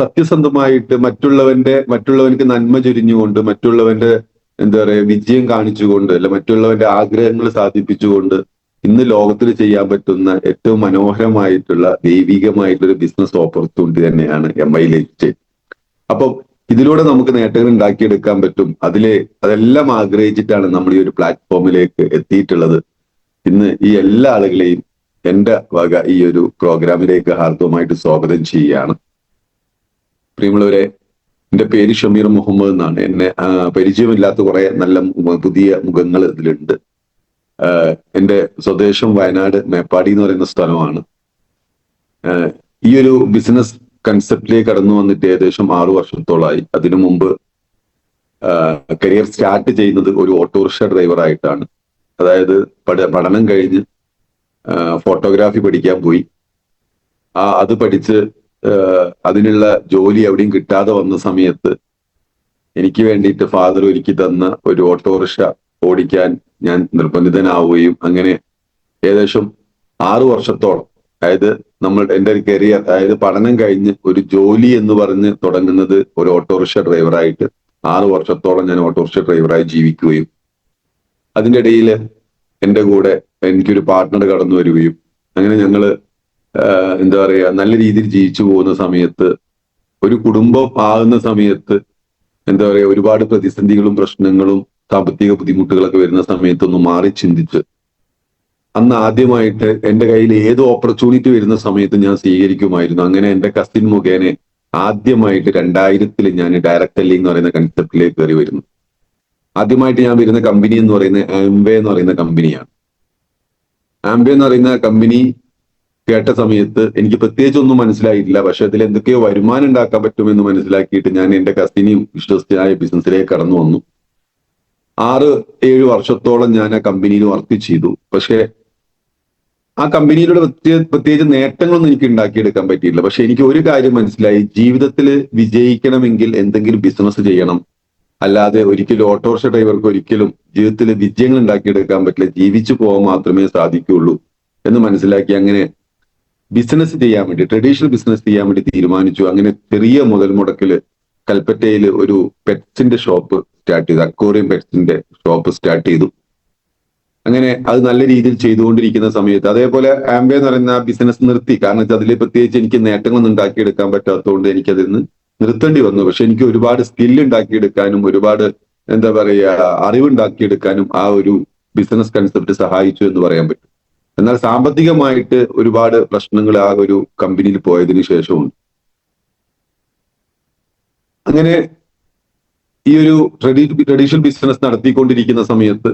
സത്യസന്ധമായിട്ട് മറ്റുള്ളവർക്ക് നന്മ ചൊരിഞ്ഞുകൊണ്ട്, മറ്റുള്ളവന്റെ എന്താ പറയാ വിജയം കാണിച്ചുകൊണ്ട്, അല്ല മറ്റുള്ളവന്റെ ആഗ്രഹങ്ങൾ സാധിപ്പിച്ചുകൊണ്ട് ഇന്ന് ലോകത്തിൽ ചെയ്യാൻ പറ്റുന്ന ഏറ്റവും മനോഹരമായിട്ടുള്ള ദൈവികമായിട്ടുള്ള ബിസിനസ് ഓപ്പർച്യൂണിറ്റി തന്നെയാണ് MI ലൈഫ് സ്റ്റൈൽ. അപ്പം ഇതിലൂടെ നമുക്ക് നേട്ടങ്ങൾ ഉണ്ടാക്കിയെടുക്കാൻ പറ്റും. അതെല്ലാം ആഗ്രഹിച്ചിട്ടാണ് നമ്മൾ ഈ ഒരു പ്ലാറ്റ്ഫോമിലേക്ക് എത്തിയിട്ടുള്ളത്. ഇന്ന് ഈ എല്ലാ ആളുകളെയും എന്റെ വക ഈ ഒരു പ്രോഗ്രാമിലേക്ക് ഹാർദവമായിട്ട് സ്വാഗതം ചെയ്യുകയാണ്. പ്രിയമുള്ളവരെ, എന്റെ പേര് ഷമീർ മുഹമ്മദ് എന്നാണ്. എന്നെ പരിചയമില്ലാത്ത കുറെ നല്ല പുതിയ മുഖങ്ങൾ ഇതിലുണ്ട്. എന്റെ സ്വദേശം വയനാട് മേപ്പാടി എന്ന് പറയുന്ന സ്ഥലമാണ്. ഈ ഒരു ബിസിനസ് കൺസെപ്റ്റിലേക്ക് കടന്നു വന്നിട്ട് ഏകദേശം 6 വർഷത്തോളമായി. അതിനു മുമ്പ് കരിയർ സ്റ്റാർട്ട് ചെയ്യുന്നത് ഒരു ഓട്ടോറിക്ഷ ഡ്രൈവറായിട്ടാണ്. അതായത് പഠനം കഴിഞ്ഞ് ഫോട്ടോഗ്രാഫി പഠിക്കാൻ പോയി. അത് പഠിച്ച് അതിനുള്ള ജോലി എവിടെയും കിട്ടാതെ വന്ന സമയത്ത് എനിക്ക് വേണ്ടിയിട്ട് ഫാദർ ഒരുക്കി തന്ന ഒരു ഓട്ടോറിക്ഷ ഓടിക്കാൻ ഞാൻ നിർബന്ധിതനാവുകയും അങ്ങനെ ഏകദേശം 6 വർഷത്തോളം, അതായത് എന്റെ ഒരു കരിയർ, അതായത് പഠനം കഴിഞ്ഞ് ഒരു ജോലി എന്ന് പറഞ്ഞ് തുടങ്ങുന്നത് ഒരു ഓട്ടോറിക്ഷ ഡ്രൈവറായിട്ട് 6 വർഷത്തോളം ഞാൻ ഓട്ടോറിക്ഷ ഡ്രൈവറായി ജീവിക്കുകയും അതിൻ്റെ ഇടയിൽ എൻ്റെ കൂടെ എനിക്കൊരു പാർട്ട്ണർ കടന്നു വരികയും അങ്ങനെ ഞങ്ങള് എന്താ പറയാ നല്ല രീതിയിൽ ജീവിച്ചു പോകുന്ന സമയത്ത്, ഒരു കുടുംബം ആകുന്ന സമയത്ത് എന്താ പറയാ ഒരുപാട് പ്രതിസന്ധികളും പ്രശ്നങ്ങളും സാമ്പത്തിക ബുദ്ധിമുട്ടുകളൊക്കെ വരുന്ന സമയത്തൊന്ന് മാറി ചിന്തിച്ച് അന്ന് ആദ്യമായിട്ട് എൻ്റെ കയ്യിൽ ഏത് ഓപ്പർച്യൂണിറ്റി വരുന്ന സമയത്ത് ഞാൻ സ്വീകരിക്കുമായിരുന്നു. അങ്ങനെ എൻ്റെ കസിൻ മുഖേന ആദ്യമായിട്ട് 2000 ഞാൻ ഡയറക്ട് സെല്ലിംഗ് എന്ന് പറയുന്ന കൺസെപ്റ്റിലേക്ക് കയറി വരുന്നു. ആദ്യമായിട്ട് ഞാൻ വരുന്ന കമ്പനി എന്ന് പറയുന്നത് ആംവേ എന്ന് പറയുന്ന കമ്പനിയാണ്. ആംവേ എന്ന് പറയുന്ന കമ്പനി കേട്ട സമയത്ത് എനിക്ക് പ്രത്യേകിച്ച് ഒന്നും മനസ്സിലായിട്ടില്ല. പക്ഷെ അതിൽ എന്തൊക്കെയോ വരുമാനം ഉണ്ടാക്കാൻ പറ്റുമെന്ന് മനസ്സിലാക്കിയിട്ട് ഞാൻ എൻ്റെ കസിനെയും വിശ്വസ്തനായ ബിസിനസ്സിലേക്ക് കടന്നു വന്നു. 6-7 വർഷത്തോളം ഞാൻ ആ കമ്പനിയിൽ വർക്ക് ചെയ്തു. പക്ഷെ ആ കമ്പനിയിലൂടെ പ്രത്യേകിച്ച് നേട്ടങ്ങളൊന്നും എനിക്ക് ഉണ്ടാക്കിയെടുക്കാൻ പറ്റിയില്ല. പക്ഷെ എനിക്ക് ഒരു കാര്യം മനസ്സിലായി, ജീവിതത്തിൽ വിജയിക്കണമെങ്കിൽ എന്തെങ്കിലും ബിസിനസ് ചെയ്യണം. അല്ലാതെ ഒരിക്കലും ഓട്ടോറിക്ഷ ഡ്രൈവർക്ക് ഒരിക്കലും ജീവിതത്തിൽ വിജയങ്ങൾ ഉണ്ടാക്കിയെടുക്കാൻ പറ്റില്ല, ജീവിച്ചു പോകാൻ മാത്രമേ സാധിക്കുകയുള്ളൂ എന്ന് മനസ്സിലാക്കി അങ്ങനെ ബിസിനസ് ചെയ്യാൻ വേണ്ടി, ട്രഡീഷണൽ ബിസിനസ് ചെയ്യാൻ വേണ്ടി തീരുമാനിച്ചു. അങ്ങനെ ചെറിയ മുതൽ മുടക്കില് കൽപ്പറ്റയിൽ ഒരു പെറ്റ്സിന്റെ ഷോപ്പ് സ്റ്റാർട്ട് ചെയ്തു. അക്വേറിയം പെറ്റ്സിന്റെ ഷോപ്പ് സ്റ്റാർട്ട് ചെയ്തു. അങ്ങനെ അത് നല്ല രീതിയിൽ ചെയ്തുകൊണ്ടിരിക്കുന്ന സമയത്ത് അതേപോലെ ആംബേ എന്ന് പറയുന്ന ബിസിനസ് നിർത്തി. കാരണം വെച്ചാൽ അതിൽ പ്രത്യേകിച്ച് എനിക്ക് നേട്ടങ്ങളൊന്നും ഉണ്ടാക്കിയെടുക്കാൻ പറ്റാത്തതുകൊണ്ട് എനിക്കതിൽ നിന്ന് നിർത്തേണ്ടി വന്നു. പക്ഷെ എനിക്ക് ഒരുപാട് സ്കില്ല് ഉണ്ടാക്കിയെടുക്കാനും ഒരുപാട് എന്താ പറയുക അറിവുണ്ടാക്കിയെടുക്കാനും ആ ഒരു ബിസിനസ് കൺസെപ്റ്റ് സഹായിച്ചു എന്ന് പറയാൻ പറ്റും. എന്നാൽ സാമ്പത്തികമായിട്ട് ഒരുപാട് പ്രശ്നങ്ങൾ ആ ഒരു കമ്പനിയിൽ പോയതിനു ശേഷമുണ്ട്. അങ്ങനെ ഈ ഒരു ട്രഡീഷണൽ ബിസിനസ് നടത്തിക്കൊണ്ടിരിക്കുന്ന സമയത്ത്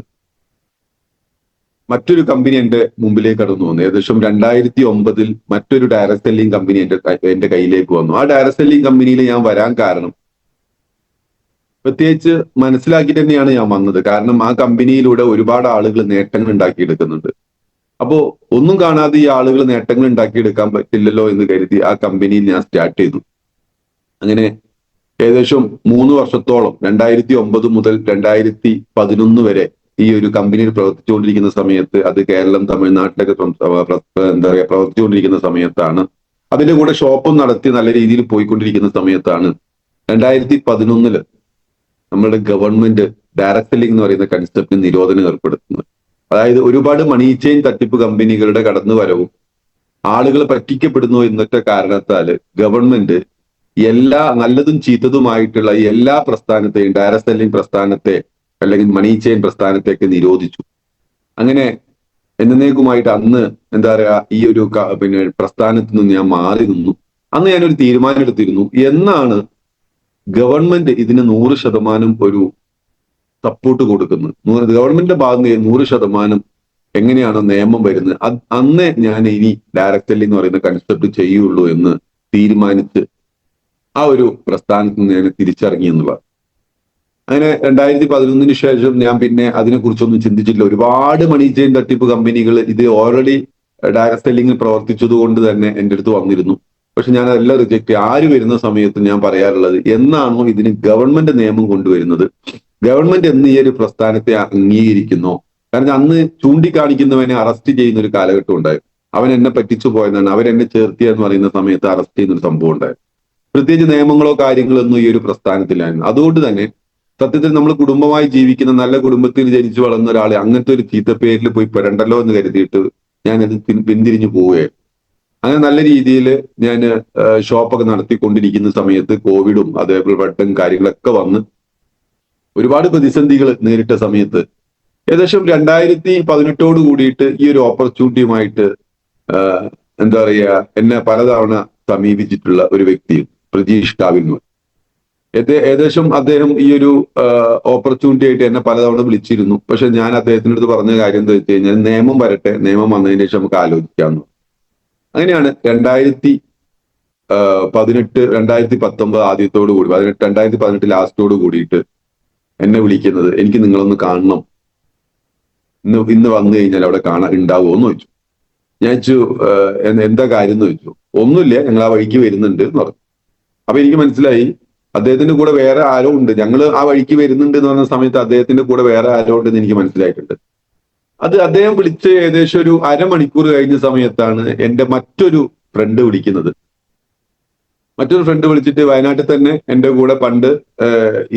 മറ്റൊരു കമ്പനി എന്റെ മുമ്പിലേക്ക് കടന്നു വന്നു. ഏകദേശം 2009 മറ്റൊരു ഡയറക്ട് സെല്ലിംഗ് കമ്പനി എന്റെ കയ്യിലേക്ക് വന്നു. ആ ഡയറക്ട് സെല്ലിംഗ് കമ്പനിയിൽ ഞാൻ വരാൻ കാരണം പ്രത്യേകിച്ച് മനസ്സിലാക്കിയിട്ട് തന്നെയാണ് ഞാൻ വന്നത്. കാരണം ആ കമ്പനിയിലൂടെ ഒരുപാട് ആളുകൾ നേട്ടങ്ങൾ ഉണ്ടാക്കിയെടുക്കുന്നുണ്ട്. അപ്പോ ഒന്നും കാണാതെ ഈ ആളുകൾ നേട്ടങ്ങൾ ഉണ്ടാക്കിയെടുക്കാൻ പറ്റില്ലല്ലോ എന്ന് കരുതി ആ കമ്പനിയിൽ ഞാൻ സ്റ്റാർട്ട് ചെയ്തു. അങ്ങനെ ഏകദേശം 3 വർഷത്തോളം 2009 മുതൽ 2011 വരെ ഈ ഒരു കമ്പനിയിൽ പ്രവർത്തിച്ചുകൊണ്ടിരിക്കുന്ന സമയത്ത്, അത് കേരളം തമിഴ്നാട്ടിലൊക്കെ എന്താ പറയാ പ്രവർത്തിച്ചുകൊണ്ടിരിക്കുന്ന സമയത്താണ്, അതിന്റെ കൂടെ ഷോപ്പും നടത്തി നല്ല രീതിയിൽ പോയിക്കൊണ്ടിരിക്കുന്ന സമയത്താണ് 2011 നമ്മളുടെ ഗവൺമെന്റ് ഡയറക്ട് സെല്ലിംഗ് എന്ന് പറയുന്ന കൺസെപ്റ്റിന് നിരോധനം ഏർപ്പെടുത്തുന്നത്. അതായത് ഒരുപാട് മണി ചെയിൻ തട്ടിപ്പ് കമ്പനികളുടെ കടന്നുവരവും ആളുകൾ പറ്റിക്കപ്പെടുന്നു എന്നൊക്കെ കാരണത്താൽ ഗവൺമെന്റ് എല്ലാ നല്ലതും ചീത്തതുമായിട്ടുള്ള എല്ലാ പ്രസ്ഥാനത്തെയും, ഡയറക്ട് സെല്ലിംഗ് പ്രസ്ഥാനത്തെ അല്ലെങ്കിൽ മണി ചെയിൻ പ്രസ്ഥാനത്തെയൊക്കെ നിരോധിച്ചു. അങ്ങനെ എന്നേക്കുമായിട്ട് അന്ന് എന്താ പറയാ ഈ ഒരു പ്രസ്ഥാനത്ത് നിന്ന് ഞാൻ മാറി നിന്നു. അന്ന് ഞാനൊരു തീരുമാനം എടുത്തിരുന്നു, എന്നാണ് ഗവൺമെന്റ് ഇതിന് 100% ഒരു സപ്പോർട്ട് കൊടുക്കുന്നത്, ഗവൺമെന്റിന്റെ ഭാഗത്ത് 100% എങ്ങനെയാണ് നിയമം വരുന്നത്, അന്നേ ഞാൻ ഇനി ഡയറക്ട് സെല്ലിംഗ് എന്ന് പറയുന്ന കൺസെപ്റ്റ് ചെയ്യുള്ളൂ എന്ന് തീരുമാനിച്ച് ആ ഒരു പ്രസ്ഥാനത്ത് നിന്ന് ഞാൻ തിരിച്ചറങ്ങി എന്നുള്ളത്. അങ്ങനെ 2011 ശേഷം ഞാൻ പിന്നെ അതിനെക്കുറിച്ചൊന്നും ചിന്തിച്ചില്ല. ഒരുപാട് മണി ചെയിൻ തട്ടിപ്പ് കമ്പനികൾ ഇത് ഓൾറെഡി ഡയറക്ട് സെല്ലിംഗിൽ പ്രവർത്തിച്ചത് കൊണ്ട് തന്നെ എൻ്റെ അടുത്ത് വന്നിരുന്നു. പക്ഷെ ഞാൻ അതെല്ലാം റിജക്ട് ചെയ്യും. ആര് വരുന്ന സമയത്ത് ഞാൻ പറയാറുള്ളത്, എന്നാണോ ഇതിന് ഗവൺമെന്റ് നിയമം കൊണ്ടുവരുന്നത്, ഗവൺമെന്റ് എന്ന് ഈ ഒരു പ്രസ്ഥാനത്തെ അംഗീകരിക്കുന്നോ, കാരണം അന്ന് ചൂണ്ടിക്കാണിക്കുന്നവനെ അറസ്റ്റ് ചെയ്യുന്ന ഒരു കാലഘട്ടം ഉണ്ടായിരുന്നു. അവൻ എന്നെ പറ്റിച്ചു പോയതാണ്, അവരെന്നെ ചേർത്തിയെന്ന് പറയുന്ന സമയത്ത് അറസ്റ്റ് ചെയ്യുന്ന ഒരു സംഭവം ഉണ്ടായിരുന്നു. പ്രത്യേകിച്ച് നിയമങ്ങളോ കാര്യങ്ങളോ ഒന്നും ഈ ഒരു പ്രസ്ഥാനത്തിലായിരുന്നു. അതുകൊണ്ട് തന്നെ സത്യത്തിൽ നമ്മൾ കുടുംബമായി ജീവിക്കുന്ന നല്ല കുടുംബത്തിൽ ജനിച്ചു വളർന്ന ഒരാളെ അങ്ങനത്തെ ഒരു ചീത്ത പേരിൽ പോയി പെടണ്ടല്ലോ എന്ന് കരുതിയിട്ട് ഞാനത് പിന്തിരിഞ്ഞു പോവുകയായിരുന്നു. അങ്ങനെ നല്ല രീതിയിൽ ഞാൻ ഷോപ്പൊക്കെ നടത്തിക്കൊണ്ടിരിക്കുന്ന സമയത്ത് കോവിഡും അതേപോലെ വെട്ടം കാര്യങ്ങളൊക്കെ വന്ന് ഒരുപാട് പ്രതിസന്ധികൾ നേരിട്ട സമയത്ത് ഏകദേശം 2018 കൂടിയിട്ട് ഈ ഒരു ഓപ്പർച്യൂണിറ്റിയുമായിട്ട് എന്താ പറയുക എന്നെ പലതവണ സമീപിച്ചിട്ടുള്ള ഒരു വ്യക്തി പ്രജീഷ് കാവിൽ. ഏകദേശം അദ്ദേഹം ഈ ഒരു ഓപ്പർച്യൂണിറ്റി ആയിട്ട് എന്നെ പലതവണ വിളിച്ചിരുന്നു. പക്ഷെ ഞാൻ അദ്ദേഹത്തിൻ്റെ അടുത്ത് പറഞ്ഞ കാര്യം എന്താ വെച്ച് കഴിഞ്ഞാൽ നിയമം വരട്ടെ, നിയമം വന്നതിന് ശേഷം നമുക്ക് ആലോചിക്കാമെന്ന്. അങ്ങനെയാണ് 2019 ആദ്യത്തോടു കൂടി 2018 ലാസ്റ്റോട് കൂടിയിട്ട് എന്നെ വിളിക്കുന്നത്, എനിക്ക് നിങ്ങളൊന്ന് കാണണം, ഇന്ന് വന്നു കഴിഞ്ഞാൽ അവിടെ ഉണ്ടാവുമോ എന്ന് ചോദിച്ചു. ഞാൻ ചോദിച്ചു എന്താ കാര്യം എന്ന് ചോദിച്ചു. ഒന്നുമില്ല, ഞങ്ങൾ ആ വഴിക്ക് വരുന്നുണ്ട് എന്ന് പറഞ്ഞു. അപ്പൊ എനിക്ക് മനസ്സിലായി അദ്ദേഹത്തിന്റെ കൂടെ വേറെ ആരോ ഉണ്ട്, ഞങ്ങൾ ആ വഴിക്ക് വരുന്നുണ്ട് എന്ന് പറഞ്ഞ സമയത്ത് അദ്ദേഹത്തിന്റെ കൂടെ വേറെ ആരോ ഉണ്ടെന്ന് എനിക്ക് മനസ്സിലായിട്ടുണ്ട്. അദ്ദേഹം വിളിച്ച് ഏകദേശം ഒരു അരമണിക്കൂർ കഴിഞ്ഞ സമയത്താണ് എന്റെ മറ്റൊരു ഫ്രണ്ട് വിളിക്കുന്നത്. മറ്റൊരു ഫ്രണ്ട് വിളിച്ചിട്ട് വയനാട്ടിൽ തന്നെ എന്റെ കൂടെ പണ്ട്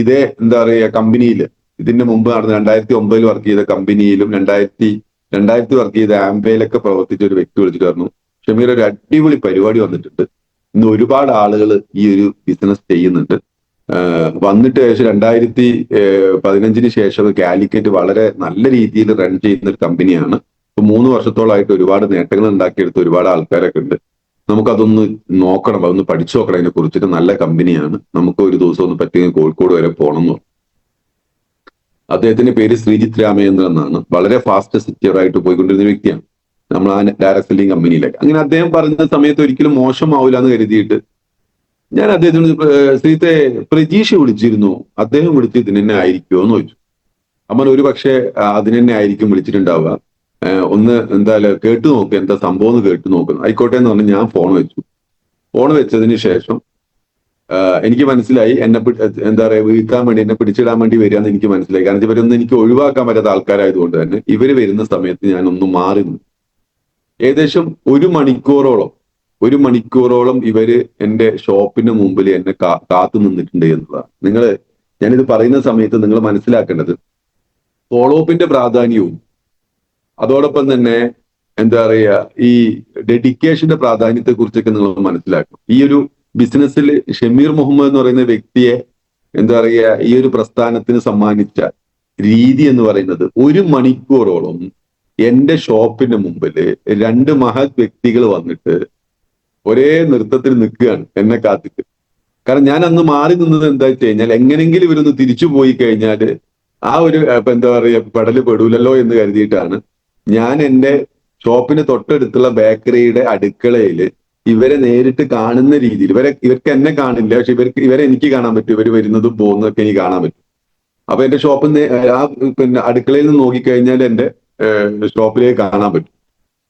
ഇതേ എന്താ പറയുക കമ്പനിയിൽ ഇതിന്റെ മുമ്പ് നടന്ന 2009 വർക്ക് ചെയ്ത കമ്പനിയിലും 2000 വർക്ക് ചെയ്ത ആംബേയിലൊക്കെ പ്രവർത്തിച്ച ഒരു വ്യക്തി വിളിച്ചിട്ട് പറഞ്ഞു, ഷമീർ ഒരു അടിപൊളി പരിപാടി വന്നിട്ടുണ്ട്, ഇന്ന് ഒരുപാട് ആളുകൾ ഈ ഒരു ബിസിനസ് ചെയ്യുന്നുണ്ട്. വന്നിട്ട് ഏകദേശം 2015 ശേഷം കാലിക്കറ്റ് വളരെ നല്ല രീതിയിൽ റൺ ചെയ്യുന്ന ഒരു കമ്പനിയാണ്. ഇപ്പൊ 3 വർഷത്തോളമായിട്ട് ഒരുപാട് നേട്ടങ്ങൾ ഉണ്ടാക്കിയെടുത്ത ഒരുപാട് ആൾക്കാരൊക്കെ ഉണ്ട്. നമുക്കതൊന്ന് നോക്കണം, അതൊന്ന് പഠിച്ചു നോക്കണം, അതിനെ കുറിച്ചിട്ട് നല്ല കമ്പനിയാണ്, നമുക്ക് ഒരു ദിവസം ഒന്ന് പറ്റിയെങ്കിൽ കോഴിക്കോട് വരെ പോകണം എന്ന്. അദ്ദേഹത്തിന്റെ പേര് ശ്രീജിത്ത് രാമചന്ദ്രൻ എന്നാണ്. വളരെ ഫാസ്റ്റ് സെക്യൂർ ആയിട്ട് പോയിക്കൊണ്ടിരുന്ന വ്യക്തിയാണ് നമ്മൾ ആ ഡയറക്ട് സെല്ലിംഗ് കമ്പനിയിലേക്ക്. അങ്ങനെ അദ്ദേഹം പറഞ്ഞ സമയത്ത് ഒരിക്കലും മോശമാവില്ല എന്ന് കരുതിയിട്ട് ഞാൻ അദ്ദേഹത്തിന് ശ്രീത്തെ പ്രജീഷ് വിളിച്ചിരുന്നു, അദ്ദേഹം വിളിച്ച് ഇതിനെന്നെ ആയിരിക്കുമോ എന്ന് ചോദിച്ചു. അമ്മ ഒരു പക്ഷേ അതിനെന്നെ ആയിരിക്കും വിളിച്ചിട്ടുണ്ടാവുക, ഒന്ന് എന്തായാലും കേട്ടു നോക്കുക, എന്താ സംഭവം എന്ന് കേട്ടു നോക്കുന്നു. ആയിക്കോട്ടെ എന്ന് പറഞ്ഞ് ഞാൻ ഫോൺ വെച്ചു. ഫോൺ വെച്ചതിന് ശേഷം എനിക്ക് മനസ്സിലായി എന്നെ എന്താ പറയുക വീഴ്ത്താൻ വേണ്ടി, എന്നെ പിടിച്ചിടാൻ വേണ്ടി വരികയെന്ന് എനിക്ക് മനസ്സിലായി. കാരണം ഇവരൊന്നും എനിക്ക് ഒഴിവാക്കാൻ പറ്റാത്ത ആൾക്കാരായതുകൊണ്ട് തന്നെ ഇവര് വരുന്ന സമയത്ത് ഞാനൊന്ന് മാറി നിന്നു. ഏകദേശം ഒരു മണിക്കൂറോളം ഇവര് എന്റെ ഷോപ്പിന് മുമ്പിൽ എന്നെ കാത്തു നിന്നിട്ടുണ്ട് എന്നതാണ്. ഞാനിത് പറയുന്ന സമയത്ത് നിങ്ങൾ മനസ്സിലാക്കേണ്ടത് ഫോളോ അപ്പിന്റെ പ്രാധാന്യവും അതോടൊപ്പം തന്നെ എന്താ പറയുക ഈ ഡെഡിക്കേഷന്റെ പ്രാധാന്യത്തെ കുറിച്ചൊക്കെ നിങ്ങൾ മനസ്സിലാക്കും. ഈ ഒരു ബിസിനസ്സിൽ ഷമീർ മുഹമ്മദ് എന്ന് പറയുന്ന വ്യക്തിയെ എന്താ പറയുക ഈ ഒരു പ്രസ്ഥാനത്തിന് സമ്മാനിച്ച രീതി എന്ന് പറയുന്നത്, 1 മണിക്കൂറോളം എന്റെ ഷോപ്പിന് മുമ്പില് 2 മഹത് വ്യക്തികൾ വന്നിട്ട് ഒരേ നൃത്തത്തിൽ നിൽക്കുകയാണ് എന്നെ കാത്തിട്ട്. കാരണം ഞാൻ അന്ന് മാറി നിന്നത് എന്താ വെച്ച് കഴിഞ്ഞാൽ എങ്ങനെങ്കിലും ഇവരൊന്ന് തിരിച്ചു പോയി കഴിഞ്ഞാൽ ആ ഒരു എന്താ പറയുക പെടല് പെടൂലല്ലോ എന്ന് കരുതിയിട്ടാണ് ഞാൻ എന്റെ ഷോപ്പിന് തൊട്ടടുത്തുള്ള ബേക്കറിയുടെ അടുക്കളയിൽ ഇവരെ നേരിട്ട് കാണുന്ന രീതിയിൽ, ഇവർക്ക് എന്നെ കാണില്ല, പക്ഷെ ഇവരെ എനിക്ക് കാണാൻ പറ്റും, ഇവർ വരുന്നതും പോകുന്നതൊക്കെ എനിക്ക് കാണാൻ പറ്റും. അപ്പൊ എന്റെ ഷോപ്പിൽ പിന്നെ അടുക്കളയിൽ നിന്ന് നോക്കിക്കഴിഞ്ഞാൽ എന്റെ ഷോപ്പിലേക്ക് കാണാൻ പറ്റും.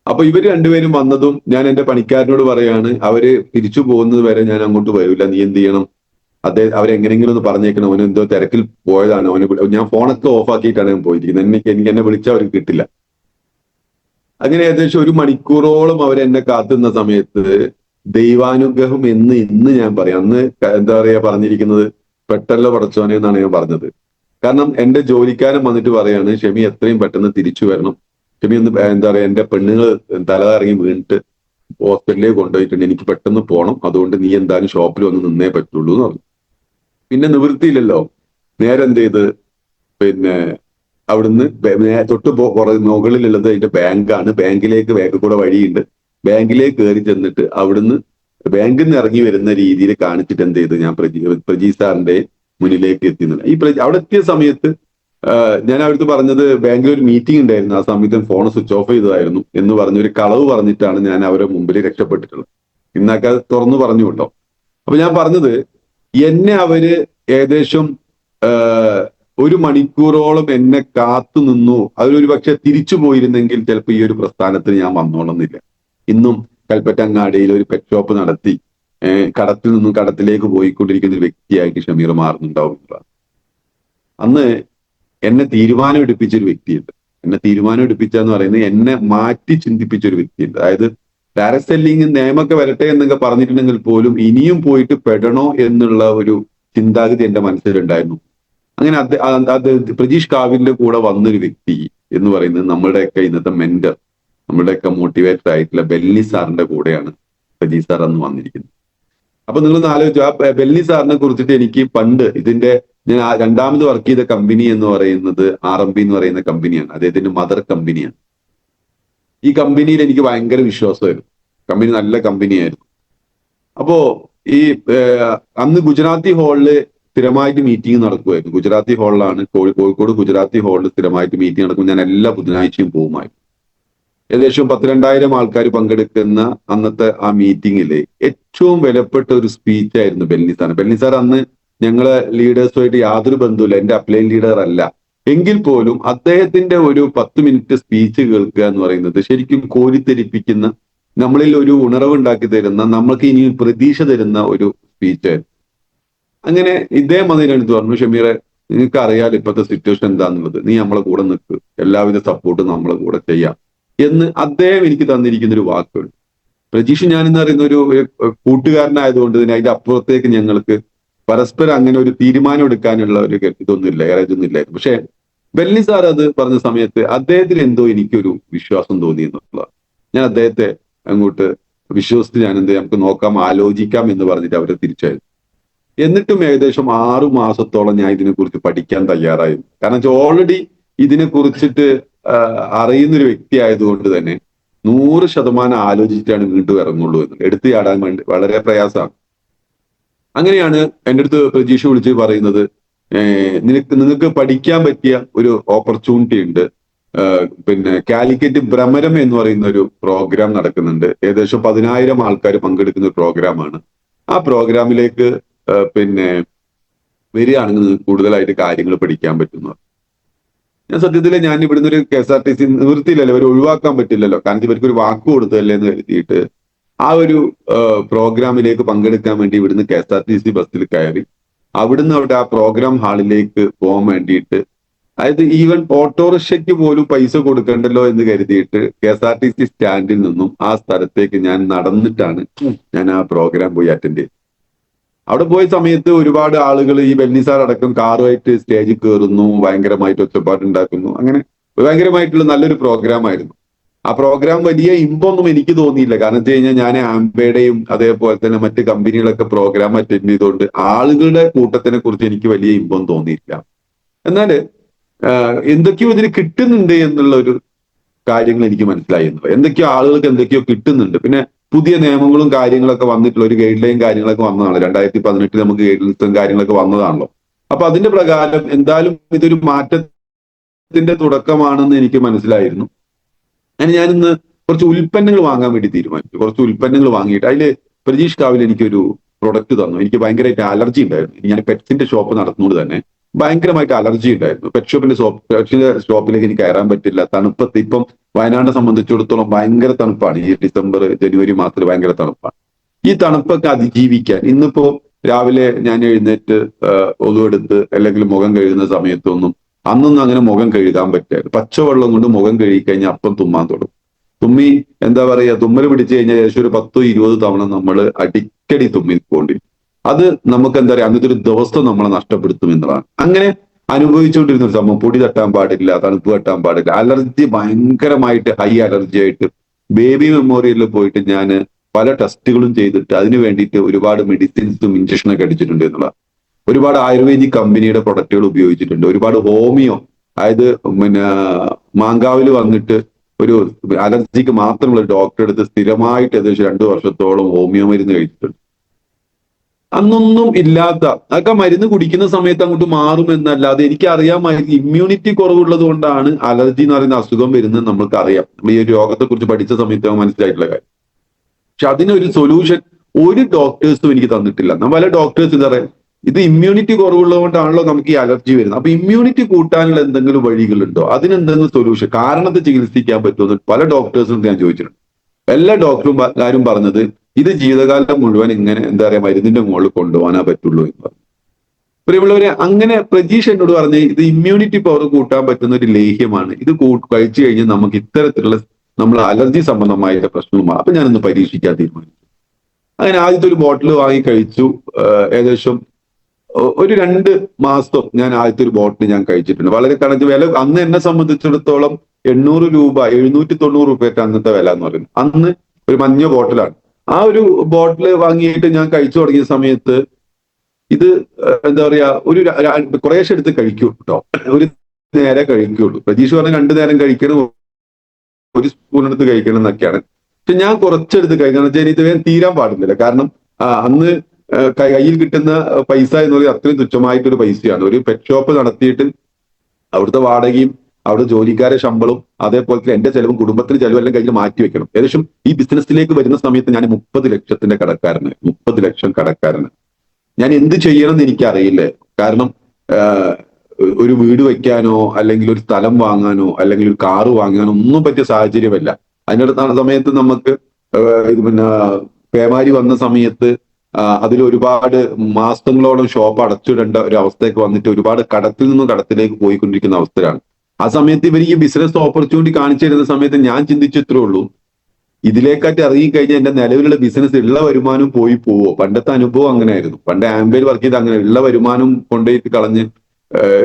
അപ്പൊ ഇവര് രണ്ടുപേരും വന്നതും ഞാൻ എന്റെ പണിക്കാരനോട് പറയാണ്, അവര് തിരിച്ചു പോകുന്നത് വരെ ഞാൻ അങ്ങോട്ട് വരില്ല, നീ എന്ത് ചെയ്യണം, അവരെങ്ങനെങ്കിലും ഒന്ന് പറഞ്ഞേക്കണം, അവന് എന്തോ തിരക്കിൽ പോയതാണ്, ഞാൻ ഫോണൊക്കെ ഓഫ് ആക്കിയിട്ടാണ് ഞാൻ പോയിരിക്കുന്നത്, എനിക്ക് എന്നെ വിളിച്ചാൽ അവർക്ക് കിട്ടില്ല. അങ്ങനെ ഏകദേശം 1 മണിക്കൂറോളം അവരെന്നെ കാത്തുന്ന സമയത്ത് ദൈവാനുഗ്രഹം ഇന്ന് ഞാൻ പറയാം, അന്ന് എന്താ പറയാ പറഞ്ഞിരിക്കുന്നത് പെട്ടല്ലോ പടച്ചോനെ എന്നാണ് ഞാൻ പറഞ്ഞത്. കാരണം എന്റെ ജോലിക്കാരൻ വന്നിട്ട് പറയാണ്, ഷമി എത്രയും പെട്ടെന്ന് തിരിച്ചു വരണം, ഷമി ഒന്ന് എന്താ പറയാ എന്റെ പെണ്ണുങ്ങൾ തലകറങ്ങി വീണിട്ട് ഹോസ്പിറ്റലിലേക്ക് കൊണ്ടുപോയിട്ടുണ്ട്, എനിക്ക് പെട്ടെന്ന് പോകണം, അതുകൊണ്ട് നീ എന്തായാലും ഷോപ്പിൽ വന്ന് നിന്നേ പറ്റുള്ളൂ എന്ന് പറഞ്ഞു. പിന്നെ നിവൃത്തിയില്ലല്ലോ, നേരെ എന്ത് ചെയ്ത് പിന്നെ അവിടുന്ന് തൊട്ട് മുകളിലുള്ളത് അതിന്റെ ബാങ്കാണ്, ബാങ്കിൽ കൂടെ വഴിയുണ്ട്, ബാങ്കിലേക്ക് കയറി ചെന്നിട്ട് അവിടുന്ന് ബാങ്കിൽ നിന്ന് ഇറങ്ങി വരുന്ന രീതിയിൽ കാണിച്ചിട്ട് എന്ത് ചെയ്ത് ഞാൻ പ്രജി സാറിന്റെ മുന്നിലേക്ക് എത്തിയുന്നില്ല. അവിടെ എത്തിയ സമയത്ത് ഞാൻ അവിടുത്തെ പറഞ്ഞത് ബാങ്കിൽ ഒരു മീറ്റിംഗ് ഉണ്ടായിരുന്നു, ആ സമയത്ത് ഫോൺ സ്വിച്ച് ഓഫ് ചെയ്തതായിരുന്നു എന്ന് പറഞ്ഞൊരു കളവ് പറഞ്ഞിട്ടാണ് ഞാൻ അവരെ മുമ്പിൽ രക്ഷപ്പെട്ടിട്ടുള്ളത്. ഇന്നൊക്കെ തുറന്നു പറഞ്ഞു കേട്ടോ. അപ്പൊ ഞാൻ പറഞ്ഞത് എന്നെ അവര് ഏകദേശം 1 മണിക്കൂറോളം എന്നെ കാത്തു നിന്നു. അവരൊരു പക്ഷെ തിരിച്ചു പോയിരുന്നെങ്കിൽ ചിലപ്പോൾ ഈ ഒരു പ്രസ്ഥാനത്തിന് ഞാൻ വന്നോളുന്നില്ല. ഇന്നും കൽപ്പറ്റങ്ങാടിയിൽ ഒരു പെറ്റ് ഷോപ്പ് നടത്തി കടത്തിൽ നിന്നും കടത്തിലേക്ക് പോയിക്കൊണ്ടിരിക്കുന്ന ഒരു വ്യക്തിയായിട്ട് ഷമീർ മാറുന്നുണ്ടാവും. അന്ന് എന്നെ തീരുമാനം എടുപ്പിച്ചൊരു വ്യക്തിയുണ്ട്. എന്നെ തീരുമാനം എടുപ്പിച്ച എന്ന് പറയുന്നത് എന്നെ മാറ്റി ചിന്തിപ്പിച്ച ഒരു വ്യക്തിയുണ്ട്. അതായത് പാരസെല്ലിങ് നിയമമൊക്കെ വരട്ടെ എന്നൊക്കെ പറഞ്ഞിട്ടുണ്ടെങ്കിൽ പോലും ഇനിയും പോയിട്ട് പെടണോ എന്നുള്ള ഒരു ചിന്താഗതി എന്റെ മനസ്സിലുണ്ടായിരുന്നു. അങ്ങനെ അത് പ്രജീഷ് കാവിലിന്റെ കൂടെ വന്നൊരു വ്യക്തി എന്ന് പറയുന്നത് നമ്മുടെയൊക്കെ ഇന്നത്തെ മെന്റർ, നമ്മുടെയൊക്കെ മോട്ടിവേറ്റർ ആയിട്ടുള്ള ബെല്ലി സാറിന്റെ കൂടെയാണ് പ്രജീഷ് സാർ അന്ന് വന്നിരിക്കുന്നത്. അപ്പൊ നിങ്ങളൊന്ന് ആലോചിച്ചു, ആ ബെല്ലി സാറിനെ കുറിച്ചിട്ട് എനിക്ക് പണ്ട് ഞാൻ രണ്ടാമത് വർക്ക് ചെയ്ത കമ്പനി എന്ന് പറയുന്നത് RMB എന്ന് പറയുന്ന കമ്പനിയാണ്, അദ്ദേഹത്തിന്റെ മദർ കമ്പനിയാണ്. ഈ കമ്പനിയിൽ എനിക്ക് ഭയങ്കര വിശ്വാസമായിരുന്നു, കമ്പനി നല്ല കമ്പനിയായിരുന്നു. അപ്പോ ഈ അന്ന് ഗുജറാത്തി ഹാളില് സ്ഥിരമായിട്ട് മീറ്റിംഗ് നടക്കുമായിരുന്നു. ഗുജറാത്തി ഹാളിലാണ്, കോഴിക്കോട് ഗുജറാത്തി ഹാളിൽ സ്ഥിരമായിട്ട് മീറ്റിംഗ് നടക്കും. ഞാൻ എല്ലാ ബുധനാഴ്ചയും പോകുമായിരുന്നു. ഏകദേശം 10,000-20,000 ആൾക്കാർ പങ്കെടുക്കുന്ന അന്നത്തെ ആ മീറ്റിംഗിൽ ഏറ്റവും വിലപ്പെട്ട ഒരു സ്പീച്ച് ആയിരുന്നു ബെന്നി സാർ. ബെന്നി സാർ അന്ന് ഞങ്ങളെ ലീഡേഴ്സുമായിട്ട് യാതൊരു ബന്ധവുമില്ല, എന്റെ അപ്ലൈൻ ലീഡർ അല്ല. എങ്കിൽ പോലും അദ്ദേഹത്തിന്റെ ഒരു 10 മിനിറ്റ് സ്പീച്ച് കേൾക്കുക എന്ന് പറയുന്നത് ശരിക്കും കോരിത്തെരിപ്പിക്കുന്ന, നമ്മളിൽ ഒരു ഉണർവുണ്ടാക്കി തരുന്ന, നമ്മൾക്ക് ഇനി പ്രതീക്ഷ തരുന്ന ഒരു സ്പീച്ചായിരുന്നു. അങ്ങനെ ഇദ്ദേഹം വന്നതിനടുത്ത് പറഞ്ഞു, ഷമീറെ നിങ്ങൾക്ക് അറിയാലോ ഇപ്പോഴത്തെ സിറ്റുവേഷൻ എന്താന്നുള്ളത്, നീ നമ്മളെ കൂടെ നിൽക്ക്, എല്ലാവിധ സപ്പോർട്ടും നമ്മളെ കൂടെ ചെയ്യാം എന്ന് അദ്ദേഹം എനിക്ക് തന്നിരിക്കുന്ന ഒരു വാക്കുണ്ട്. പ്രജീഷ് ഞാനെന്ന് പറയുന്ന ഒരു കൂട്ടുകാരനായതുകൊണ്ട് തന്നെ അതിന്റെ അപ്പുറത്തേക്ക് ഞങ്ങൾക്ക് പരസ്പരം അങ്ങനെ ഒരു തീരുമാനം എടുക്കാനുള്ള ഒരു ഇതൊന്നുമില്ല, ഏറേജൊന്നും ഇല്ലായിരുന്നു. പക്ഷെ ബെന്നി സാർ അത് പറഞ്ഞ സമയത്ത് അദ്ദേഹത്തിന് എന്തോ എനിക്കൊരു വിശ്വാസം തോന്നി എന്നുള്ളതാണ്. ഞാൻ അദ്ദേഹത്തെ അങ്ങോട്ട് വിശ്വസിച്ച് ഞാൻ നമുക്ക് നോക്കാം, ആലോചിക്കാം എന്ന് പറഞ്ഞിട്ട് അവരെ തിരിച്ചായിരുന്നു. എന്നിട്ടും ഏകദേശം 6 മാസത്തോളം ഞാൻ ഇതിനെക്കുറിച്ച് പഠിക്കാൻ തയ്യാറായിരുന്നു. കാരണം ഓൾറെഡി ഇതിനെ കുറിച്ചിട്ട് അറിയുന്നൊരു വ്യക്തി ആയതുകൊണ്ട് തന്നെ 100% ആലോചിച്ചിട്ടാണ് വീണ്ടും ഇറങ്ങുള്ളൂ എന്ന്, എടുത്തു ചാടാൻ വേണ്ടി വളരെ പ്രയാസമാണ്. അങ്ങനെയാണ് എൻ്റെ അടുത്ത് പ്രജീഷ് വിളിച്ച് പറയുന്നത്, നിങ്ങൾക്ക് പഠിക്കാൻ പറ്റിയ ഒരു ഓപ്പർച്യൂണിറ്റി ഉണ്ട്, പിന്നെ കാലിക്കറ്റ് ഭ്രമരം എന്ന് പറയുന്ന ഒരു പ്രോഗ്രാം നടക്കുന്നുണ്ട്. ഏകദേശം 10,000 ആൾക്കാർ പങ്കെടുക്കുന്ന ഒരു പ്രോഗ്രാമാണ്. ആ പ്രോഗ്രാമിലേക്ക് പിന്നെ വരികയാണെങ്കിൽ നിങ്ങൾക്ക് കൂടുതലായിട്ട് കാര്യങ്ങൾ പഠിക്കാൻ പറ്റുന്നത്. ഞാൻ സത്യത്തിൽ ഞാൻ ഇവിടുന്ന് ഒരു KSRTC നിവൃത്തിയില്ലല്ലോ, ഇവർ ഒഴിവാക്കാൻ പറ്റില്ലല്ലോ, കാരണം ഇവർക്ക് ഒരു വാക്ക് കൊടുത്തല്ലേ എന്ന് കരുതിയിട്ട് ആ ഒരു പ്രോഗ്രാമിലേക്ക് പങ്കെടുക്കാൻ വേണ്ടി ഇവിടുന്ന് KSRTC ബസ്സിൽ കയറി അവിടുന്ന് അവിടെ ആ പ്രോഗ്രാം ഹാളിലേക്ക് പോകാൻ വേണ്ടിയിട്ട്, അതായത് ഈവൻ ഓട്ടോറിക്ഷയ്ക്ക് പോലും പൈസ കൊടുക്കണ്ടല്ലോ എന്ന് കരുതിയിട്ട് KSRTC സ്റ്റാൻഡിൽ നിന്നും ആ സ്ഥലത്തേക്ക് ഞാൻ നടന്നിട്ടാണ് ഞാൻ ആ പ്രോഗ്രാം പോയി അറ്റൻഡ് ചെയ്തത്. അവിടെ പോയ സമയത്ത് ഒരുപാട് ആളുകൾ, ഈ ബെന്നി സാർ അടക്കം കാറുമായിട്ട് സ്റ്റേജിൽ കയറുന്നു, ഭയങ്കരമായിട്ട് ഒച്ചപ്പാടുണ്ടാക്കുന്നു. അങ്ങനെ ഭയങ്കരമായിട്ടുള്ള നല്ലൊരു പ്രോഗ്രാം ആയിരുന്നു. ആ പ്രോഗ്രാം വലിയ ഇമ്പൊന്നും എനിക്ക് തോന്നിയില്ല. കാരണം വെച്ച് കഴിഞ്ഞാൽ ഞാൻ ആംബയുടെയും അതേപോലെ തന്നെ മറ്റ് കമ്പനികളൊക്കെ പ്രോഗ്രാം അറ്റൻഡ് ചെയ്തുകൊണ്ട് ആളുകളുടെ കൂട്ടത്തിനെ കുറിച്ച് എനിക്ക് വലിയ ഇമ്പം തോന്നിയില്ല. എന്നാൽ എന്തൊക്കെയോ ഇതിന് കിട്ടുന്നുണ്ട് എന്നുള്ള ഒരു കാര്യങ്ങൾ എനിക്ക് മനസ്സിലായിരുന്നു. എന്തൊക്കെയോ ആളുകൾക്ക് എന്തൊക്കെയോ കിട്ടുന്നുണ്ട്. പിന്നെ പുതിയ നിയമങ്ങളും കാര്യങ്ങളൊക്കെ വന്നിട്ടുള്ള ഒരു ഗൈഡ് ലൈൻ കാര്യങ്ങളൊക്കെ വന്നതാണ്. 2018 നമുക്ക് ഗൈഡ് ലൈൻസും കാര്യങ്ങളൊക്കെ വന്നതാണല്ലോ. അപ്പൊ അതിന്റെ പ്രകാരം എന്തായാലും ഇതൊരു മാറ്റത്തിന്റെ തുടക്കമാണെന്ന് എനിക്ക് മനസ്സിലായിരുന്നു. അങ്ങനെ ഞാനിന്ന് കുറച്ച് ഉൽപ്പന്നങ്ങൾ വാങ്ങാൻ വേണ്ടി തീരുമാനിച്ചു. കുറച്ച് ഉൽപ്പന്നങ്ങൾ വാങ്ങിയിട്ട് അതിൽ പ്രജീഷ് കാവിൽ എനിക്കൊരു പ്രൊഡക്റ്റ് തന്നു. എനിക്ക് ഭയങ്കരമായിട്ട് അലർജി ഉണ്ടായിരുന്നു. ഞാൻ പെറ്റ്സിന്റെ ഷോപ്പ് നടത്തുന്നത് തന്നെ ഭയങ്കരമായിട്ട് അലർജി ഉണ്ടായിരുന്നു. പെറ്റ്സിന്റെ ഷോപ്പിലേക്ക് എനിക്ക് കയറാൻ പറ്റില്ല. തണുപ്പത്ത് ഇപ്പം വയനാടിനെ സംബന്ധിച്ചിടത്തോളം ഭയങ്കര തണുപ്പാണ്. ഈ ഡിസംബർ ജനുവരി മാസത്തിൽ ഭയങ്കര തണുപ്പാണ്. ഈ തണുപ്പൊക്കെ അതിജീവിക്കാൻ ഇന്നിപ്പോ രാവിലെ ഞാൻ എഴുന്നേറ്റ് ഒതുവെടുത്ത് അല്ലെങ്കിൽ മുഖം കഴുകുന്ന സമയത്തൊന്നും അന്നൊന്നും അങ്ങനെ മുഖം കഴുകാൻ പറ്റായിരുന്നു. പച്ചവെള്ളം കൊണ്ട് മുഖം കഴുകി കഴിഞ്ഞാൽ അപ്പം തുമ്മാൻ തുടങ്ങും. തുമ്മി എന്താ പറയാ, തുമ്മൽ പിടിച്ചു കഴിഞ്ഞാൽ ഏകദേശം ഒരു 10-20 തവണ നമ്മൾ അടിക്കടി തുമ്മിക്കൊണ്ടിരിക്കും. അത് നമുക്ക് എന്താ പറയാ, അന്നത്തെ ഒരു ദിവസം നമ്മളെ നഷ്ടപ്പെടുത്തും എന്നതാണ്. അങ്ങനെ അനുഭവിച്ചുകൊണ്ടിരുന്ന ഒരു സംഭവം. പൊടി തട്ടാൻ പാടില്ല, തണുപ്പ് തട്ടാൻ പാടില്ല, അലർജി ഭയങ്കരമായിട്ട് ഹൈ അലർജി ആയിട്ട് ബേബി മെമ്മോറിയലിൽ പോയിട്ട് ഞാൻ പല ടെസ്റ്റുകളും ചെയ്തിട്ട് അതിന് വേണ്ടിയിട്ട് ഒരുപാട് മെഡിസിൻസും ഇഞ്ചക്ഷനൊക്കെ അടിച്ചിട്ടുണ്ട് എന്നുള്ളതാണ്. ഒരുപാട് ആയുർവേദിക് കമ്പനിയുടെ പ്രൊഡക്റ്റുകൾ ഉപയോഗിച്ചിട്ടുണ്ട്. ഒരുപാട് ഹോമിയോ, അതായത് പിന്നെ മാങ്കാവിൽ വന്നിട്ട് ഒരു അലർജിക്ക് മാത്രമുള്ള ഡോക്ടറെ അടുത്ത് സ്ഥിരമായിട്ട് ഏകദേശം 2 വർഷത്തോളം ഹോമിയോ മരുന്ന് കഴിച്ചിട്ടുണ്ട്. അന്നൊന്നും ഇല്ലാത്ത അതൊക്കെ മരുന്ന് കുടിക്കുന്ന സമയത്ത് അങ്ങോട്ട് മാറുമെന്നല്ലാതെ എനിക്കറിയാമായിരുന്നു ഇമ്മ്യൂണിറ്റി കുറവുള്ളത് കൊണ്ടാണ് അലർജി എന്ന് പറയുന്ന അസുഖം വരുന്നത്. നമ്മൾക്ക് അറിയാം, നമ്മൾ ഈ ഒരു രോഗത്തെ കുറിച്ച് പഠിച്ച സമയത്ത് മനസ്സിലായിട്ടുള്ള കാര്യം. പക്ഷെ അതിനൊരു സൊല്യൂഷൻ ഒരു ഡോക്ടേഴ്സും എനിക്ക് തന്നിട്ടില്ല. പല ഡോക്ടേഴ്സ് എന്താ പറയാ, ഇത് ഇമ്മ്യൂണിറ്റി കുറവുള്ളത് കൊണ്ടാണല്ലോ നമുക്ക് ഈ അലർജി വരുന്നത്. അപ്പൊ ഇമ്മ്യൂണിറ്റി കൂട്ടാനുള്ള എന്തെങ്കിലും വഴികളുണ്ടോ, അതിനെന്തെങ്കിലും സൊല്യൂഷൻ, കാരണത്തെ ചികിത്സിക്കാൻ പറ്റുമെന്ന് പല ഡോക്ടേഴ്സും ഞാൻ ചോദിച്ചിട്ടുണ്ട്. എല്ലാ ഡോക്ടർമാരും പറഞ്ഞത് ഇത് ജീവിതകാലം മുഴുവൻ ഇങ്ങനെ എന്താ പറയാ മരുന്നിന്റെ മുകളിൽ കൊണ്ടുപോകാനേ പറ്റുള്ളൂ എന്ന് പറഞ്ഞു. പ്രിയമുള്ളവരെ, അങ്ങനെ പ്രജീഷ് എന്നോട് പറഞ്ഞ് ഇത് ഇമ്മ്യൂണിറ്റി പവർ കൂട്ടാൻ പറ്റുന്ന ഒരു ലേഹ്യമാണ്. ഇത് കഴിച്ചു കഴിഞ്ഞാൽ നമുക്ക് ഇത്തരത്തിലുള്ള നമ്മൾ അലർജി സംബന്ധമായ പ്രശ്നവുമാണ്. അപ്പൊ ഞാനൊന്ന് പരീക്ഷിക്കാൻ തീരുമാനിച്ചു. അങ്ങനെ ആദ്യത്തെ ഒരു ബോട്ടിൽ വാങ്ങി കഴിച്ചു. ഏകദേശം ഒരു 2 മാസം ഞാൻ ആദ്യത്തെ ഒരു ബോട്ടിൽ ഞാൻ കഴിച്ചിട്ടുണ്ട്. വളരെ കണക്ക് വില അന്ന് എന്നെ സംബന്ധിച്ചിടത്തോളം 800 രൂപ, 790 രൂപയൊക്കെ അന്നത്തെ വില എന്ന് പറയുന്നത്. അന്ന് ഒരു മഞ്ഞ ബോട്ടിലാണ്. ആ ഒരു ബോട്ടിൽ വാങ്ങിയിട്ട് ഞാൻ കഴിച്ചു തുടങ്ങിയ സമയത്ത് ഇത് എന്താ പറയാ, ഒരു കുറേശ്ശെ എടുത്ത് കഴിക്കൂ കേട്ടോ. ഒരു നേരെ കഴിക്കുള്ളൂ. പ്രതീക്ഷ പറഞ്ഞ 2 നേരം കഴിക്കണം, 1 സ്പൂൺ എടുത്ത് കഴിക്കണം എന്നൊക്കെയാണ്. പക്ഷെ ഞാൻ കുറച്ചെടുത്ത് കഴിക്കണം വെച്ചാൽ ഇത് വേഗം തീരാൻ പാടില്ല. കാരണം അന്ന് കയ്യിൽ കിട്ടുന്ന പൈസ എന്ന് പറയുന്നത് അത്രയും തുച്ഛമായിട്ടൊരു പൈസയാണ്. ഒരു പെറ്റ് ഷോപ്പ് നടത്തിയിട്ട് അവിടുത്തെ വാടകയും അവിടെ ജോലിക്കാരെ ശമ്പളവും അതേപോലെ തന്നെ എന്റെ ചെലവും കുടുംബത്തിന് ചെലവും എല്ലാം കഴിഞ്ഞ് മാറ്റി വെക്കണം. ഏകദേശം ഈ ബിസിനസ്സിലേക്ക് വരുന്ന സമയത്ത് ഞാൻ 30 ലക്ഷത്തിന്റെ കടക്കാരന്, 30 ലക്ഷം കടക്കാരന്. ഞാൻ എന്ത് ചെയ്യണമെന്ന് എനിക്കറിയില്ലേ. കാരണം ഒരു വീട് വെക്കാനോ അല്ലെങ്കിൽ ഒരു സ്ഥലം വാങ്ങാനോ അല്ലെങ്കിൽ ഒരു കാറ് വാങ്ങാനോ ഒന്നും പറ്റിയ സാഹചര്യമല്ല. അതിനടുത്ത സമയത്ത് നമുക്ക് പിന്നെ പേമാരി വന്ന സമയത്ത് അതിൽ ഒരുപാട് മാസങ്ങളോളം ഷോപ്പ് അടച്ചിടേണ്ട ഒരു അവസ്ഥയൊക്കെ വന്നിട്ട് ഒരുപാട് കടത്തിൽ നിന്നും കടത്തിലേക്ക് പോയിക്കൊണ്ടിരിക്കുന്ന അവസ്ഥയാണ്. ആ സമയത്ത് ഇവർ ഈ ബിസിനസ് ഓപ്പർച്യൂണിറ്റി കാണിച്ചു തരുന്ന സമയത്ത് ഞാൻ ചിന്തിച്ചു ഇത്രേ ഉള്ളൂ, ഇതിലേക്കായിട്ട് ഇറങ്ങിക്കഴിഞ്ഞാൽ എന്റെ നിലവിലുള്ള ബിസിനസ് ഉള്ള വരുമാനം പോവോ. പണ്ടത്തെ അനുഭവം അങ്ങനെയായിരുന്നു. പണ്ട് ആംബേൽ വർക്ക് ചെയ്ത് അങ്ങനെ ഉള്ള വരുമാനം കൊണ്ടുപോയിട്ട് കളഞ്ഞ്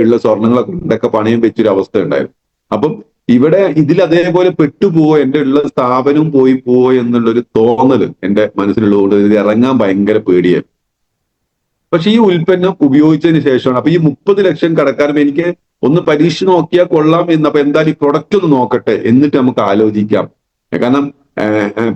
ഉള്ള സ്വർണങ്ങളെ കൊണ്ടൊക്കെ പണയം വെച്ചൊരു അവസ്ഥ ഉണ്ടായിരുന്നു. അപ്പം ഇവിടെ ഇതിൽ അതേപോലെ പെട്ടുപോവോ, എന്റെ ഉള്ള സ്ഥാപനം പോവോ എന്നുള്ളൊരു തോന്നല് എന്റെ മനസ്സിലുള്ളതുകൊണ്ട് ഇത് ഇറങ്ങാൻ ഭയങ്കര പേടിയായി. പക്ഷെ ഈ ഉൽപ്പന്നം ഉപയോഗിച്ചതിന് ശേഷമാണ് അപ്പൊ ഈ 30 ലക്ഷം കടക്കാരും എനിക്ക് ഒന്ന് പരീക്ഷ നോക്കിയാൽ കൊള്ളാം എന്ന്. അപ്പൊ എന്തായാലും ഈ പ്രൊഡക്റ്റ് ഒന്ന് നോക്കട്ടെ, എന്നിട്ട് നമുക്ക് ആലോചിക്കാം. കാരണം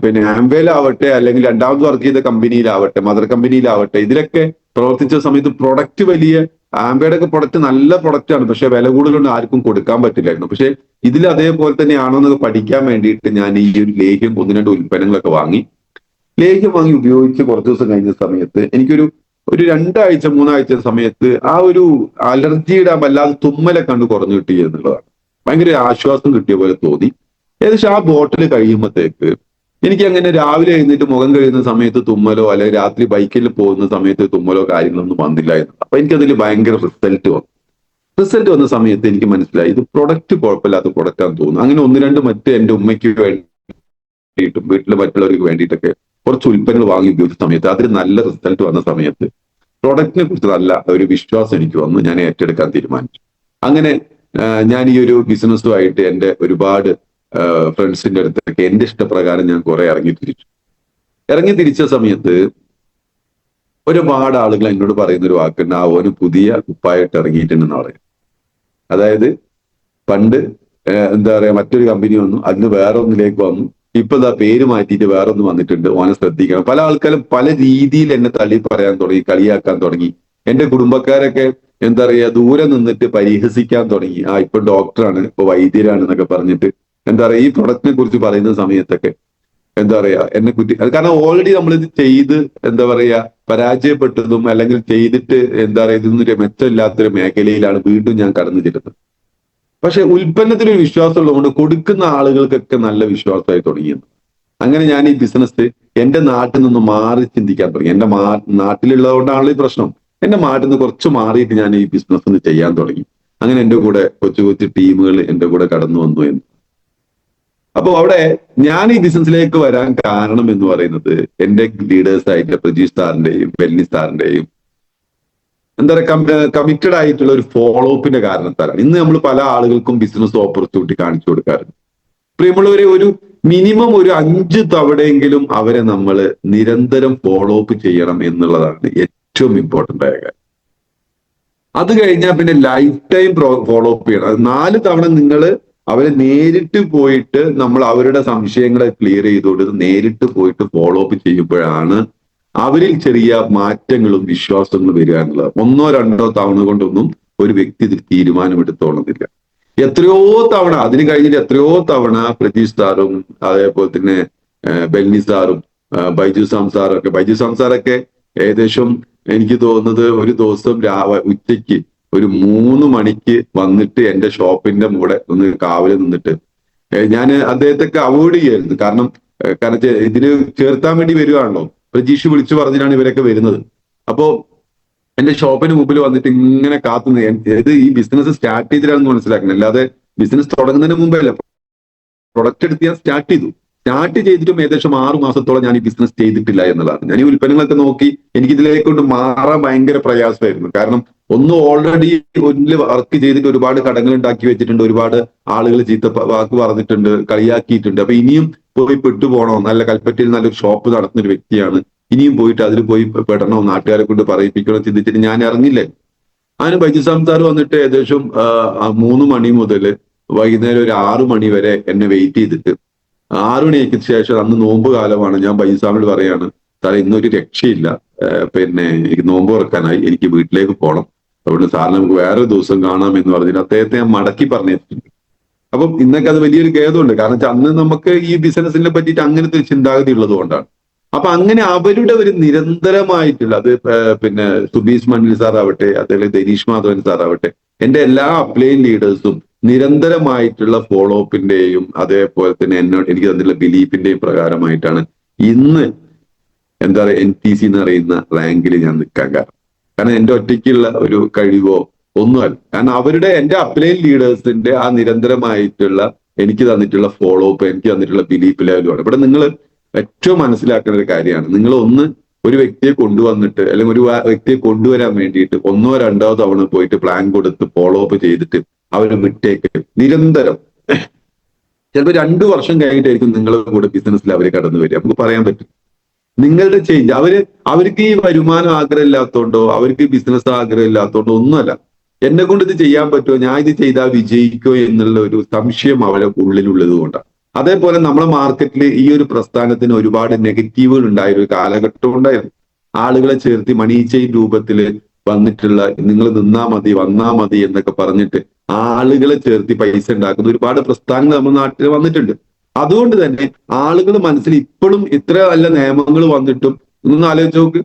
പിന്നെ ആംവേലാവട്ടെ അല്ലെങ്കിൽ രണ്ടാമത് വർക്ക് ചെയ്ത കമ്പനിയിലാവട്ടെ, മദർ കമ്പനിയിലാവട്ടെ, ഇതിലൊക്കെ പ്രവർത്തിച്ച സമയത്ത് പ്രൊഡക്റ്റ് വലിയ ആംബേയുടെ ഒക്കെ പ്രൊഡക്റ്റ് നല്ല പ്രൊഡക്റ്റ് ആണ്. പക്ഷെ വില കൂടുതലൊന്നും ആർക്കും കൊടുക്കാൻ പറ്റില്ലായിരുന്നു. പക്ഷെ ഇതിൽ അതേപോലെ തന്നെയാണോ എന്നൊക്കെ പഠിക്കാൻ വേണ്ടിയിട്ട് ഞാൻ ഈ ഒരു ലേഹ്യം 1-2 ഉൽപ്പന്നങ്ങളൊക്കെ വാങ്ങി. ലേഹ്യം വാങ്ങി ഉപയോഗിച്ച് കുറച്ച് ദിവസം കഴിഞ്ഞ സമയത്ത് എനിക്കൊരു 2 ആഴ്ച 3 ആഴ്ച സമയത്ത് ആ ഒരു അലർജിയുടെ വല്ലാതെ തുമ്മലെ കണ്ട് കുറഞ്ഞു കിട്ടി എന്നുള്ളതാണ്. ഭയങ്കര ആശ്വാസം കിട്ടിയ പോലെ തോന്നി. ഏകദേശം ആ ബോട്ടിൽ കഴിയുമ്പോഴത്തേക്ക് എനിക്ക് അങ്ങനെ രാവിലെ എഴുന്നേറ്റ് മുഖം കഴിയുന്ന സമയത്ത് തുമ്മലോ അല്ലെങ്കിൽ രാത്രി ബൈക്കിൽ പോകുന്ന സമയത്ത് തുമ്മലോ കാര്യങ്ങളൊന്നും വന്നില്ലായിരുന്നു. അപ്പൊ എനിക്കതിൽ ഭയങ്കര റിസൾട്ട് വന്നു. റിസൾട്ട് വന്ന സമയത്ത് എനിക്ക് മനസ്സിലായി ഇത് പ്രൊഡക്റ്റ് കുഴപ്പമില്ലാത്ത പ്രൊഡക്റ്റ് ആണെന്ന് തോന്നുന്നു. അങ്ങനെ 1-2 മറ്റ് എന്റെ ഉമ്മയ്ക്ക് വേണ്ടിയിട്ടും വീട്ടിലെ മറ്റുള്ളവർക്ക് വേണ്ടിയിട്ടൊക്കെ കുറച്ച് ഉൽപ്പന്നങ്ങൾ വാങ്ങി ഉപയോഗിച്ച സമയത്ത് അതിൽ നല്ല റിസൾട്ട് വന്ന സമയത്ത് പ്രൊഡക്റ്റിനെ കുറിച്ച് നല്ല ഒരു വിശ്വാസം എനിക്ക് വന്നു. ഞാൻ ഏറ്റെടുക്കാൻ തീരുമാനിച്ചു. അങ്ങനെ ഞാൻ ഈ ഒരു ബിസിനസ്സുമായിട്ട് എന്റെ ഒരുപാട് ഫ്രണ്ട്സിന്റെ അടുത്തൊക്കെ എന്റെ ഇഷ്ടപ്രകാരം ഞാൻ കുറെ ഇറങ്ങി തിരിച്ച സമയത്ത് ഒരുപാട് ആളുകൾ എന്നോട് പറയുന്ന ഒരു വാക്കുണ്ട്, ഓന് പുതിയ കുപ്പായിട്ട് ഇറങ്ങിയിട്ടുണ്ടെന്ന് പറയും. അതായത് പണ്ട് എന്താ പറയാ മറ്റൊരു കമ്പനി വന്നു, അതിന് വേറെ ഒന്നിലേക്ക് വന്നു, ഇപ്പൊ എന്താ പേര് മാറ്റിയിട്ട് വേറെ ഒന്ന് വന്നിട്ടുണ്ട്, ഓനെ ശ്രദ്ധിക്കണം. പല ആൾക്കാരും പല രീതിയിൽ എന്നെ തള്ളി പറയാൻ തുടങ്ങി, കളിയാക്കാൻ തുടങ്ങി. എന്റെ കുടുംബക്കാരൊക്കെ എന്താ പറയാ ദൂരെ നിന്നിട്ട് പരിഹസിക്കാൻ തുടങ്ങി. ഇപ്പൊ ഡോക്ടറാണ്, ഇപ്പൊ വൈദ്യരാണ് എന്നൊക്കെ പറഞ്ഞിട്ട് എന്താ പറയാ ഈ പ്രൊഡക്റ്റിനെ കുറിച്ച് പറയുന്ന സമയത്തൊക്കെ എന്താ പറയാ എന്നെ കുറ്റി. കാരണം ഓൾറെഡി നമ്മളിത് ചെയ്ത് എന്താ പറയാ പരാജയപ്പെട്ടതും അല്ലെങ്കിൽ ചെയ്തിട്ട് എന്താ പറയാ ഇതൊന്നും മെച്ചമില്ലാത്തൊരു മേഖലയിലാണ് വീണ്ടും ഞാൻ കടന്നു ചെല്ലുന്നത്. പക്ഷെ ഉൽപ്പന്നത്തിനൊരു വിശ്വാസം ഉള്ളതുകൊണ്ട് കൊടുക്കുന്ന ആളുകൾക്കൊക്കെ നല്ല വിശ്വാസമായി തുടങ്ങിയത്. അങ്ങനെ ഞാൻ ഈ ബിസിനസ് എന്റെ നാട്ടിൽ നിന്ന് മാറി ചിന്തിക്കാൻ തുടങ്ങി. എന്റെ നാട്ടിലുള്ളതുകൊണ്ടാണല്ലോ ഈ പ്രശ്നം. എന്റെ നാട്ടിൽ നിന്ന് കുറച്ച് മാറിയിട്ട് ഞാൻ ഈ ബിസിനസ് ചെയ്യാൻ തുടങ്ങി. അങ്ങനെ എന്റെ കൂടെ കൊച്ചു കൊച്ചു ടീമുകൾ എന്റെ കൂടെ കടന്നു വന്നു എന്ന്. അപ്പൊ അവിടെ ഞാൻ ഈ ബിസിനസ്സിലേക്ക് വരാൻ കാരണം എന്ന് പറയുന്നത് എന്റെ ലീഡേഴ്സ് ആയിട്ട് പ്രജീഷ് സാറിന്റെയും ബെന്നി സാറിന്റെയും എന്താ പറയുക കമ്മിറ്റഡ് ആയിട്ടുള്ള ഒരു ഫോളോ അപ്പിന്റെ കാരണത്താലാണ്. ഇന്ന് നമ്മൾ പല ആളുകൾക്കും ബിസിനസ് ഓപ്പർച്യൂണിറ്റി കാണിച്ചു കൊടുക്കാറുണ്ട്. പ്രിയമുള്ളവരെ, ഒരു മിനിമം ഒരു 5 തവണയെങ്കിലും അവരെ നമ്മൾ നിരന്തരം ഫോളോ അപ്പ് ചെയ്യണം എന്നുള്ളതാണ് ഏറ്റവും ഇമ്പോർട്ടന്റ് ആയ കാര്യം. അത് കഴിഞ്ഞാൽ പിന്നെ ലൈഫ് ടൈം ഫോളോ അപ്പ് ചെയ്യണം. അത് 4 തവണ നിങ്ങൾ അവരെ നേരിട്ട് പോയിട്ട് നമ്മൾ അവരുടെ സംശയങ്ങളെ ക്ലിയർ ചെയ്തുകൊണ്ട് നേരിട്ട് പോയിട്ട് ഫോളോ അപ്പ് ചെയ്യുമ്പോഴാണ് അവരിൽ ചെറിയ മാറ്റങ്ങളും വിശ്വാസങ്ങളും വരിക എന്നുള്ളത്. 1-2 തവണ കൊണ്ടൊന്നും ഒരു വ്യക്തി ഇതിൽ തീരുമാനമെടുത്തോളുന്നില്ല. എത്രയോ തവണ അതിന് കഴിഞ്ഞിട്ട് എത്രയോ തവണ പ്രജീഷ് സാറും അതേപോലെ തന്നെ ബെന്നി സാറും ബൈജു സംസാറൊക്കെ ഏകദേശം എനിക്ക് തോന്നുന്നത് ഒരു ദിവസം ഉച്ചയ്ക്ക് ഒരു 3 മണിക്ക് വന്നിട്ട് എന്റെ ഷോപ്പിന്റെ കൂടെ ഒന്ന് കാവല് നിന്നിട്ട് ഞാൻ അദ്ദേഹത്തൊക്കെ അവോയ്ഡ് ചെയ്യായിരുന്നു. കാരണം ഇതിന് ചേർത്താൻ വേണ്ടി വരുവാണല്ലോ. പ്രജീഷ് വിളിച്ചു പറഞ്ഞിട്ടാണ് ഇവരൊക്കെ വരുന്നത്. അപ്പോ എന്റെ ഷോപ്പിന് മുമ്പിൽ വന്നിട്ട് ഇങ്ങനെ കാത്തുനിന്ന് ഇത് ഈ ബിസിനസ് സ്റ്റാർട്ട് ചെയ്തിട്ടാണെന്ന് മനസ്സിലാക്കണം. അല്ലാതെ ബിസിനസ് തുടങ്ങുന്നതിന് മുമ്പേ അല്ല പ്രൊഡക്റ്റ് എടുത്ത് ഞാൻ സ്റ്റാർട്ട് ചെയ്തു. സ്റ്റാർട്ട് ചെയ്തിട്ടും ഏകദേശം 6 മാസത്തോളം ഞാൻ ഈ ബിസിനസ് ചെയ്തിട്ടില്ല എന്നുള്ളതാണ്. ഞാൻ ഈ ഉൽപ്പന്നങ്ങളൊക്കെ നോക്കി എനിക്ക് ഇതിലേക്ക് കൊണ്ട് മാറാൻ ഭയങ്കര പ്രയാസമായിരുന്നു. കാരണം ഒന്ന് ഓൾറെഡി ഒന്നിൽ വർക്ക് ചെയ്തിട്ട് ഒരുപാട് കടങ്ങൾ ഉണ്ടാക്കി വെച്ചിട്ടുണ്ട്, ഒരുപാട് ആളുകൾ ചീത്ത വാക്ക് പറഞ്ഞിട്ടുണ്ട്, കളിയാക്കിയിട്ടുണ്ട്. അപ്പൊ ഇനിയും പോയി പെട്ടുപോകണോ? നല്ല കൽപ്പറ്റയിൽ നല്ലൊരു ഷോപ്പ് നടത്തുന്ന ഒരു വ്യക്തിയാണ്, ഇനിയും പോയിട്ട് അതിൽ പോയി പെടണോ, നാട്ടുകാരെ കൊണ്ട് പറയിപ്പിക്കണോ ചിന്തിച്ചിട്ട് ഞാൻ ഇറങ്ങില്ലേ. അതിന് ബൈജുസാം സാർ വന്നിട്ട് ഏകദേശം 3 മണി മുതൽ വൈകുന്നേരം ഒരു 6 മണി വരെ എന്നെ വെയിറ്റ് ചെയ്തിട്ട് 6 മണിക്ക് ശേഷം, അന്ന് നോമ്പ് കാലമാണ്, ഞാൻ ബൈജുസാമിനോട് പറയാണ്, സാറേ ഇന്നൊരു രക്ഷയില്ല, പിന്നെ എനിക്ക് നോമ്പ് തുറക്കാനായി, എനിക്ക് വീട്ടിലേക്ക് പോകണം, അതുകൊണ്ട് സാറിന് നമുക്ക് വേറെ ദിവസം കാണാം എന്ന് പറഞ്ഞിട്ട് അദ്ദേഹത്തെ ഞാൻ മടക്കി പറഞ്ഞിട്ടുണ്ട്. അപ്പം ഇന്നൊക്കെ അത് വലിയൊരു ഖേദമുണ്ട്. കാരണം വെച്ചാൽ അന്ന് നമുക്ക് ഈ ബിസിനസിനെ പറ്റിയിട്ട് അങ്ങനത്തെ ഒരു ചിന്താഗതി ഉള്ളത് കൊണ്ടാണ്. അപ്പൊ അങ്ങനെ അവരുടെ ഒരു നിരന്തരമായിട്ടുള്ള അത് പിന്നെ സുബീഷ് മണ്ണിൽ സാർ ആവട്ടെ, അതേപോലെ ധനീഷ് മാധവൻ സാർ ആവട്ടെ, എന്റെ എല്ലാ അപ്ലൈൻ ലീഡേഴ്സും നിരന്തരമായിട്ടുള്ള ഫോളോ അപ്പിന്റെയും അതേപോലെ തന്നെ എനിക്ക് തന്നിട്ടുള്ള ബിലീഫിന്റെയും പ്രകാരമായിട്ടാണ് ഇന്ന് എന്താ പറയുക NTC എന്ന് പറയുന്ന റാങ്കിൽ ഞാൻ നിൽക്കാൻ കാരണം. കാരണം എന്റെ ഒറ്റയ്ക്കുള്ള ഒരു കഴിവോ ഒന്നുമല്ല. കാരണം അവരുടെ എന്റെ അപ്ലൈൻ ലീഡേഴ്സിന്റെ ആ നിരന്തരമായിട്ടുള്ള എനിക്ക് തന്നിട്ടുള്ള ഫോളോ അപ്പ്, എനിക്ക് തന്നിട്ടുള്ള ബിലീഫ് ലെവലുമാണ്. ഇവിടെ നിങ്ങൾ ഏറ്റവും മനസ്സിലാക്കേണ്ട ഒരു കാര്യമാണ്, നിങ്ങൾ ഒരു വ്യക്തിയെ കൊണ്ടുവന്നിട്ട് അല്ലെങ്കിൽ ഒരു വ്യക്തിയെ കൊണ്ടുവരാൻ വേണ്ടിയിട്ട് 1ഓ 2ഓ തവണ പോയിട്ട് പ്ലാൻ കൊടുത്ത് ഫോളോ അപ്പ് ചെയ്തിട്ട് അവരെ വിട്ടേക്ക് നിരന്തരം ചിലപ്പോൾ 2 വർഷം കഴിഞ്ഞിട്ടായിരിക്കും നിങ്ങളുടെ കൂടെ ബിസിനസ്സിൽ അവർ കടന്നു വരിക. നമുക്ക് പറയാൻ പറ്റും. നിങ്ങളുടെ ചേഞ്ച് അവർക്ക് ഈ വരുമാനം ആഗ്രഹം ഇല്ലാത്തതുകൊണ്ടോ അവർക്ക് ഈ ബിസിനസ് ആഗ്രഹം ഇല്ലാത്തതുകൊണ്ടോ ഒന്നുമല്ല. എന്നെ കൊണ്ട് ഇത് ചെയ്യാൻ പറ്റുമോ, ഞാൻ ഇത് ചെയ്താൽ വിജയിക്കോ എന്നുള്ള ഒരു സംശയം അവരുടെ ഉള്ളിലുള്ളത് കൊണ്ടാണ്. അതേപോലെ നമ്മുടെ മാർക്കറ്റിൽ ഈ ഒരു പ്രസ്ഥാനത്തിന് ഒരുപാട് നെഗറ്റീവുകൾ ഉണ്ടായ ഒരു കാലഘട്ടം ഉണ്ടായിരുന്നു. ആളുകളെ ചേർത്തി മണി ചെയിൻ രൂപത്തിൽ വന്നിട്ടുള്ള നിങ്ങൾ നിന്നാ മതി വന്നാ മതി എന്നൊക്കെ പറഞ്ഞിട്ട് ആളുകളെ ചേർത്തി പൈസ ഉണ്ടാക്കുന്ന ഒരുപാട് പ്രസ്ഥാനങ്ങൾ നമ്മുടെ നാട്ടിൽ വന്നിട്ടുണ്ട്. അതുകൊണ്ട് തന്നെ ആളുകൾ മനസ്സിൽ ഇപ്പോഴും ഇത്ര നല്ല നിയമങ്ങൾ വന്നിട്ടും ഒന്ന് ആലോചിച്ച് നോക്ക്.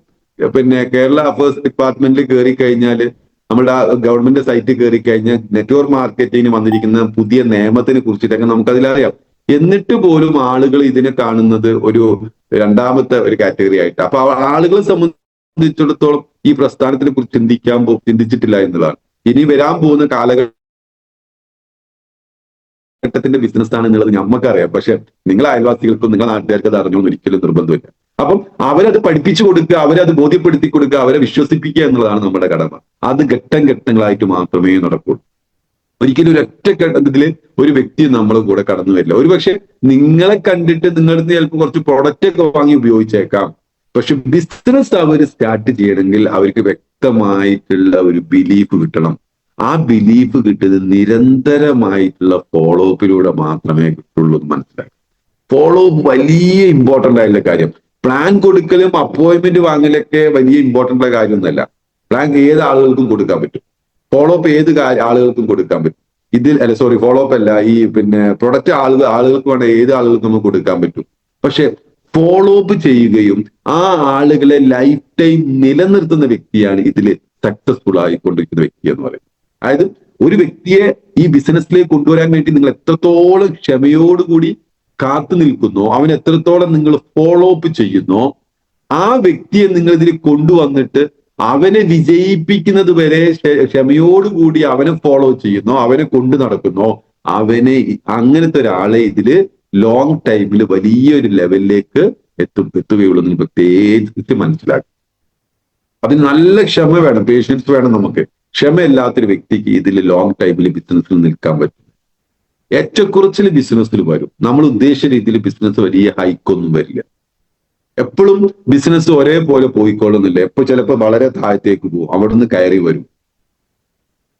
പിന്നെ കേരള അഫയേഴ്സ് ഡിപ്പാർട്ട്മെന്റിൽ കയറി കഴിഞ്ഞാല്, നമ്മുടെ ഗവൺമെന്റ് സൈറ്റിൽ കയറി കഴിഞ്ഞാൽ നെറ്റ്വർക്ക് മാർക്കറ്റിങ്ങിന് വന്നിരിക്കുന്ന പുതിയ നിയമത്തിനെ കുറിച്ചിട്ടൊക്കെ നമുക്കതിലറിയാം. എന്നിട്ട് പോലും ആളുകൾ ഇതിനെ കാണുന്നത് ഒരു രണ്ടാമത്തെ ഒരു കാറ്റഗറി ആയിട്ട്. അപ്പൊ ആളുകളെ സംബന്ധിച്ചിടത്തോളം ഈ പ്രസ്ഥാനത്തിനെ കുറിച്ച് ചിന്തിച്ചിട്ടില്ല എന്നുള്ളതാണ്. ഇനി വരാൻ പോകുന്ന കാലഘട്ടത്തിന്റെ ബിസിനസ് ആണ് എന്നുള്ളത് നമുക്കറിയാം. പക്ഷെ നിങ്ങളെ അയൽവാസികൾക്കും നിങ്ങളെ നാട്ടുകാർക്ക് അത് അറിഞ്ഞോന്ന് ഒരിക്കലും നിർബന്ധമില്ല. അപ്പം അവരത് പഠിപ്പിച്ചു കൊടുക്കുക, അവരത് ബോധ്യപ്പെടുത്തി കൊടുക്കുക, അവരെ വിശ്വസിപ്പിക്കുക എന്നുള്ളതാണ് നമ്മുടെ കടമ. അത് ഘട്ടങ്ങളായിട്ട് മാത്രമേ നടക്കുള്ളൂ. ഒരിക്കലും ഒരൊറ്റ ഘട്ടത്തില് ഒരു വ്യക്തി നമ്മളെ കൂടെ കടന്നു വരില്ല. ഒരുപക്ഷെ നിങ്ങളെ കണ്ടിട്ട് നിങ്ങളുടെ ചിലപ്പോൾ കുറച്ച് പ്രൊഡക്റ്റ് ഒക്കെ വാങ്ങി ഉപയോഗിച്ചേക്കാം. പക്ഷെ ബിസിനസ് അവർ സ്റ്റാർട്ട് ചെയ്യണമെങ്കിൽ അവർക്ക് വ്യക്തമായിട്ടുള്ള ഒരു ബിലീഫ് കിട്ടണം. ആ ബിലീഫ് കിട്ടുന്നത് നിരന്തരമായിട്ടുള്ള ഫോളോ അപ്പിലൂടെ മാത്രമേ കിട്ടുള്ളൂ എന്ന് മനസ്സിലാക്കി. ഫോളോ അപ്പ് വലിയ ഇമ്പോർട്ടന്റ് ആയിട്ടുള്ള കാര്യം. പ്ലാൻ കൊടുക്കലും അപ്പോയിന്റ്മെന്റ് വാങ്ങലൊക്കെ വലിയ ഇമ്പോർട്ടന്റ് കാര്യമൊന്നുമല്ല. പ്ലാൻ ഏത് ആളുകൾക്കും കൊടുക്കാൻ പറ്റും. ഫോളോ അപ്പ് ഏത് ആളുകൾക്കും കൊടുക്കാൻ പറ്റും. ഫോളോ അപ്പ് അല്ല, ഈ പിന്നെ പ്രൊഡക്റ്റ് ആളുകൾക്ക് വേണ്ട ഏത് ആളുകൾക്കും നമുക്ക് കൊടുക്കാൻ പറ്റും. പക്ഷെ ഫോളോ അപ്പ് ചെയ്യുകയും ആ ആളുകളെ ലൈഫ് ടൈം നിലനിർത്തുന്ന വ്യക്തിയാണ് ഇതിൽ സക്സസ്ഫുൾ ആയിക്കൊണ്ടിരിക്കുന്ന വ്യക്തി എന്ന് പറയുന്നത്. അതായത് ഒരു വ്യക്തിയെ ഈ ബിസിനസ്സിലേക്ക് കൊണ്ടുവരാൻ വേണ്ടി നിങ്ങൾ എത്രത്തോളം ക്ഷമയോടുകൂടി കാത്തു നിൽക്കുന്നോ, അവൻ എത്രത്തോളം നിങ്ങൾ ഫോളോ അപ്പ് ചെയ്യുന്നോ, ആ വ്യക്തിയെ നിങ്ങൾ ഇതിൽ കൊണ്ടുവന്നിട്ട് അവനെ വിജയിപ്പിക്കുന്നത് വരെ ക്ഷമയോടുകൂടി അവനെ ഫോളോ ചെയ്യുന്നോ, അവനെ കൊണ്ടു നടക്കുന്നോ, അവനെ അങ്ങനത്തെ ഒരാളെ ഇതില് ലോങ് ടൈമിൽ വലിയൊരു ലെവലിലേക്ക് എത്തുകയുള്ളൂ എന്ന് പ്രത്യേകിച്ച് മനസ്സിലാക്കും. അതിന് നല്ല ക്ഷമ വേണം, പേഷ്യൻസ് വേണം. നമുക്ക് ക്ഷമയില്ലാത്തൊരു വ്യക്തിക്ക് ഇതിൽ ലോങ് ടൈമിൽ ബിസിനസ്സിൽ നിൽക്കാൻ പറ്റും. ഏറ്റക്കുറച്ചിൽ ബിസിനസ്സിൽ വരും. നമ്മൾ ഉദ്ദേശിച്ച രീതിയിൽ ബിസിനസ് വലിയ ഹൈക്കൊന്നും വരില്ല. എപ്പോഴും ബിസിനസ് ഒരേപോലെ പോയിക്കൊള്ളുന്നില്ല. ചിലപ്പോൾ വളരെ താഴത്തേക്ക് പോകും, അവിടുന്ന് കയറി വരും.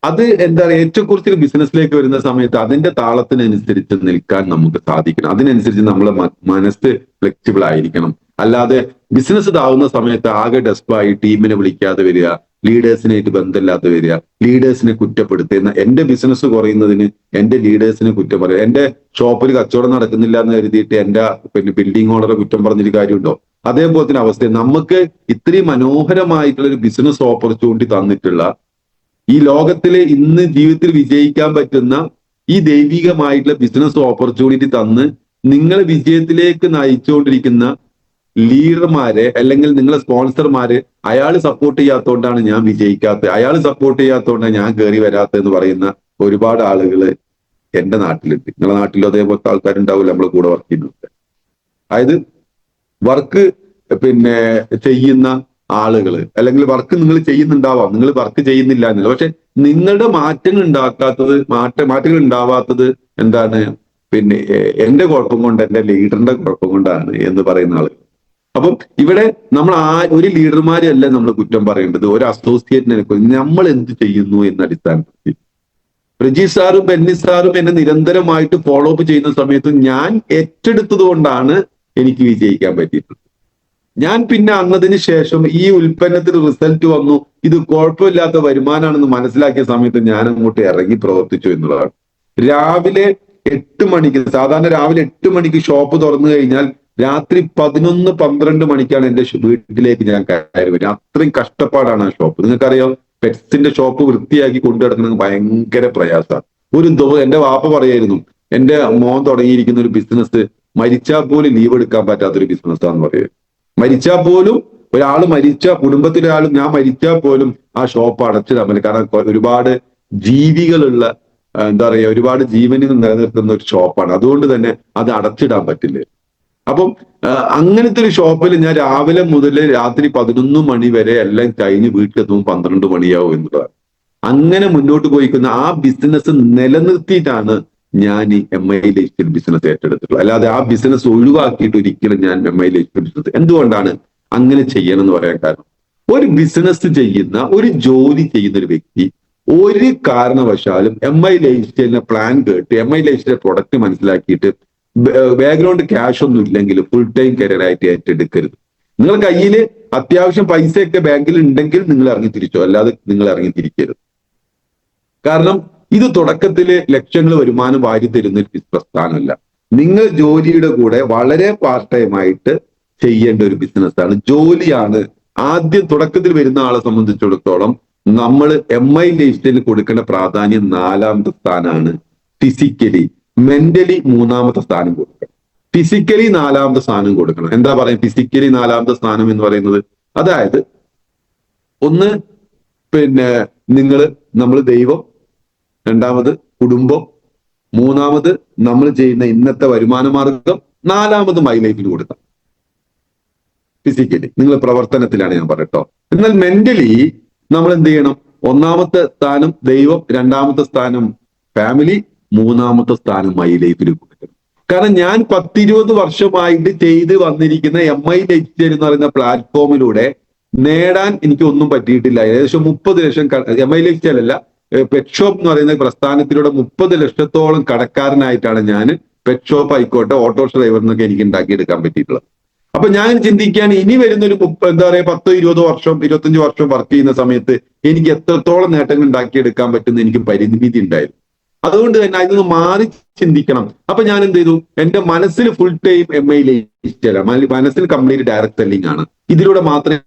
അത് എന്താ പറയുക, ഏറ്റക്കുറച്ചിൽ ബിസിനസ്സിലേക്ക് വരുന്ന സമയത്ത് അതിന്റെ താളത്തിനനുസരിച്ച് നിൽക്കാൻ നമുക്ക് സാധിക്കണം. അതിനനുസരിച്ച് നമ്മളെ മനസ്സ് ഫ്ലെക്സിബിൾ ആയിരിക്കണം. അല്ലാതെ ബിസിനസ് ഇതാവുന്ന സമയത്ത് ആകെ ഡെസ്പായി ടീമിനെ വിളിക്കാതെ വരിക, ലീഡേഴ്സിനായിട്ട് ബന്ധമില്ലാതെ വരിക, ലീഡേഴ്സിനെ കുറ്റപ്പെടുത്തുന്ന, എന്റെ ബിസിനസ് കുറയുന്നതിന് എന്റെ ലീഡേഴ്സിനെ കുറ്റം പറയുക. എന്റെ ഷോപ്പിൽ കച്ചവടം നടക്കുന്നില്ല എന്ന് കരുതിയിട്ട് എന്റെ ബിൽഡിംഗ് ഓണറെ കുറ്റം പറഞ്ഞൊരു കാര്യമുണ്ടോ? അതേപോലെ തന്നെ അവസ്ഥ നമുക്ക് ഇത്രയും മനോഹരമായിട്ടുള്ള ഒരു ബിസിനസ് ഓപ്പർച്യൂണിറ്റി തന്നിട്ടുള്ള, ഈ ലോകത്തിലെ ഇന്ന് ജീവിതത്തിൽ വിജയിക്കാൻ പറ്റുന്ന ഈ ദൈവികമായിട്ടുള്ള ബിസിനസ് ഓപ്പർച്യൂണിറ്റി തന്ന് നിങ്ങളെ വിജയത്തിലേക്ക് നയിച്ചുകൊണ്ടിരിക്കുന്ന ലീഡർമാരെ അല്ലെങ്കിൽ നിങ്ങളെ സ്പോൺസർമാര്, അയാൾ സപ്പോർട്ട് ചെയ്യാത്തതുകൊണ്ടാണ് ഞാൻ വിജയിക്കാത്തത്, അയാൾ സപ്പോർട്ട് ചെയ്യാത്തതുകൊണ്ടാണ് ഞാൻ കയറി വരാത്തത് എന്ന് പറയുന്ന ഒരുപാട് ആളുകള് എന്റെ നാട്ടിലുണ്ട്. നിങ്ങളുടെ നാട്ടിലും അതേപോലത്തെ ആൾക്കാരുണ്ടാവില്ല നമ്മളെ കൂടെ വർക്ക് ചെയ്യുന്നുണ്ട്. അതായത് വർക്ക് പിന്നെ ചെയ്യുന്ന ആളുകൾ, അല്ലെങ്കിൽ വർക്ക് നിങ്ങൾ ചെയ്യുന്നുണ്ടാവാം, നിങ്ങൾ വർക്ക് ചെയ്യുന്നില്ല എന്നല്ല, പക്ഷെ നിങ്ങളുടെ മാറ്റങ്ങൾ ഉണ്ടാക്കാത്തത്, മാറ്റങ്ങൾ ഉണ്ടാവാത്തത് എന്താണ്? പിന്നെ എന്റെ കുഴപ്പം കൊണ്ട്, എന്റെ ലീഡറിന്റെ കുഴപ്പം കൊണ്ടാണ് എന്ന് പറയുന്ന ആളുകൾ. അപ്പം ഇവിടെ നമ്മൾ ഒരു ലീഡർമാരെയല്ല നമ്മൾ കുറ്റം പറയേണ്ടത്, ഒരു അസോസിയേറ്റിനെ നമ്മൾ എന്ത് ചെയ്യുന്നു എന്ന അടിസ്ഥാനത്തിൽ. റജി സാറും ബെന്നി സാറും എന്നെ നിരന്തരമായിട്ട് ഫോളോ അപ്പ് ചെയ്യുന്ന സമയത്ത് ഞാൻ ഏറ്റെടുത്തത് കൊണ്ടാണ് എനിക്ക് വിജയിക്കാൻ പറ്റിയിട്ടുള്ളത്. ഞാൻ പിന്നെ അന്നതിന് ശേഷം ഈ ഉൽപ്പന്നത്തിന് റിസൾട്ട് വന്നു, ഇത് കുഴപ്പമില്ലാത്ത വരുമാനമാണെന്ന് മനസ്സിലാക്കിയ സമയത്ത് ഞാൻ അങ്ങോട്ട് ഇറങ്ങി പ്രവർത്തിച്ചു എന്നുള്ളതാണ്. രാവിലെ 8 മണിക്ക്, സാധാരണ രാവിലെ 8 മണിക്ക് ഷോപ്പ് തുറന്നു കഴിഞ്ഞാൽ രാത്രി 11-12 മണിക്കാണ് എന്റെ വീട്ടിലേക്ക് ഞാൻ കയറി വരും. അത്രയും കഷ്ടപ്പാടാണ് ആ ഷോപ്പ്. നിങ്ങൾക്കറിയാം, പെറ്റ്സിന്റെ ഷോപ്പ് വൃത്തിയാക്കി കൊണ്ടു നടക്കുന്നത് ഭയങ്കര പ്രയാസമാണ്. ഒരു ദിവസം എന്റെ വാപ്പ പറയായിരുന്നു, എന്റെ മോൻ തുടങ്ങിയിരിക്കുന്ന ഒരു ബിസിനസ് മരിച്ചാൽ പോലും ലീവ് എടുക്കാൻ പറ്റാത്തൊരു ബിസിനസ്സാന്ന് പറയുന്നത്. മരിച്ചാൽ പോലും, ഒരാൾ കുടുംബത്തിലെ ആളും ഞാൻ മരിച്ചാൽ പോലും ആ ഷോപ്പ് അടച്ചിടാൻ പറ്റില്ല. കാരണം ഒരുപാട് ജീവികളുള്ള, എന്താ പറയുക, ഒരുപാട് ജീവനുകൾ നിലനിർത്തുന്ന ഒരു ഷോപ്പാണ്. അതുകൊണ്ട് തന്നെ അത് അടച്ചിടാൻ പറ്റില്ല. അപ്പം അങ്ങനത്തെ ഒരു ഷോപ്പിൽ ഞാൻ രാവിലെ മുതൽ രാത്രി 11 മണി വരെ എല്ലാം കഴിഞ്ഞ് വീട്ടിലെത്തുമ്പോൾ 12 മണിയാവും എന്നുള്ളതാണ്. അങ്ങനെ മുന്നോട്ട് പോയിക്കുന്ന ആ ബിസിനസ് നിലനിർത്തിയിട്ടാണ് ഞാൻ ഈ MI ലൈഫ് സ്റ്റൈൽ ബിസിനസ് ഏറ്റെടുത്തിട്ടുള്ളത്. അല്ലാതെ ആ ബിസിനസ് ഒഴിവാക്കിയിട്ട് ഒരിക്കലും ഞാൻ MI ലൈഫ് സ്റ്റൈൽ ബിസിനസ്. എന്തുകൊണ്ടാണ് അങ്ങനെ ചെയ്യണം എന്ന് പറയാൻ കാരണം, ഒരു ബിസിനസ് ചെയ്യുന്ന, ഒരു ജോലി ചെയ്യുന്ന ഒരു വ്യക്തി ഒരു കാരണവശാലും MI ലൈഫ് സ്റ്റൈലിന്റെ പ്ലാൻ കേട്ട് MI ലൈഫ് സ്റ്റൈൽ പ്രൊഡക്റ്റ് മനസ്സിലാക്കിയിട്ട് ബാക്ക്ഗ്രൗണ്ട് ക്യാഷ് ഒന്നും ഇല്ലെങ്കിൽ ഫുൾ ടൈം കരിയർ ആയിട്ട് ഏറ്റെടുക്കരുത്. നിങ്ങൾ കയ്യിൽ അത്യാവശ്യം പൈസയൊക്കെ ബാങ്കിൽ ഉണ്ടെങ്കിൽ നിങ്ങൾ ഇറങ്ങി തിരിച്ചോ, അല്ലാതെ നിങ്ങൾ ഇറങ്ങി തിരിക്കരുത്. കാരണം ഇത് തുടക്കത്തില് ലക്ഷങ്ങൾ വരുമാനം വാരി തരുന്ന ഒരു പ്രസ്ഥാനമല്ല. നിങ്ങൾ ജോലിയുടെ കൂടെ വളരെ പാർട്ട് ടൈം ആയിട്ട് ചെയ്യേണ്ട ഒരു ബിസിനസ്സാണ്, ജോലിയാണ്. ആദ്യം തുടക്കത്തിൽ വരുന്ന ആളെ സംബന്ധിച്ചിടത്തോളം നമ്മൾ MI ലൈഫ് സ്റ്റൈലിൽ കൊടുക്കേണ്ട പ്രാധാന്യം 4ാമത്തെ സ്ഥാനമാണ്. ഫിസിക്കലി, മെന്റലി 3ാമത്തെ സ്ഥാനം കൊടുക്കണം, ഫിസിക്കലി 4ാമത്തെ സ്ഥാനം കൊടുക്കണം. എന്താ പറയുക ഫിസിക്കലി 4ാമത്തെ സ്ഥാനം എന്ന് പറയുന്നത്? അതായത് ഒന്ന്, പിന്നെ നമ്മൾ ദൈവം, 2ാമത് കുടുംബം, 3ാമത് നമ്മൾ ചെയ്യുന്ന ഇന്നത്തെ വരുമാന മാർഗം, 4ാമത് മൈ ലൈഫിൽ കൊടുക്കാം. ഫിസിക്കലി നിങ്ങൾ പ്രവർത്തനത്തിലാണ് ഞാൻ പറയട്ടോ. എന്നാൽ മെന്റലി നമ്മൾ എന്ത് ചെയ്യണം? 1ാമത്തെ സ്ഥാനം ദൈവം, 2ാമത്തെ സ്ഥാനം ഫാമിലി, 3ാമത്തെ സ്ഥാനം മൈ ലൈഫിൽ കൊടുക്കണം. കാരണം ഞാൻ 10-20 വർഷമായിട്ട് ചെയ്ത് വന്നിരിക്കുന്ന MI ലൈഫ് സ്റ്റൈൽ എന്ന് പറയുന്ന പ്ലാറ്റ്ഫോമിലൂടെ നേടാൻ എനിക്ക് ഒന്നും പറ്റിയിട്ടില്ല. ഏകദേശം 30 ലക്ഷം MI ലൈഫ് സ്റ്റൈൽ അല്ല, പെറ്റ് ഷോപ്പ് എന്ന് പറയുന്ന പ്രസ്ഥാനത്തിലൂടെ 30 ലക്ഷത്തോളം കടക്കാരനായിട്ടാണ് ഞാൻ, പെറ്റ് ഷോപ്പ് ആയിക്കോട്ടെ, ഓട്ടോറിക്ഷ ഡ്രൈവർ എന്നൊക്കെ എനിക്ക് ഉണ്ടാക്കിയെടുക്കാൻ പറ്റിയിട്ടുള്ളത്. അപ്പൊ ഞാൻ ചിന്തിക്കാൻ, ഇനി വരുന്നൊരു 10-20 വർഷം, 25 വർഷം വർക്ക് ചെയ്യുന്ന സമയത്ത് എനിക്ക് എത്രത്തോളം നേട്ടങ്ങൾ ഉണ്ടാക്കിയെടുക്കാൻ പറ്റുന്ന എനിക്ക് പരിമിതി ഉണ്ടായിരുന്നു. അതുകൊണ്ട് തന്നെ അതിനൊന്ന് മാറി ചിന്തിക്കണം. അപ്പൊ ഞാൻ എന്ത് ചെയ്തു? എന്റെ മനസ്സിൽ ഫുൾ ടൈം MI ലൈഫ് സ്റ്റൈലാണ്, മനസ്സിൽ കംപ്ലീറ്റ് ഡയറക്ട് സെല്ലിംഗ് ആണ്. ഇതിലൂടെ മാത്രമേ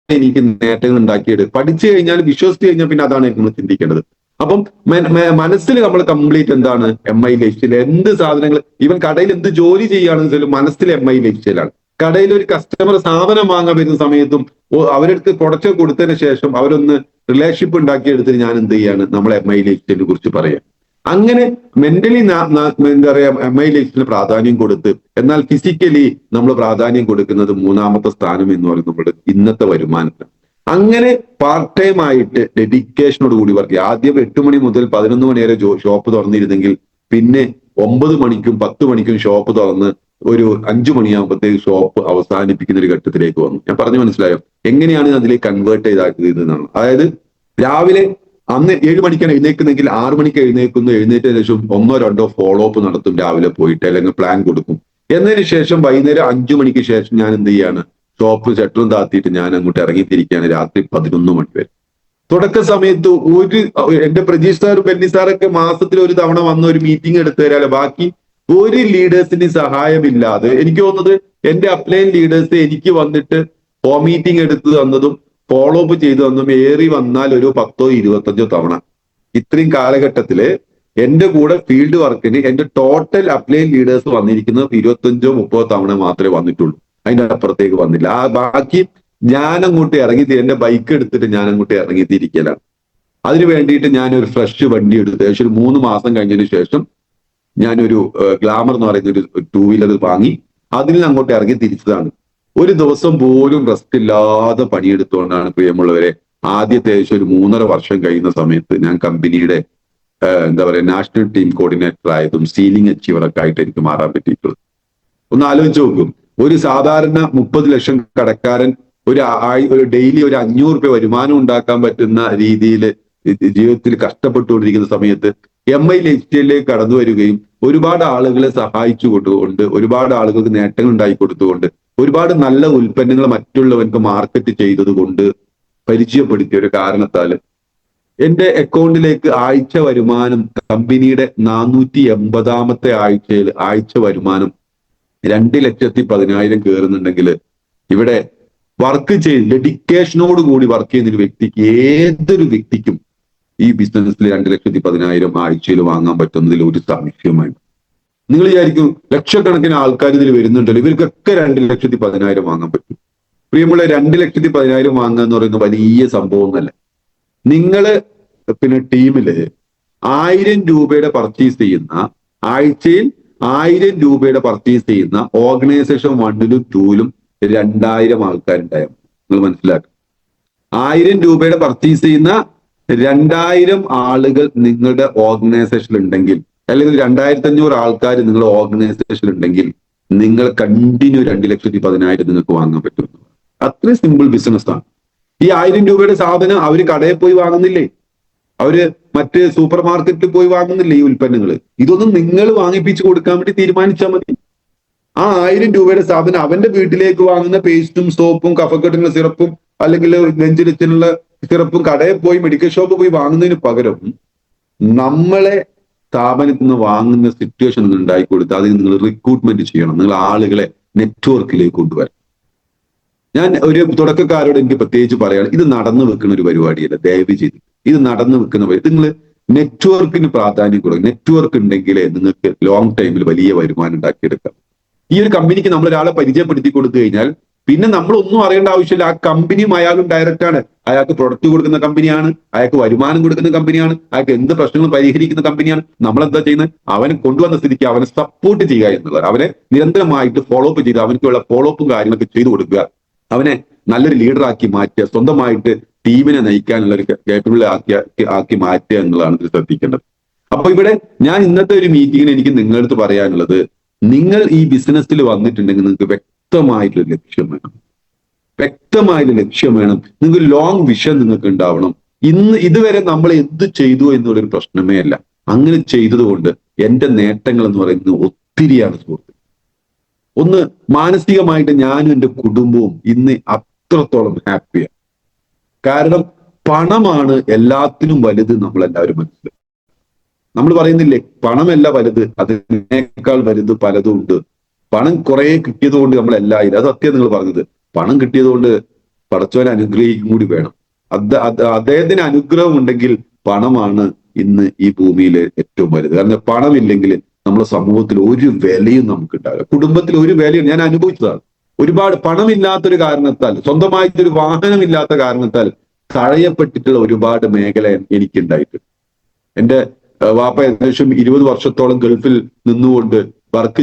എനിക്ക് നേട്ടങ്ങൾ ഉണ്ടാക്കിയെടുക്കും. പഠിച്ചു കഴിഞ്ഞാൽ, വിശ്വസിച്ച് കഴിഞ്ഞാൽ പിന്നെ അതാണ് നമ്മൾ ചിന്തിക്കേണ്ടത്. അപ്പം മനസ്സിൽ നമ്മൾ കംപ്ലീറ്റ് എന്താണ്? MI life style. എന്ത് സാധനങ്ങൾ, ഈവൻ കടയിൽ എന്ത് ജോലി ചെയ്യുകയാണെന്ന് വെച്ചാലും മനസ്സിൽ MI ലൈഫ് സ്റ്റൈലാണ്. കടയിൽ ഒരു കസ്റ്റമർ സാധനം വാങ്ങാൻ വരുന്ന സമയത്തും അവരെടുത്ത് പ്രൊഡക്റ്റ് കൊടുത്തതിന് ശേഷം അവരൊന്ന് റിലേഷൻഷിപ്പ് ഉണ്ടാക്കിയെടുത്തിട്ട് ഞാൻ എന്ത് ചെയ്യാണ്? നമ്മളെ MI ലൈഫ് സ്റ്റൈലിനെ കുറിച്ച് പറയാം. അങ്ങനെ മെന്റലി എന്താ പറയാ, MI ലൈഫ് സ്റ്റൈലിന് പ്രാധാന്യം കൊടുത്ത്, എന്നാൽ ഫിസിക്കലി നമ്മൾ പ്രാധാന്യം കൊടുക്കുന്നത് 3ാമത്തെ സ്ഥാനം എന്ന് പറയുന്നത് നമ്മുടെ ഇന്നത്തെ വരുമാനത്തിന്. അങ്ങനെ പാർട്ട് ടൈം ആയിട്ട് ഡെഡിക്കേഷനോട് കൂടി വർക്ക് ചെയ്യുക. ആദ്യം 8 മണി മുതൽ 11 മണി വരെ ഷോപ്പ് തുറന്നിരുന്നെങ്കിൽ പിന്നെ 9 മണിക്കും 10 മണിക്കും ഷോപ്പ് തുറന്ന് ഒരു 5 മണിയാകുമ്പോഴത്തേക്ക് ഷോപ്പ് അവസാനിപ്പിക്കുന്ന ഒരു ഘട്ടത്തിലേക്ക് വന്നു. ഞാൻ പറഞ്ഞു മനസ്സിലായോ? എങ്ങനെയാണ് അതിലേക്ക് കൺവേർട്ട് ചെയ്താക്കിയതെന്നാണ്. അതായത് രാവിലെ അന്ന് 7 മണിക്കാണ് എഴുന്നേക്കുന്നെങ്കിൽ 6 മണിക്ക് എഴുന്നേറ്റതിന് ശേഷം 1-2 ഫോളോ അപ്പ് നടത്തും രാവിലെ പോയിട്ട്, അല്ലെങ്കിൽ പ്ലാൻ കൊടുക്കും. എന്നതിന് ശേഷം വൈകുന്നേരം 5 മണിക്ക് ശേഷം ഞാൻ എന്ത് ചെയ്യാണ്? ഷോപ്പ് ഷട്ടറും താത്തിയിട്ട് ഞാൻ അങ്ങോട്ട് ഇറങ്ങിത്തിരിക്കുകയാണ് രാത്രി 11 മണി വരെ. തുടക്ക സമയത്ത് എന്റെ പ്രജീഷ് സാറും ബെന്നി സാറൊക്കെ മാസത്തിൽ ഒരു തവണ വന്ന ഒരു മീറ്റിംഗ് എടുത്തു തരാല്, ബാക്കി ഒരു ലീഡേഴ്സിന് സഹായമില്ലാതെ, എനിക്ക് തോന്നുന്നത് എന്റെ അപ്ലൈൻ ലീഡേഴ്സ് എനിക്ക് വന്നിട്ട് ഹോം മീറ്റിംഗ് എടുത്തു തന്നതും ഫോളോ അപ്പ് ചെയ്തു തന്നതും ഏറി വന്നാൽ ഒരു 10-25 തവണ. ഇത്രയും കാലഘട്ടത്തില് എന്റെ കൂടെ ഫീൽഡ് വർക്കിന് എന്റെ ടോട്ടൽ അപ്ലൈൻ ലീഡേഴ്സ് വന്നിരിക്കുന്നത് 25-30 തവണ മാത്രമേ വന്നിട്ടുള്ളൂ. അതിന്റെ അപ്പുറത്തേക്ക് വന്നില്ല. ആ ബാക്കി ഞാൻ അങ്ങോട്ട് എന്റെ ബൈക്ക് എടുത്തിട്ട് ഞാൻ അങ്ങോട്ട് ഇറങ്ങിത്തിരിക്കലാണ്. അതിന് വേണ്ടിയിട്ട് ഞാൻ ഒരു ഫ്രഷ് വണ്ടി എടുത്ത് ഏകദേശം ഒരു 3 മാസം കഴിഞ്ഞതിന് ശേഷം ഞാനൊരു ഗ്ലാമർ എന്ന് പറയുന്ന ഒരു ടൂ വീലർ വാങ്ങി അതിൽ നിന്ന് അങ്ങോട്ട് ഇറങ്ങി തിരിച്ചതാണ്. ഒരു ദിവസം പോലും റെസ്റ്റ് ഇല്ലാതെ പണിയെടുത്തുകൊണ്ടാണ് പ്രിയമുള്ളവരെ ആദ്യത്തെ ഏകദേശം ഒരു 3.5 വർഷം കഴിയുന്ന സമയത്ത് ഞാൻ കമ്പനിയുടെ എന്താ പറയുക നാഷണൽ ടീം കോർഡിനേറ്റർ ആയതും സീലിംഗ് അച്ചീവറൊക്കെ ആയിട്ട് എനിക്ക് മാറാൻ പറ്റിയിട്ടുള്ളത്. ഒന്ന് ആലോചിച്ച് നോക്കും, ഒരു സാധാരണ 30 ലക്ഷം കടക്കാരൻ ഒരു ഡെയിലി ഒരു 500 രൂപ വരുമാനം ഉണ്ടാക്കാൻ പറ്റുന്ന രീതിയിൽ ജീവിതത്തിൽ കഷ്ടപ്പെട്ടുകൊണ്ടിരിക്കുന്ന സമയത്ത് MI ലൈഫ് സ്റ്റൈലിലേക്ക് കടന്നു വരികയും ഒരുപാട് ആളുകളെ സഹായിച്ചു കൊടുത്തുകൊണ്ട് ഒരുപാട് ആളുകൾക്ക് നേട്ടങ്ങൾ ഉണ്ടാക്കി കൊടുത്തുകൊണ്ട് ഒരുപാട് നല്ല ഉൽപ്പന്നങ്ങൾ മറ്റുള്ളവർക്ക് മാർക്കറ്റ് ചെയ്തത് കൊണ്ട് പരിചയപ്പെടുത്തിയ ഒരു കാരണത്താൽ എന്റെ അക്കൗണ്ടിലേക്ക് ആഴ്ച വരുമാനം കമ്പനിയുടെ 480ാമത്തെ ആഴ്ചയിൽ ആഴ്ച വരുമാനം 2,10,000 കയറുന്നുണ്ടെങ്കിൽ ഇവിടെ വർക്ക് ചെയ്ത് ഡെഡിക്കേഷനോട് കൂടി വർക്ക് ചെയ്യുന്ന ഒരു വ്യക്തിക്ക്, ഏതൊരു വ്യക്തിക്കും ഈ ബിസിനസ്സിൽ 2,10,000 ആഴ്ചയിൽ വാങ്ങാൻ പറ്റുന്നതിൽ ഒരു സംശയമാണ്. നിങ്ങൾ വിചാരിക്കും ലക്ഷക്കണക്കിന് ആൾക്കാർ ഇതിൽ വരുന്നുണ്ടല്ലോ, ഇവർക്കൊക്കെ 2,10,000 വാങ്ങാൻ പറ്റും. പ്രിയമുള്ള 2,10,000 വാങ്ങുക എന്ന് പറയുന്നത് വലിയ സംഭവമൊന്നല്ല. നിങ്ങള് പിന്നെ ടീമില് 1000 രൂപയുടെ പർച്ചേസ് ചെയ്യുന്ന, ആഴ്ചയിൽ 1000 രൂപയുടെ പർച്ചേസ് ചെയ്യുന്ന ഓർഗനൈസേഷൻ 1ലും 2ലും 2000 ആൾക്കാരുണ്ടായാൽ നിങ്ങൾ മനസ്സിലാക്കുക. 1000 രൂപയുടെ പർച്ചേസ് ചെയ്യുന്ന 2000 ആളുകൾ നിങ്ങളുടെ ഓർഗനൈസേഷനിൽ ഉണ്ടെങ്കിൽ, അല്ലെങ്കിൽ 2500 ആൾക്കാർ നിങ്ങളുടെ ഓർഗനൈസേഷനിൽ ഉണ്ടെങ്കിൽ നിങ്ങൾ കണ്ടിന്യൂ 2,10,000 നിങ്ങൾക്ക് വാങ്ങാൻ പറ്റും. അത്രയും സിമ്പിൾ ബിസിനസ് ആണ്. ഈ 1000 രൂപയുടെ സാധനം അവര് കടയിൽ പോയി വാങ്ങുന്നില്ലേ, അവര് മറ്റ് സൂപ്പർ മാർക്കറ്റിൽ പോയി വാങ്ങുന്നില്ലേ ഈ ഉൽപ്പന്നങ്ങൾ? ഇതൊന്നും നിങ്ങൾ വാങ്ങിപ്പിച്ചു കൊടുക്കാൻ വേണ്ടി തീരുമാനിച്ചാൽ മതി. ആ 1000 രൂപയുടെ സാധനം അവന്റെ വീട്ടിലേക്ക് വാങ്ങുന്ന പേസ്റ്റും സോപ്പും കഫക്കെട്ടിനുള്ള സിറപ്പും അല്ലെങ്കിൽ നെഞ്ചിരിച്ചിനുള്ള സിറപ്പും കടയിൽ പോയി മെഡിക്കൽ ഷോപ്പ് പോയി വാങ്ങുന്നതിന് പകരം നമ്മളെ സ്ഥാപനത്തിൽ നിന്ന് വാങ്ങുന്ന സിറ്റുവേഷൻ ഒന്ന് ഉണ്ടാക്കി കൊടുത്ത് അതിന് നിങ്ങൾ റിക്രൂട്ട്മെന്റ് ചെയ്യണം. നിങ്ങൾ ആളുകളെ നെറ്റ്വർക്കിലേക്ക് കൊണ്ടുവരണം. ഞാൻ ഒരു തുടക്കക്കാരോട് എനിക്ക് പ്രത്യേകിച്ച് പറയാണ്, ഇത് നടന്നു വെക്കുന്ന ഒരു പരിപാടിയല്ല. ദയവ് ചെയ്ത് ഇത് നടന്നു വെക്കുന്ന നിങ്ങൾ നെറ്റ്വർക്കിന് പ്രാധാന്യം കൊടുക്കും. നെറ്റ്വർക്ക് ഉണ്ടെങ്കിലേ നിങ്ങൾക്ക് ലോങ് ടൈമിൽ വലിയ വരുമാനം ഉണ്ടാക്കിയെടുക്കാം. ഈ ഒരു കമ്പനിക്ക് നമ്മൾ ഒരാളെ പരിചയപ്പെടുത്തി കൊടുത്തു കഴിഞ്ഞാൽ പിന്നെ നമ്മൾ ഒന്നും അറിയേണ്ട ആവശ്യമില്ല. ആ കമ്പനിയും അയാളും ഡയറക്റ്റ് ആണ്. അയാൾക്ക് പ്രൊഡക്റ്റ് കൊടുക്കുന്ന കമ്പനിയാണ്, അയാൾക്ക് വരുമാനം കൊടുക്കുന്ന കമ്പനിയാണ്, അയാൾക്ക് എന്ത് പ്രശ്നങ്ങളും പരിഹരിക്കുന്ന കമ്പനിയാണ്. നമ്മളെന്താ ചെയ്യുന്നത്? അവനെ കൊണ്ടുവന്ന സ്ഥിതിക്ക് അവനെ സപ്പോർട്ട് ചെയ്യുക എന്നുള്ളത്, അവനെ നിരന്തരമായിട്ട് ഫോളോ അപ്പ് ചെയ്ത് അവനക്കുള്ള ഫോളോ അപ്പും കാര്യങ്ങളൊക്കെ ചെയ്തു കൊടുക്കുക, അവനെ നല്ലൊരു ലീഡറാക്കി മാറ്റുക, സ്വന്തമായിട്ട് ടീമിനെ നയിക്കാനുള്ള ഒരു കേപ്പബിൾ ആക്കി മാറ്റുക എന്നുള്ളതാണ് ഇത് ശ്രദ്ധിക്കേണ്ടത്. അപ്പൊ ഇവിടെ ഞാൻ ഇന്നത്തെ ഒരു മീറ്റിങ്ങിന് എനിക്ക് നിങ്ങളടുത്ത് പറയാനുള്ളത്, നിങ്ങൾ ഈ ബിസിനസ്സിൽ വന്നിട്ടുണ്ടെങ്കിൽ നിങ്ങൾക്ക് വ്യക്തമായിട്ടൊരു ലക്ഷ്യം വേണം. വ്യക്തമായൊരു ലക്ഷ്യം വേണം. നിങ്ങൾക്ക് ലോങ് വിഷൻ നിങ്ങൾക്ക് ഉണ്ടാവണം. ഇതുവരെ നമ്മൾ എന്ത് ചെയ്തു എന്നുള്ളൊരു പ്രശ്നമേ അല്ല. അങ്ങനെ ചെയ്തത് കൊണ്ട് എന്റെ നേട്ടങ്ങൾ എന്ന് പറയുന്നത് ഒത്തിരിയാണ് സുഹൃത്ത്. ഒന്ന് മാനസികമായിട്ട് ഞാനും എൻ്റെ കുടുംബവും ഇന്ന് അത്രത്തോളം ഹാപ്പിയാണ്. കാരണം പണമാണ് എല്ലാത്തിനും വലുത്. നമ്മളെല്ലാവരും മനസ്സിലാക്കും. നമ്മൾ പറയുന്നില്ലേ, പണമല്ല വലുത്, അതിനേക്കാൾ വലുത് പലതും ഉണ്ട്. പണം കുറെ കിട്ടിയത് കൊണ്ട് നമ്മളെല്ലാവരും, അത് സത്യം നിങ്ങൾ പറഞ്ഞത്. പണം കിട്ടിയത് കൊണ്ട് പടച്ചവനെ അനുഗ്രഹിക്കും കൂടി വേണം. അദ്ദേഹത്തിന് അനുഗ്രഹം ഉണ്ടെങ്കിൽ പണമാണ് ഇന്ന് ഈ ഭൂമിയിൽ ഏറ്റവും വലുത്. കാരണം പണമില്ലെങ്കിൽ നമ്മുടെ സമൂഹത്തിൽ ഒരു വിലയും നമുക്ക് ഉണ്ടാവില്ല. കുടുംബത്തിൽ ഒരു വിലയും ഞാൻ അനുഭവിച്ചതാണ്. ഒരുപാട് പണമില്ലാത്തൊരു കാരണത്താൽ, സ്വന്തമായിട്ടൊരു വാഹനമില്ലാത്ത കാരണത്താൽ തഴയപ്പെട്ടിട്ടുള്ള ഒരുപാട് മേഖല എനിക്കുണ്ടായിട്ടുണ്ട്. എന്റെ വാപ്പ ഏകദേശം 20 വർഷത്തോളം ഗൾഫിൽ നിന്നുകൊണ്ട്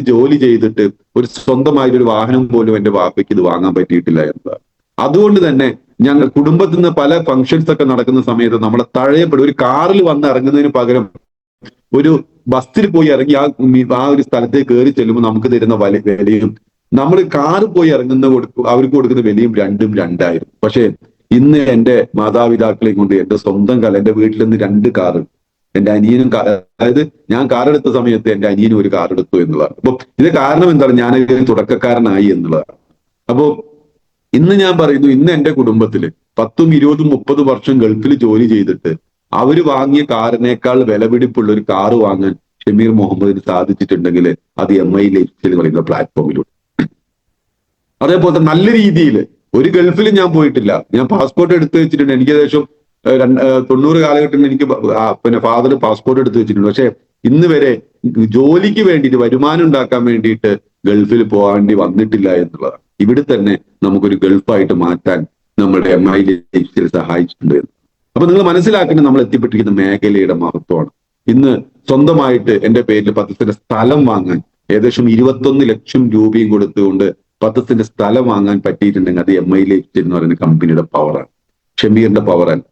ജോലി ചെയ്തിട്ട് ഒരു സ്വന്തമായിട്ടൊരു വാഹനം പോലും എന്റെ വാപ്പയ്ക്ക് ഇത് വാങ്ങാൻ പറ്റിയിട്ടില്ല എന്നതാണ്. അതുകൊണ്ട് തന്നെ ഞങ്ങൾ കുടുംബത്തിൽ നിന്ന് പല ഫംഗ്ഷൻസ് ഒക്കെ നടക്കുന്ന സമയത്ത് നമ്മളെ തഴയപ്പെടും. ഒരു കാറിൽ വന്ന് ഇറങ്ങുന്നതിന് പകരം ഒരു ബസ്സിൽ പോയി ഇറങ്ങി ആ ഒരു സ്ഥലത്തേക്ക് കയറി ചെല്ലുമ്പോൾ നമുക്ക് തരുന്ന വിലയും നമ്മൾ കാറ് പോയി അവർക്ക് കൊടുക്കുന്ന വിലയും രണ്ടും രണ്ടായിരുന്നു. പക്ഷെ ഇന്ന് എന്റെ മാതാപിതാക്കളെയും കൊണ്ട് എന്റെ സ്വന്തം എന്റെ വീട്ടിൽ നിന്ന് 2 കാറ്, എന്റെ അനിയനും, അതായത് ഞാൻ കാറെടുത്ത സമയത്ത് എന്റെ അനിയനും ഒരു കാറെടുത്തു എന്നുള്ളതാണ്. അപ്പൊ ഇത് കാരണം എന്താണ്? ഞാനൊരു തുടക്കക്കാരനായി എന്നുള്ളതാണ്. അപ്പോ ഇന്ന് ഞാൻ പറയുന്നു, ഇന്ന് എന്റെ കുടുംബത്തില് 10, 20, 30 വർഷം ഗൾഫിൽ ജോലി ചെയ്തിട്ട് അവര് വാങ്ങിയ കാറിനേക്കാൾ വിലപിടിപ്പുള്ള ഒരു കാറ് വാങ്ങാൻ ഷമീർ മുഹമ്മദിന് സാധിച്ചിട്ടുണ്ടെങ്കിൽ അത് MI ലൈഫ് സ്റ്റൈൽ പറയുന്ന പ്ലാറ്റ്ഫോമിലൂടെ. അതേപോലെ നല്ല രീതിയിൽ ഒരു ഗൾഫിലും ഞാൻ പോയിട്ടില്ല. ഞാൻ പാസ്പോർട്ട് എടുത്ത് വെച്ചിട്ടുണ്ട്. എനിക്ക് ഏകദേശം 90 കാലഘട്ടത്തിൽ എനിക്ക് പിന്നെ ഫാദർ പാസ്പോർട്ട് എടുത്ത് വെച്ചിട്ടുണ്ട്. പക്ഷെ ഇന്ന് വരെ ജോലിക്ക് വേണ്ടിയിട്ട്, വരുമാനം ഉണ്ടാക്കാൻ വേണ്ടിയിട്ട് ഗൾഫിൽ പോകാണ്ടി വന്നിട്ടില്ല എന്നുള്ളതാണ്. ഇവിടെ തന്നെ നമുക്കൊരു ഗൾഫായിട്ട് മാറ്റാൻ നമ്മുടെ MI ലൈഫ് സ്റ്റൈൽ സഹായിച്ചിട്ടുണ്ട്. അപ്പൊ നിങ്ങൾ മനസ്സിലാക്കുന്നത് നമ്മൾ എത്തിപ്പെട്ടിരിക്കുന്ന മേഖലയുടെ മഹത്വമാണ്. ഇന്ന് സ്വന്തമായിട്ട് എന്റെ പേരിൽ 10 സെന്റ് സ്ഥലം വാങ്ങാൻ ഏകദേശം 21 ലക്ഷം രൂപയും കൊടുത്തുകൊണ്ട് 10 സെന്റ് സ്ഥലം വാങ്ങാൻ പറ്റിയിട്ടുണ്ടെങ്കിൽ അത് MI ലൈഫ് സ്റ്റൈൽ എന്ന് പറയുന്ന കമ്പനിയുടെ പവറാണ്, ഷമീറിന്റെ പവറാണ്.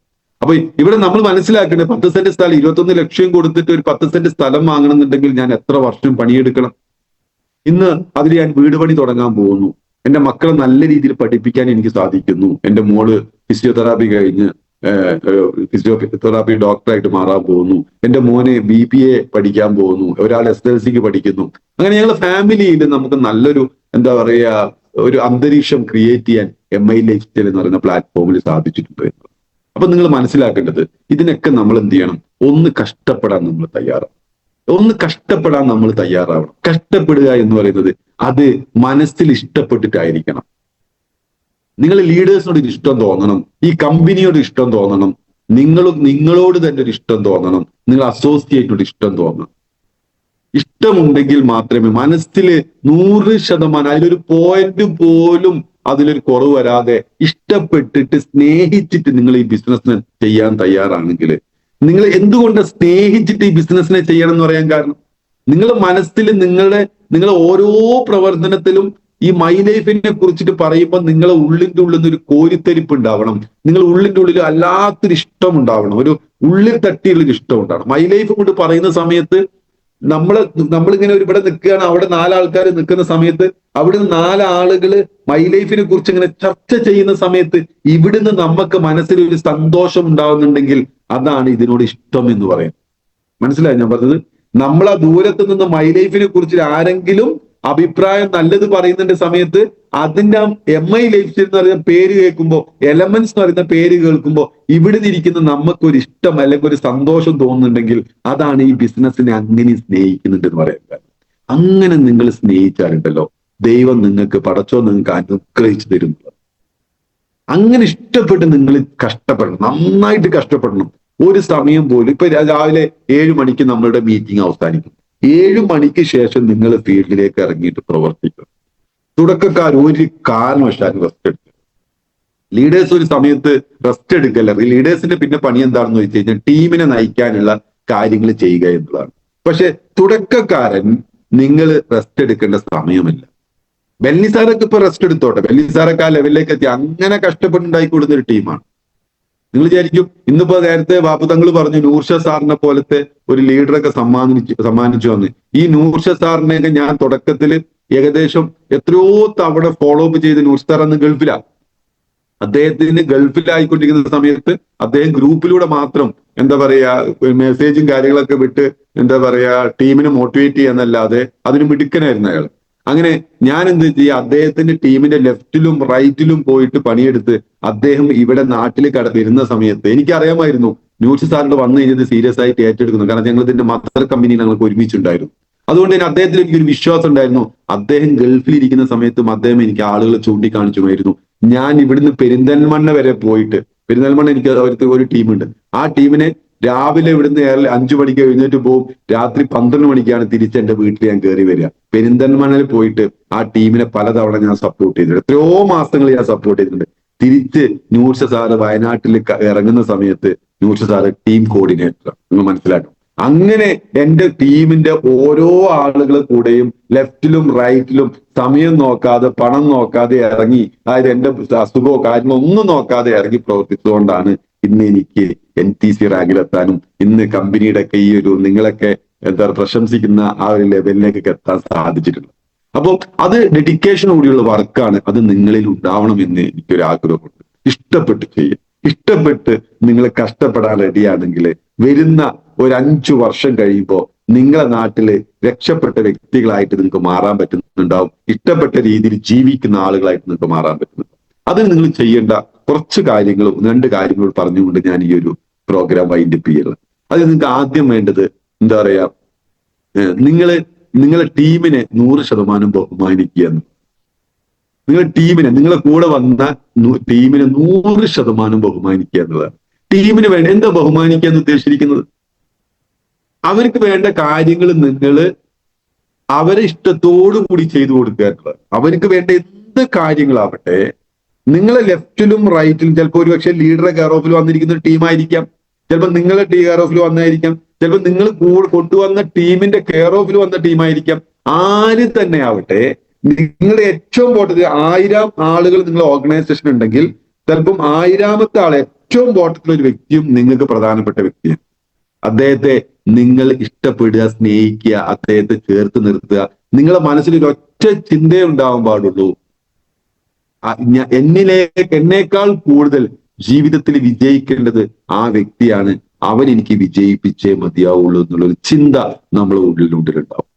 അപ്പൊ ഇവിടെ നമ്മൾ മനസ്സിലാക്കേണ്ടത് 10 സെന്റ് സ്ഥലം 21 ലക്ഷം കൊടുത്തിട്ട് ഒരു 10 സെന്റ് സ്ഥലം വാങ്ങണമെന്നുണ്ടെങ്കിൽ ഞാൻ എത്ര വർഷം പണിയെടുക്കണം? ഇന്ന് അതിൽ ഞാൻ വീട് പണി തുടങ്ങാൻ പോകുന്നു. എന്റെ മക്കളെ നല്ല രീതിയിൽ പഠിപ്പിക്കാൻ എനിക്ക് സാധിക്കുന്നു. എന്റെ മോള് ഫിസിയോതെറാപ്പി കഴിഞ്ഞ് ഫിസിയോതെറാപ്പി ഡോക്ടറായിട്ട് മാറാൻ പോകുന്നു. എന്റെ മോന് BBA പഠിക്കാൻ പോകുന്നു. ഒരാൾ SLCക്ക് പഠിക്കുന്നു. അങ്ങനെ ഞങ്ങളുടെ ഫാമിലിയിൽ നമുക്ക് നല്ലൊരു എന്താ പറയാ ഒരു അന്തരീക്ഷം ക്രിയേറ്റ് ചെയ്യാൻ MI ലൈഫ് സ്റ്റൈൽ എന്ന് പറയുന്ന പ്ലാറ്റ്ഫോമിൽ സാധിച്ചിട്ടുണ്ട്. അപ്പൊ നിങ്ങൾ മനസ്സിലാക്കേണ്ടത് ഇതിനൊക്കെ നമ്മൾ എന്ത് ചെയ്യണം? ഒന്ന് കഷ്ടപ്പെടാൻ നമ്മൾ തയ്യാറാണ്. തയ്യാറാവണം. കഷ്ടപ്പെടുക എന്ന് പറയുന്നത് അത് മനസ്സിൽ ഇഷ്ടപ്പെട്ടിട്ടായിരിക്കണം. നിങ്ങൾ ലീഡേഴ്സിനോട് ഒരു ഇഷ്ടം തോന്നണം, ഈ കമ്പനിയോട് ഇഷ്ടം തോന്നണം, നിങ്ങളോട് തന്നെ ഒരു ഇഷ്ടം തോന്നണം, നിങ്ങൾ അസോസിയേറ്റിനോട് ഇഷ്ടം തോന്നണം. ഇഷ്ടമുണ്ടെങ്കിൽ മാത്രമേ മനസ്സിൽ 100% അതിലൊരു പോയിന്റ് പോലും അതിലൊരു കുറവ് വരാതെ ഇഷ്ടപ്പെട്ടിട്ട് സ്നേഹിച്ചിട്ട് നിങ്ങൾ ഈ ബിസിനസ്സിനെ ചെയ്യാൻ തയ്യാറാണെങ്കിൽ, നിങ്ങൾ എന്തുകൊണ്ട് സ്നേഹിച്ചിട്ട് ഈ ബിസിനസ്സിനെ ചെയ്യണം എന്ന് പറയാൻ കാരണം, നിങ്ങളുടെ മനസ്സിൽ നിങ്ങളെ ഓരോ പ്രവർത്തനത്തിലും ഈ മൈ ലൈഫിനെ കുറിച്ചിട്ട് പറയുമ്പോൾ നിങ്ങളെ ഉള്ളിന്റെ ഉള്ളിൽ നിന്ന് ഒരു കോരിത്തരിപ്പ് ഉണ്ടാവണം. നിങ്ങൾ ഉള്ളിന്റെ ഉള്ളിൽ അല്ലാത്തൊരു ഇഷ്ടം ഉണ്ടാവണം, ഒരു ഉള്ളിൽ തട്ടിയുള്ളൊരു ഇഷ്ടം ഉണ്ടാവണം. മൈ ലൈഫ് കൊണ്ട് പറയുന്ന സമയത്ത് നമ്മളിങ്ങനെ ഇവിടെ നിൽക്കുകയാണ്, അവിടെ 4 ആൾക്കാർ നിൽക്കുന്ന സമയത്ത് അവിടുന്ന് 4 ആളുകള് മൈ ലൈഫിനെ കുറിച്ച് ഇങ്ങനെ ചർച്ച ചെയ്യുന്ന സമയത്ത് ഇവിടുന്ന് നമുക്ക് മനസ്സിൽ ഒരു സന്തോഷം ഉണ്ടാവുന്നുണ്ടെങ്കിൽ അതാണ് ഇതിനോട് ഇഷ്ടം എന്ന് പറയുന്നത്. മനസ്സിലായി ഞാൻ പറഞ്ഞത്? നമ്മൾ ആ ദൂരത്ത് നിന്ന് മൈ ലൈഫിനെ കുറിച്ച് ആരെങ്കിലും അഭിപ്രായം നല്ലത് പറയുന്നതിന്റെ സമയത്ത് അതിന്റെ MI ലൈഫ് സ്റ്റൈൽ എന്ന് പറയുന്ന പേര് കേൾക്കുമ്പോൾ, എലമെന്റ്സ് എന്ന് പറയുന്ന പേര് കേൾക്കുമ്പോൾ ഇവിടുന്ന് ഇരിക്കുന്ന നമുക്കൊരു ഇഷ്ടം അല്ലെങ്കിൽ ഒരു സന്തോഷം തോന്നുന്നുണ്ടെങ്കിൽ അതാണ് ഈ ബിസിനസ്സിനെ അങ്ങനെ സ്നേഹിക്കുന്നുണ്ട് എന്ന് പറയാൻ. അങ്ങനെ നിങ്ങൾ സ്നേഹിച്ചാലുണ്ടല്ലോ ദൈവം നിങ്ങൾക്ക് നിങ്ങൾക്ക് അനുഗ്രഹിച്ചു തരുന്നത്. അങ്ങനെ ഇഷ്ടപ്പെട്ട് നിങ്ങൾ കഷ്ടപ്പെടണം, നന്നായിട്ട് കഷ്ടപ്പെടണം. ഒരു സമയം പോലും ഇപ്പൊ രാവിലെ 7 മണിക്ക് നമ്മളുടെ മീറ്റിംഗ് അവസാനിക്കും. 7 മണിക്ക് ശേഷം നിങ്ങൾ ഫീൽഡിലേക്ക് ഇറങ്ങിയിട്ട് പ്രവർത്തിക്കുക. തുടക്കക്കാർ ഒരു കാരണവശാലും റെസ്റ്റ് എടുക്കുക. ലീഡേഴ്സ് ഒരു സമയത്ത് റെസ്റ്റ് എടുക്കല്ല. ലീഡേഴ്സിന്റെ പിന്നെ പണി എന്താണെന്ന് വെച്ച് കഴിഞ്ഞാൽ ടീമിനെ നയിക്കാനുള്ള കാര്യങ്ങൾ ചെയ്യുക എന്നുള്ളതാണ്. പക്ഷെ തുടക്കക്കാരൻ നിങ്ങൾ റെസ്റ്റ് എടുക്കേണ്ട സമയമില്ല. ബെന്നിസാറൊക്കെ ഇപ്പൊ റെസ്റ്റ് എടുത്തോട്ടെ, ബെന്നിസാറൊക്കെ ആ ലെവലിലേക്ക് എത്തി അങ്ങനെ കഷ്ടപ്പെട്ടുണ്ടാക്കി കൊടുക്കുന്ന ഒരു ടീമാണ്. നിങ്ങൾ വിചാരിക്കും ഇന്നിപ്പോ നേരത്തെ ബാപ്പു തങ്ങൾ പറഞ്ഞു നൂർഷ സാറിനെ പോലത്തെ ഒരു ലീഡറൊക്കെ സമ്മാനിച്ചു വന്ന്. ഈ നൂർഷ സാറിനെയൊക്കെ ഞാൻ തുടക്കത്തിൽ ഏകദേശം എത്രയോ തവണ ഫോളോ അപ്പ് ചെയ്ത് നൂർഷ സാർ അന്ന് ഗൾഫിലാണ്. അദ്ദേഹത്തിന് ഗൾഫിലായിക്കൊണ്ടിരിക്കുന്ന സമയത്ത് അദ്ദേഹം ഗ്രൂപ്പിലൂടെ മാത്രം എന്താ പറയാ മെസ്സേജും കാര്യങ്ങളൊക്കെ വിട്ട് എന്താ പറയാ ടീമിനെ മോട്ടിവേറ്റ് ചെയ്യാന്നല്ലാതെ അതിന് മിടുക്കനായിരുന്നു അയാൾ. അങ്ങനെ ഞാൻ എന്ത് ചെയ്യുക, അദ്ദേഹത്തിന്റെ ടീമിന്റെ ലെഫ്റ്റിലും റൈറ്റിലും പോയിട്ട് പണിയെടുത്ത് അദ്ദേഹം ഇവിടെ നാട്ടിൽ വരുന്ന സമയത്ത് എനിക്കറിയാമായിരുന്നു ന്യൂസ് സാറിന്റെ വന്നു കഴിഞ്ഞത് സീരിയസ് ആയിട്ട് ഏറ്റെടുക്കുന്നു. കാരണം ഞങ്ങൾ ഇതിന്റെ മദർ കമ്പനി ഞങ്ങൾക്ക് ഒരുമിച്ചുണ്ടായിരുന്നു. അതുകൊണ്ട് തന്നെ അദ്ദേഹത്തിൽ എനിക്കൊരു വിശ്വാസം ഉണ്ടായിരുന്നു. അദ്ദേഹം ഗൾഫിലിരിക്കുന്ന സമയത്തും അദ്ദേഹം എനിക്ക് ആളുകളെ ചൂണ്ടിക്കാണിച്ചുമായിരുന്നു. ഞാൻ ഇവിടുന്ന് പെരിന്തൽമണ്ണ വരെ പോയിട്ട്, പെരിന്തൽമണ്ണ എനിക്ക് ഒരു ടീമുണ്ട്, ആ ടീമിനെ രാവിലെ ഇവിടുന്ന് 5 മണിക്ക് എഴുന്നേറ്റ് പോകും, രാത്രി 12 മണിക്കാണ് തിരിച്ച് എന്റെ വീട്ടിൽ ഞാൻ കയറി വരിക. പെരിന്തൽമണ്ണയിൽ പോയിട്ട് ആ ടീമിനെ പലതവണ ഞാൻ സപ്പോർട്ട് ചെയ്തിട്ടുണ്ട്, എത്രയോ മാസങ്ങൾ ഞാൻ സപ്പോർട്ട് ചെയ്തിട്ടുണ്ട്. തിരിച്ച് നൂർഷ സാറ് വയനാട്ടിൽ ഇറങ്ങുന്ന സമയത്ത് നൂർഷ സാറ് ടീം കോർഡിനേറ്റർ, നിങ്ങൾ മനസ്സിലാക്കണം. അങ്ങനെ എന്റെ ടീമിന്റെ ഓരോ ആളുകളെ കൂടെയും ലെഫ്റ്റിലും റൈറ്റിലും സമയം നോക്കാതെ പണം നോക്കാതെ ഇറങ്ങി, അതായത് എന്റെ അസുഖമോ കാര്യങ്ങളോ ഒന്നും നോക്കാതെ ഇറങ്ങി പ്രവർത്തിച്ചുകൊണ്ടാണ് ഇന്ന് എനിക്ക് NTC റാങ്കിലെത്താനും ഇന്ന് കമ്പനിയുടെ ഒക്കെ ഈ ഒരു നിങ്ങളൊക്കെ എന്താ പ്രശംസിക്കുന്ന ആ ഒരു ലെവലിലേക്ക് എത്താൻ സാധിച്ചിട്ടുള്ളത്. അപ്പോൾ അത് ഡെഡിക്കേഷൻ കൂടിയുള്ള വർക്കാണ്. അത് നിങ്ങളിൽ ഉണ്ടാവണമെന്ന് എനിക്കൊരു ആഗ്രഹമുണ്ട്. ഇഷ്ടപ്പെട്ട് ചെയ്യുക, ഇഷ്ടപ്പെട്ട് നിങ്ങൾ കഷ്ടപ്പെടാൻ റെഡിയാണെങ്കിൽ വരുന്ന ഒരു 5 വർഷം കഴിയുമ്പോൾ നിങ്ങളെ നാട്ടില് രക്ഷപ്പെട്ട വ്യക്തികളായിട്ട് നിങ്ങൾക്ക് മാറാൻ പറ്റുന്നുണ്ടാവും. ഇഷ്ടപ്പെട്ട രീതിയിൽ ജീവിക്കുന്ന ആളുകളായിട്ട് നിങ്ങൾക്ക് മാറാൻ പറ്റുന്നുണ്ടാവും. അതിന് നിങ്ങൾ ചെയ്യേണ്ട കുറച്ച് കാര്യങ്ങളും 2 കാര്യങ്ങൾ പറഞ്ഞുകൊണ്ട് ഞാൻ ഈ ഒരു പ്രോഗ്രാം വൈൻഡപ്പ് ചെയ്യുന്നത്. അത് നിങ്ങൾക്ക് ആദ്യം വേണ്ടത് എന്താ പറയാ, നിങ്ങളെ ടീമിനെ 100% ബഹുമാനിക്കുക എന്ന്. നിങ്ങളുടെ ടീമിനെ, നിങ്ങളെ കൂടെ വന്ന ടീമിനെ 100% ബഹുമാനിക്കുക എന്നുള്ളതാണ്. ടീമിന് വേണ്ട എന്താ ബഹുമാനിക്കുക എന്ന് ഉദ്ദേശിച്ചിരിക്കുന്നത്? അവർക്ക് വേണ്ട കാര്യങ്ങൾ നിങ്ങൾ അവരെ ഇഷ്ടത്തോടു കൂടി ചെയ്തു കൊടുക്കുക എന്നുള്ളത്. അവർക്ക് വേണ്ട എന്ത് കാര്യങ്ങളാവട്ടെ, നിങ്ങളെ ലെഫ്റ്റിലും റൈറ്റിലും ചിലപ്പോൾ ഒരുപക്ഷെ ലീഡറെ കെയർ ഓഫിൽ വന്നിരിക്കുന്ന ഒരു ടീമായിരിക്കാം, ചിലപ്പോൾ നിങ്ങളെ കെയർ ഓഫിൽ വന്നായിരിക്കാം, ചിലപ്പോൾ നിങ്ങൾ കൊണ്ടുവന്ന ടീമിന്റെ കെയർ ഓഫിൽ വന്ന ടീമായിരിക്കാം. ആര് തന്നെ ആവട്ടെ, നിങ്ങളുടെ ഏറ്റവും ബോട്ടത്തിൽ 1000 ആളുകൾ നിങ്ങളുടെ ഓർഗനൈസേഷൻ ഉണ്ടെങ്കിൽ ചിലപ്പം 1000ാമത്തെ ആൾ ഏറ്റവും ബോട്ടത്തിലുള്ള ഒരു വ്യക്തിയും നിങ്ങൾക്ക് പ്രധാനപ്പെട്ട വ്യക്തിയാണ്. അദ്ദേഹത്തെ നിങ്ങൾ ഇഷ്ടപ്പെടുക, സ്നേഹിക്കുക, അദ്ദേഹത്തെ ചേർത്ത് നിർത്തുക. നിങ്ങളുടെ മനസ്സിൽ ഒരു ഒറ്റ ചിന്തയെ ഉണ്ടാവാൻ പാടുള്ളൂ, എന്നേക്കാൾ കൂടുതൽ ജീവിതത്തിൽ വിജയിക്കേണ്ടത് ആ വ്യക്തിയാണ്, അവൻ എനിക്ക് വിജയിപ്പിച്ചേ മതിയാവുള്ളൂ എന്നുള്ളൊരു ചിന്ത നമ്മളെ ഉള്ളിലുണ്ടാവും.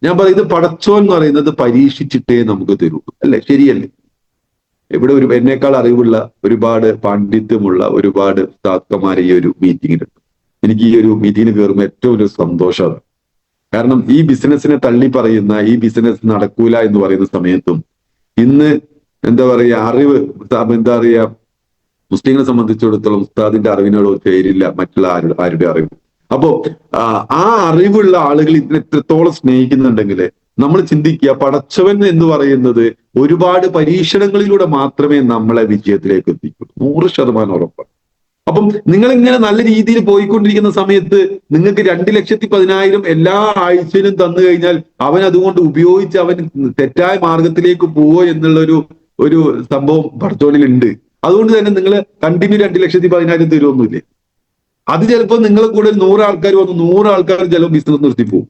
ഞാൻ പറയുന്നത് പടച്ചോൻ എന്ന് പറയുന്നത് പരീക്ഷിച്ചിട്ടേ നമുക്ക് തരുള്ളൂ, അല്ലെ? ശരിയല്ലേ? ഇവിടെ എന്നേക്കാൾ അറിവുള്ള, ഒരുപാട് പാണ്ഡിത്യമുള്ള ഒരുപാട് ഉസ്താദ്മാരെ ഈ ഒരു മീറ്റിങ്ങിലുണ്ട്. എനിക്ക് ഈ ഒരു മീറ്റിങ്ങിന് കയറുമ്പോൾ ഏറ്റവും ഒരു സന്തോഷമാണ്. കാരണം ഈ ബിസിനസ്സിനെ തള്ളി പറയുന്ന, ഈ ബിസിനസ് നടക്കൂല എന്ന് പറയുന്ന സമയത്തും ഇന്ന് എന്താ പറയുക, അറിവ് എന്താ പറയുക, മുസ്ലിങ്ങളെ സംബന്ധിച്ചിടത്തോളം ഉസ്താദിന്റെ അറിവിനോട് ചേരില്ല മറ്റുള്ള ആരുടെ അറിവ്. അപ്പോ ആ അറിവുള്ള ആളുകൾ ഇതിനെ എത്രത്തോളം സ്നേഹിക്കുന്നുണ്ടെങ്കിൽ നമ്മൾ ചിന്തിക്കുക, പടച്ചവൻ എന്ന് പറയുന്നത് ഒരുപാട് പരീക്ഷണങ്ങളിലൂടെ മാത്രമേ നമ്മളെ വിജയത്തിലേക്ക് എത്തിക്കൂ. 100% ഉറപ്പാണ്. അപ്പം നിങ്ങൾ ഇങ്ങനെ നല്ല രീതിയിൽ പോയിക്കൊണ്ടിരിക്കുന്ന സമയത്ത് നിങ്ങൾക്ക് 2,10,000 എല്ലാ ആഴ്ചയിലും തന്നു കഴിഞ്ഞാൽ അവൻ അതുകൊണ്ട് ഉപയോഗിച്ച് അവൻ തെറ്റായ മാർഗത്തിലേക്ക് പോവോ എന്നുള്ള ഒരു സംഭവം പടച്ചോനിലുണ്ട്. അതുകൊണ്ട് തന്നെ നിങ്ങൾ കണ്ടിന്യൂ 2,10,000 തരുമൊന്നുമില്ലേ? അത് ചിലപ്പോൾ നിങ്ങളെ കൂടെ 100 ആൾക്കാർ വന്ന് 100 ആൾക്കാർ ചിലപ്പോൾ ബിസിനസ് നിർത്തിപ്പോവും.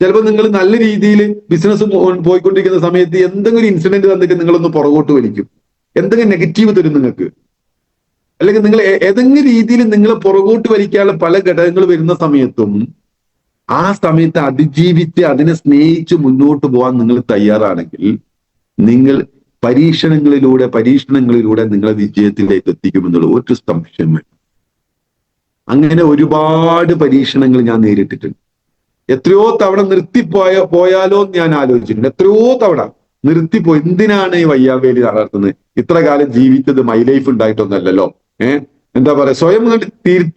ചിലപ്പോൾ നിങ്ങൾ നല്ല രീതിയിൽ ബിസിനസ് പോയിക്കൊണ്ടിരിക്കുന്ന സമയത്ത് എന്തെങ്കിലും ഇൻസിഡന്റ് തന്നിട്ട് നിങ്ങളൊന്ന് പുറകോട്ട് വലിക്കും, എന്തെങ്കിലും നെഗറ്റീവ് തരും നിങ്ങൾക്ക്, അല്ലെങ്കിൽ നിങ്ങൾ ഏതെങ്കിലും രീതിയിൽ നിങ്ങളെ പുറകോട്ട് വലിക്കാനുള്ള പല ഘടകങ്ങൾ വരുന്ന സമയത്തും ആ സമയത്ത് അതിജീവിച്ച് അതിനെ സ്നേഹിച്ച് മുന്നോട്ട് പോകാൻ നിങ്ങൾ തയ്യാറാണെങ്കിൽ നിങ്ങൾ പരീക്ഷണങ്ങളിലൂടെ നിങ്ങളെ വിജയത്തിലേക്ക് എത്തിക്കുമെന്നുള്ള ഒരു സംശയം വേണം. അങ്ങനെ ഒരുപാട് പരീക്ഷണങ്ങൾ ഞാൻ നേരിട്ടിട്ടുണ്ട്. എത്രയോ തവണ പോയാലോ എന്ന് ഞാൻ ആലോചിച്ചിട്ടുണ്ട്. എത്രയോ തവണ നിർത്തിപ്പോയി. എന്തിനാണ് ഈ വയ്യാവേലി നടത്തുന്നത്? ഇത്ര കാലം ജീവിച്ചത് മൈ ലൈഫ് ഉണ്ടായിട്ടൊന്നല്ലല്ലോ. എന്താ പറയാ, സ്വയം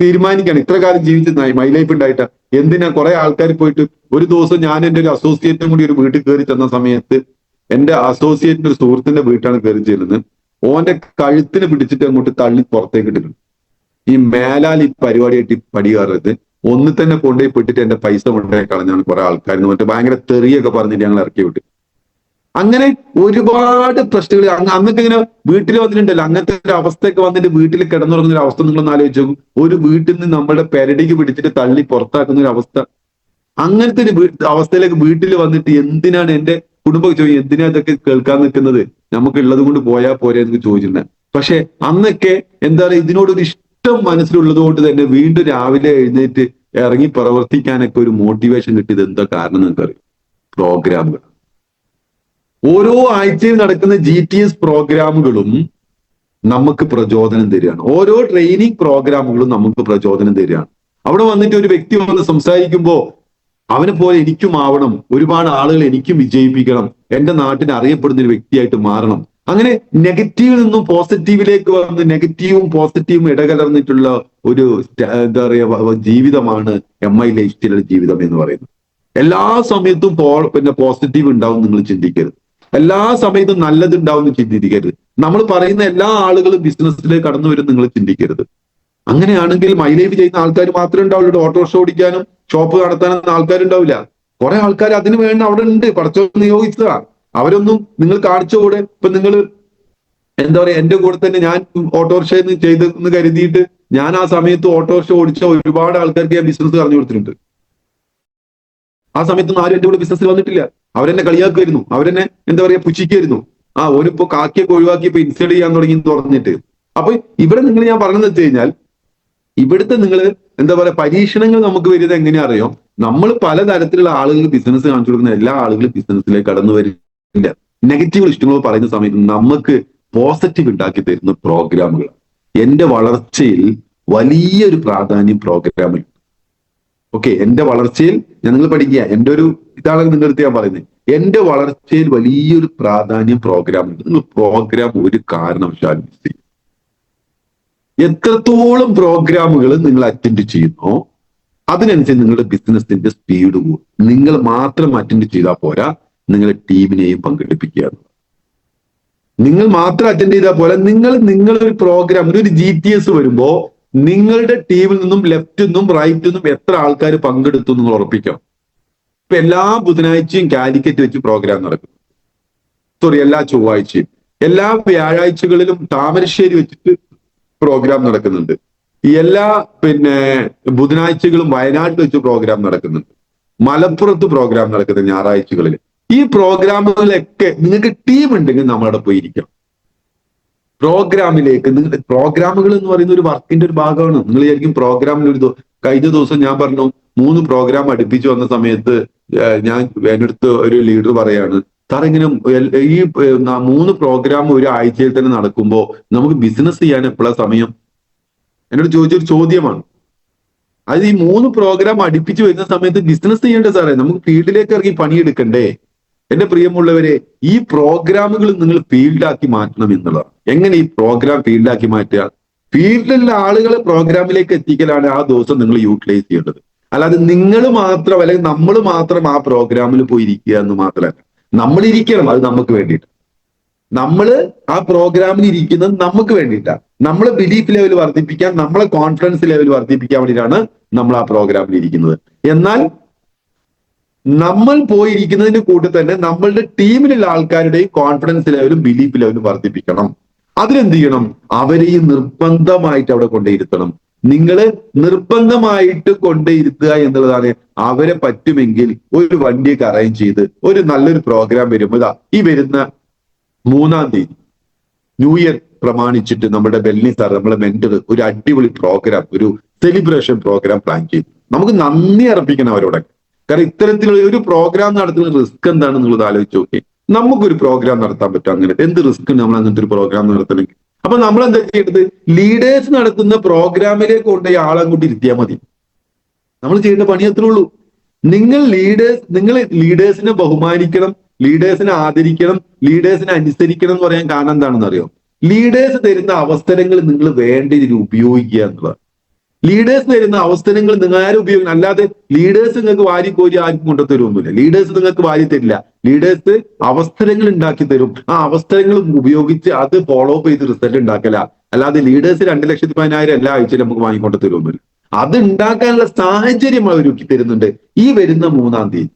തീരുമാനിക്കുകയാണ് ഇത്ര കാലം ജീവിച്ചത് മൈ ലൈഫ് ഉണ്ടായിട്ടാ. എന്തിനാ കുറെ ആൾക്കാർ പോയിട്ട് ഒരു ദിവസം ഞാൻ എൻ്റെ ഒരു അസോസിയേറ്റും കൂടി ഒരു വീട്ടിൽ കയറി ചെന്ന സമയത്ത് എന്റെ അസോസിയേറ്റിന്റെ ഒരു സുഹൃത്തിന്റെ വീട്ടാണ് കയറി ചെല്ലുന്നത്. ഓന്റെ കഴുത്തിന് പിടിച്ചിട്ട് അങ്ങോട്ട് തള്ളി പുറത്തേക്ക് ഇട്ടിട്ടുണ്ട്. ഈ മേലാൽ ഈ പരിപാടിയായിട്ട് പടി കയറരുത്, ഒന്ന് തന്നെ കൊണ്ടുപോയി പെട്ടിട്ട് എന്റെ പൈസ കൊണ്ടുപോയി കളഞ്ഞാണ് കുറെ ആൾക്കാരെന്ന് പറഞ്ഞിട്ട് ഭയങ്കര തെറിയൊക്കെ പറഞ്ഞിട്ട് ഞങ്ങൾ ഇറക്കി വിട്ടു. അങ്ങനെ ഒരുപാട് പ്രശ്നങ്ങൾ അന്നൊക്കെ ഇങ്ങനെ വീട്ടിൽ വന്നിട്ടുണ്ടല്ലോ. അങ്ങനത്തെ ഒരു അവസ്ഥയൊക്കെ വന്നിട്ട് വീട്ടിൽ കിടന്നുറങ്ങുന്ന ഒരു അവസ്ഥ നിങ്ങളൊന്ന് ആലോചിച്ച് നോക്കും. ഒരു വീട്ടിൽ നിന്ന് നമ്മുടെ പെരടിക്ക് പിടിച്ചിട്ട് തള്ളി പുറത്താക്കുന്ന ഒരു അവസ്ഥ. അങ്ങനത്തെ ഒരു അവസ്ഥയിലേക്ക് വീട്ടിൽ വന്നിട്ട് എന്തിനാണ് എന്റെ കുടുംബം ചോദിക്കും, എന്തിനാ ഇതൊക്കെ കേൾക്കാൻ നിൽക്കുന്നത്, നമുക്ക് ഉള്ളത് കൊണ്ട് പോയാൽ പോരെ എന്ന് ചോദിച്ചിട്ടുണ്ട്. പക്ഷെ അന്നൊക്കെ എന്താ പറയുക, ഇതിനോടൊരു ഇഷ്ടം മനസ്സിലുള്ളത് കൊണ്ട് തന്നെ വീണ്ടും രാവിലെ എഴുന്നേറ്റ് ഇറങ്ങി പ്രവർത്തിക്കാനൊക്കെ ഒരു മോട്ടിവേഷൻ കിട്ടിയത് എന്താ കാരണം നിങ്ങൾക്കറിയാം? പ്രോഗ്രാമുകൾ. ഓരോ ആഴ്ചയിൽ നടക്കുന്ന GTS പ്രോഗ്രാമുകളും നമുക്ക് പ്രചോദനം തരികയാണ്. ഓരോ ട്രെയിനിങ് പ്രോഗ്രാമുകളും നമുക്ക് പ്രചോദനം തരികയാണ്. അവിടെ വന്നിട്ട് ഒരു വ്യക്തി വന്ന് സംസാരിക്കുമ്പോൾ അവനെ പോലെ എനിക്കും ആവണം, ഒരുപാട് ആളുകൾ എനിക്കും വിജയിപ്പിക്കണം, എന്റെ നാട്ടിൽ അറിയപ്പെടുന്ന ഒരു വ്യക്തിയായിട്ട് മാറണം. അങ്ങനെ നെഗറ്റീവിൽ നിന്നും പോസിറ്റീവിലേക്ക് വന്ന് നെഗറ്റീവും പോസിറ്റീവും ഇടകലർന്നിട്ടുള്ള ഒരു എന്താ പറയുക ജീവിതമാണ് MI ലൈഫ് സ്റ്റൈൽ ജീവിതം എന്ന് പറയുന്നത്. എല്ലാ സമയത്തും പോസിറ്റീവ് ഉണ്ടാവും നിങ്ങൾ ചിന്തിക്കരുത്. എല്ലാ സമയത്തും നല്ലത് ഉണ്ടാവും എന്ന് ചിന്തിക്കരുത്. നമ്മൾ പറയുന്ന എല്ലാ ആളുകളും ബിസിനസ്സിലേക്ക് കടന്നു വരും നിങ്ങൾ ചിന്തിക്കരുത്. അങ്ങനെയാണെങ്കിൽ മൈ ലൈഫ് ചെയ്യുന്ന ആൾക്കാർ മാത്രമേ ഉണ്ടാവുള്ളൂ. ഓട്ടോറിക്ഷ ഓടിക്കാനും ഷോപ്പ് നടത്താനൊന്നും ആൾക്കാരുണ്ടാവില്ല. കുറെ ആൾക്കാർ അതിന് വേണ്ടി അവിടെ ഉണ്ട്, പടച്ചോൻ നിയോഗിച്ചതാ. അവരൊന്നും നിങ്ങൾ കാണിച്ചുകൂടെ? ഇപ്പൊ നിങ്ങൾ എന്താ പറയാ, എന്റെ കൂടെ തന്നെ ഞാൻ ഓട്ടോറിക്ഷ ചെയ്തെന്ന് കരുതിയിട്ട് ഞാൻ ആ സമയത്ത് ഓട്ടോറിക്ഷ ഓടിച്ച ഒരുപാട് ആൾക്കാർക്ക് ഞാൻ ബിസിനസ് പറഞ്ഞു കൊടുത്തിട്ടുണ്ട്. ആ സമയത്തൊന്നും ആരും എന്റെ കൂടെ ബിസിനസ്സിൽ വന്നിട്ടില്ല. അവരെന്നെ കളിയാക്കുമായിരുന്നു, അവരെന്നെ എന്താ പറയാ പുച്ഛിക്കുമായിരുന്നു. ഓനിപ്പോ കാക്കിയൊക്കെ ഒഴിവാക്കി ഇപ്പൊ ഇൻസ്റ്റേൾ ചെയ്യാൻ തുടങ്ങി എന്ന് പറഞ്ഞിട്ട്. അപ്പൊ ഇവിടെ നിങ്ങൾ ഞാൻ പറഞ്ഞതെന്ന് വെച്ച് കഴിഞ്ഞാൽ ഇവിടുത്തെ നിങ്ങൾ എന്താ പറയാ പരീക്ഷണങ്ങൾ നമുക്ക് വരുന്നത് എങ്ങനെയാ അറിയോ? നമ്മൾ പലതരത്തിലുള്ള ആളുകൾ ബിസിനസ് കാണിച്ചു കൊടുക്കുന്ന എല്ലാ ആളുകളും ബിസിനസ്സിലേക്ക് കടന്നു വരില്ല. നെഗറ്റീവ് ഇഷ്ടങ്ങൾ പറയുന്ന സമയത്ത് നമുക്ക് പോസിറ്റീവ് ഉണ്ടാക്കി തരുന്ന പ്രോഗ്രാമുകൾ. എന്റെ വളർച്ചയിൽ വലിയൊരു പ്രാധാന്യം പ്രോഗ്രാമിൽ. ഓക്കെ, എന്റെ വളർച്ചയിൽ നിങ്ങൾ പഠിക്കുക, എന്റെ ഒരു ഇതാണ് നിങ്ങളുടെ അടുത്ത് ഞാൻ പറയുന്നത്. എന്റെ വളർച്ചയിൽ വലിയൊരു പ്രാധാന്യം പ്രോഗ്രാമുണ്ട്. നിങ്ങൾ പ്രോഗ്രാം ഒരു കാരണവശാലും മിസ് ചെയ്യും. എത്രത്തോളം പ്രോഗ്രാമുകൾ നിങ്ങൾ അറ്റൻഡ് ചെയ്യുന്നോ അതിനനുസരിച്ച് നിങ്ങളുടെ ബിസിനസിന്റെ സ്പീഡ് കൂടും. നിങ്ങൾ മാത്രം അറ്റൻഡ് ചെയ്താൽ പോരാ, നിങ്ങളുടെ ടീമിനെയും പങ്കെടുപ്പിക്കുക. നിങ്ങൾ മാത്രം അറ്റൻഡ് ചെയ്താൽ പോലെ നിങ്ങളൊരു പ്രോഗ്രാം, ഒരു GTS വരുമ്പോ നിങ്ങളുടെ ടീമിൽ നിന്നും ലെഫ്റ്റിൽ നിന്നും റൈറ്റിൽ നിന്നും എത്ര ആൾക്കാർ പങ്കെടുത്തു നിങ്ങൾ ഉറപ്പിക്കണം. ഇപ്പൊ എല്ലാ ബുധനാഴ്ചയും കാലിക്കറ്റ് വെച്ച് പ്രോഗ്രാം നടക്കും. സോറി, എല്ലാ ചൊവ്വാഴ്ചയും. എല്ലാ വ്യാഴാഴ്ചകളിലും താമരശ്ശേരി വെച്ചിട്ട് പ്രോഗ്രാം നടക്കുന്നുണ്ട്. എല്ലാ ബുധനാഴ്ചകളും വയനാട്ടിൽ വെച്ച് പ്രോഗ്രാം നടക്കുന്നുണ്ട്. മലപ്പുറത്ത് പ്രോഗ്രാം നടക്കുന്നുണ്ട് ഞായറാഴ്ചകളിൽ. ഈ പ്രോഗ്രാമുകളിലൊക്കെ നിങ്ങൾക്ക് ടീം ഉണ്ടെങ്കിൽ നമ്മളവിടെ പോയിരിക്കണം. പ്രോഗ്രാമിലേക്ക് പ്രോഗ്രാമുകൾ എന്ന് പറയുന്ന ഒരു വർക്കിന്റെ ഒരു ഭാഗമാണ്. നിങ്ങൾ വിചാരിക്കും പ്രോഗ്രാമിൽ കഴിഞ്ഞ ദിവസം ഞാൻ പറഞ്ഞു 3 പ്രോഗ്രാം അടുപ്പിച്ച് വന്ന സമയത്ത് ഞാൻ എൻ്റെ അടുത്ത് ഒരു ലീഡർ പറയാണ്, സാർ ഇങ്ങനെ ഈ 3 പ്രോഗ്രാം ഒരു ആഴ്ചയിൽ തന്നെ നടക്കുമ്പോൾ നമുക്ക് ബിസിനസ് ചെയ്യാൻ എപ്പോഴാണ് സമയം? എന്നോട് ചോദിച്ചൊരു ചോദ്യമാണ്. അത് ഈ 3 പ്രോഗ്രാം അടുപ്പിച്ച് വരുന്ന സമയത്ത് ബിസിനസ് ചെയ്യേണ്ട സാറേ, നമുക്ക് ഫീൽഡിലേക്ക് ഇറങ്ങി പണിയെടുക്കണ്ടേ? എന്റെ പ്രിയമുള്ളവരെ, ഈ പ്രോഗ്രാമുകൾ നിങ്ങൾ ഫീൽഡാക്കി മാറ്റണം എന്നുള്ളതാണ്. എങ്ങനെ ഈ പ്രോഗ്രാം ഫീൽഡാക്കി മാറ്റുക? ഫീൽഡിലുള്ള ആളുകളെ പ്രോഗ്രാമിലേക്ക് എത്തിക്കലാണ് ആ ദിവസം നിങ്ങൾ യൂട്ടിലൈസ് ചെയ്യേണ്ടത്. അല്ലാതെ നിങ്ങൾ മാത്രം അല്ലെങ്കിൽ നമ്മൾ മാത്രം ആ പ്രോഗ്രാമിൽ പോയി ഇരിക്കുക എന്ന് മാത്രമല്ല. നമ്മൾ ഇരിക്കണം, അത് നമുക്ക് വേണ്ടിയിട്ട്. നമ്മൾ ആ പ്രോഗ്രാമിൽ ഇരിക്കുന്നത് നമുക്ക് വേണ്ടിയിട്ടാണ്. നമ്മളെ ബിലീഫ് ലെവൽ വർദ്ധിപ്പിക്കാൻ, നമ്മളെ കോൺഫിഡൻസ് ലെവൽ വർദ്ധിപ്പിക്കാൻ വേണ്ടിയിട്ടാണ് നമ്മൾ ആ പ്രോഗ്രാമിൽ ഇരിക്കുന്നത്. എന്നാൽ നമ്മൾ പോയിരിക്കുന്നതിന്റെ കൂടെ തന്നെ നമ്മളുടെ ടീമിലുള്ള ആൾക്കാരുടെയും കോൺഫിഡൻസ് ലെവലും ബിലീഫ് ലെവലും വർദ്ധിപ്പിക്കണം. അതിനെന്ത് ചെയ്യണം? അവരെയും നിർബന്ധമായിട്ട് അവിടെ കൊണ്ടേയിരുത്തണം. നിങ്ങൾ നിർബന്ധമായിട്ട് കൊണ്ടേയിരുത്തുക എന്നുള്ളതാണ്. അവരെ പറ്റുമെങ്കിൽ ഒരു വണ്ടിയൊക്കെ അറേഞ്ച് ചെയ്ത് ഒരു നല്ലൊരു പ്രോഗ്രാം വരുമ്പോൾ ഈ വരുന്ന 3-ാം തീയതി ന്യൂ ഇയർ പ്രമാണിച്ചിട്ട് നമ്മുടെ ബെല്ലി സാർ, നമ്മളെ മെന്റർ, ഒരു അടിപൊളി പ്രോഗ്രാം, ഒരു സെലിബ്രേഷൻ പ്രോഗ്രാം പ്ലാൻ ചെയ്തു. നമുക്ക് നന്ദി അർപ്പിക്കണം അവരോടൊക്കെ. കാരണം ഇത്തരത്തിലുള്ള ഒരു പ്രോഗ്രാം നടത്തുന്ന റിസ്ക് എന്താണെന്ന് നിങ്ങളത് ആലോചിച്ച് നോക്കി. നമുക്കൊരു പ്രോഗ്രാം നടത്താൻ പറ്റും. അങ്ങനെ എന്ത് റിസ്ക് നമ്മൾ അങ്ങനത്തെ ഒരു പ്രോഗ്രാം നടത്തണമെങ്കിൽ? അപ്പൊ നമ്മൾ എന്താ ചെയ്യേണ്ടത്? ലീഡേഴ്സ് നടത്തുന്ന പ്രോഗ്രാമിലേക്ക് കൊണ്ടുപോയി ആളങ്ങോട്ട് ഇരുത്തിയാൽ മതി. നമ്മൾ ചെയ്യേണ്ട പണി അത്രേ ഉള്ളൂ. നിങ്ങൾ ലീഡേഴ്സിനെ ബഹുമാനിക്കണം, ലീഡേഴ്സിനെ ആദരിക്കണം, ലീഡേഴ്സിനെ അനുസരിക്കണം എന്ന് പറയാൻ കാരണം എന്താണെന്ന് അറിയോ? ലീഡേഴ്സ് തരുന്ന അവസരങ്ങൾ നിങ്ങൾ വേണ്ട രീതിയിൽ ഉപയോഗിക്കുക എന്നുള്ളത്. ലീഡേഴ്സ് തരുന്ന അവസരങ്ങൾ നിങ്ങൾ ആരും ഉപയോഗിക്കണം. അല്ലാതെ ലീഡേഴ്സ് നിങ്ങൾക്ക് വാരിക്കോരി ആർക്കും കൊണ്ടുതരുമൊന്നുമില്ല. ലീഡേഴ്സ് നിങ്ങൾക്ക് വാരി തരില്ല. ലീഡേഴ്സ് അവസരങ്ങൾ ഉണ്ടാക്കി തരും. ആ അവസരങ്ങൾ ഉപയോഗിച്ച് അത് ഫോളോ അപ്പ് ചെയ്ത് റിസൾട്ട് ഉണ്ടാക്കല. അല്ലാതെ ലീഡേഴ്സ് 2,10,000 എല്ലാ ആഴ്ചയിലും നമുക്ക് വാങ്ങിക്കൊണ്ട് തരുമൊന്നുമില്ല. അത് ഉണ്ടാക്കാനുള്ള സാഹചര്യം അവർ ഒരുക്കി തരുന്നുണ്ട്. ഈ വരുന്ന 3-ാം തീയതി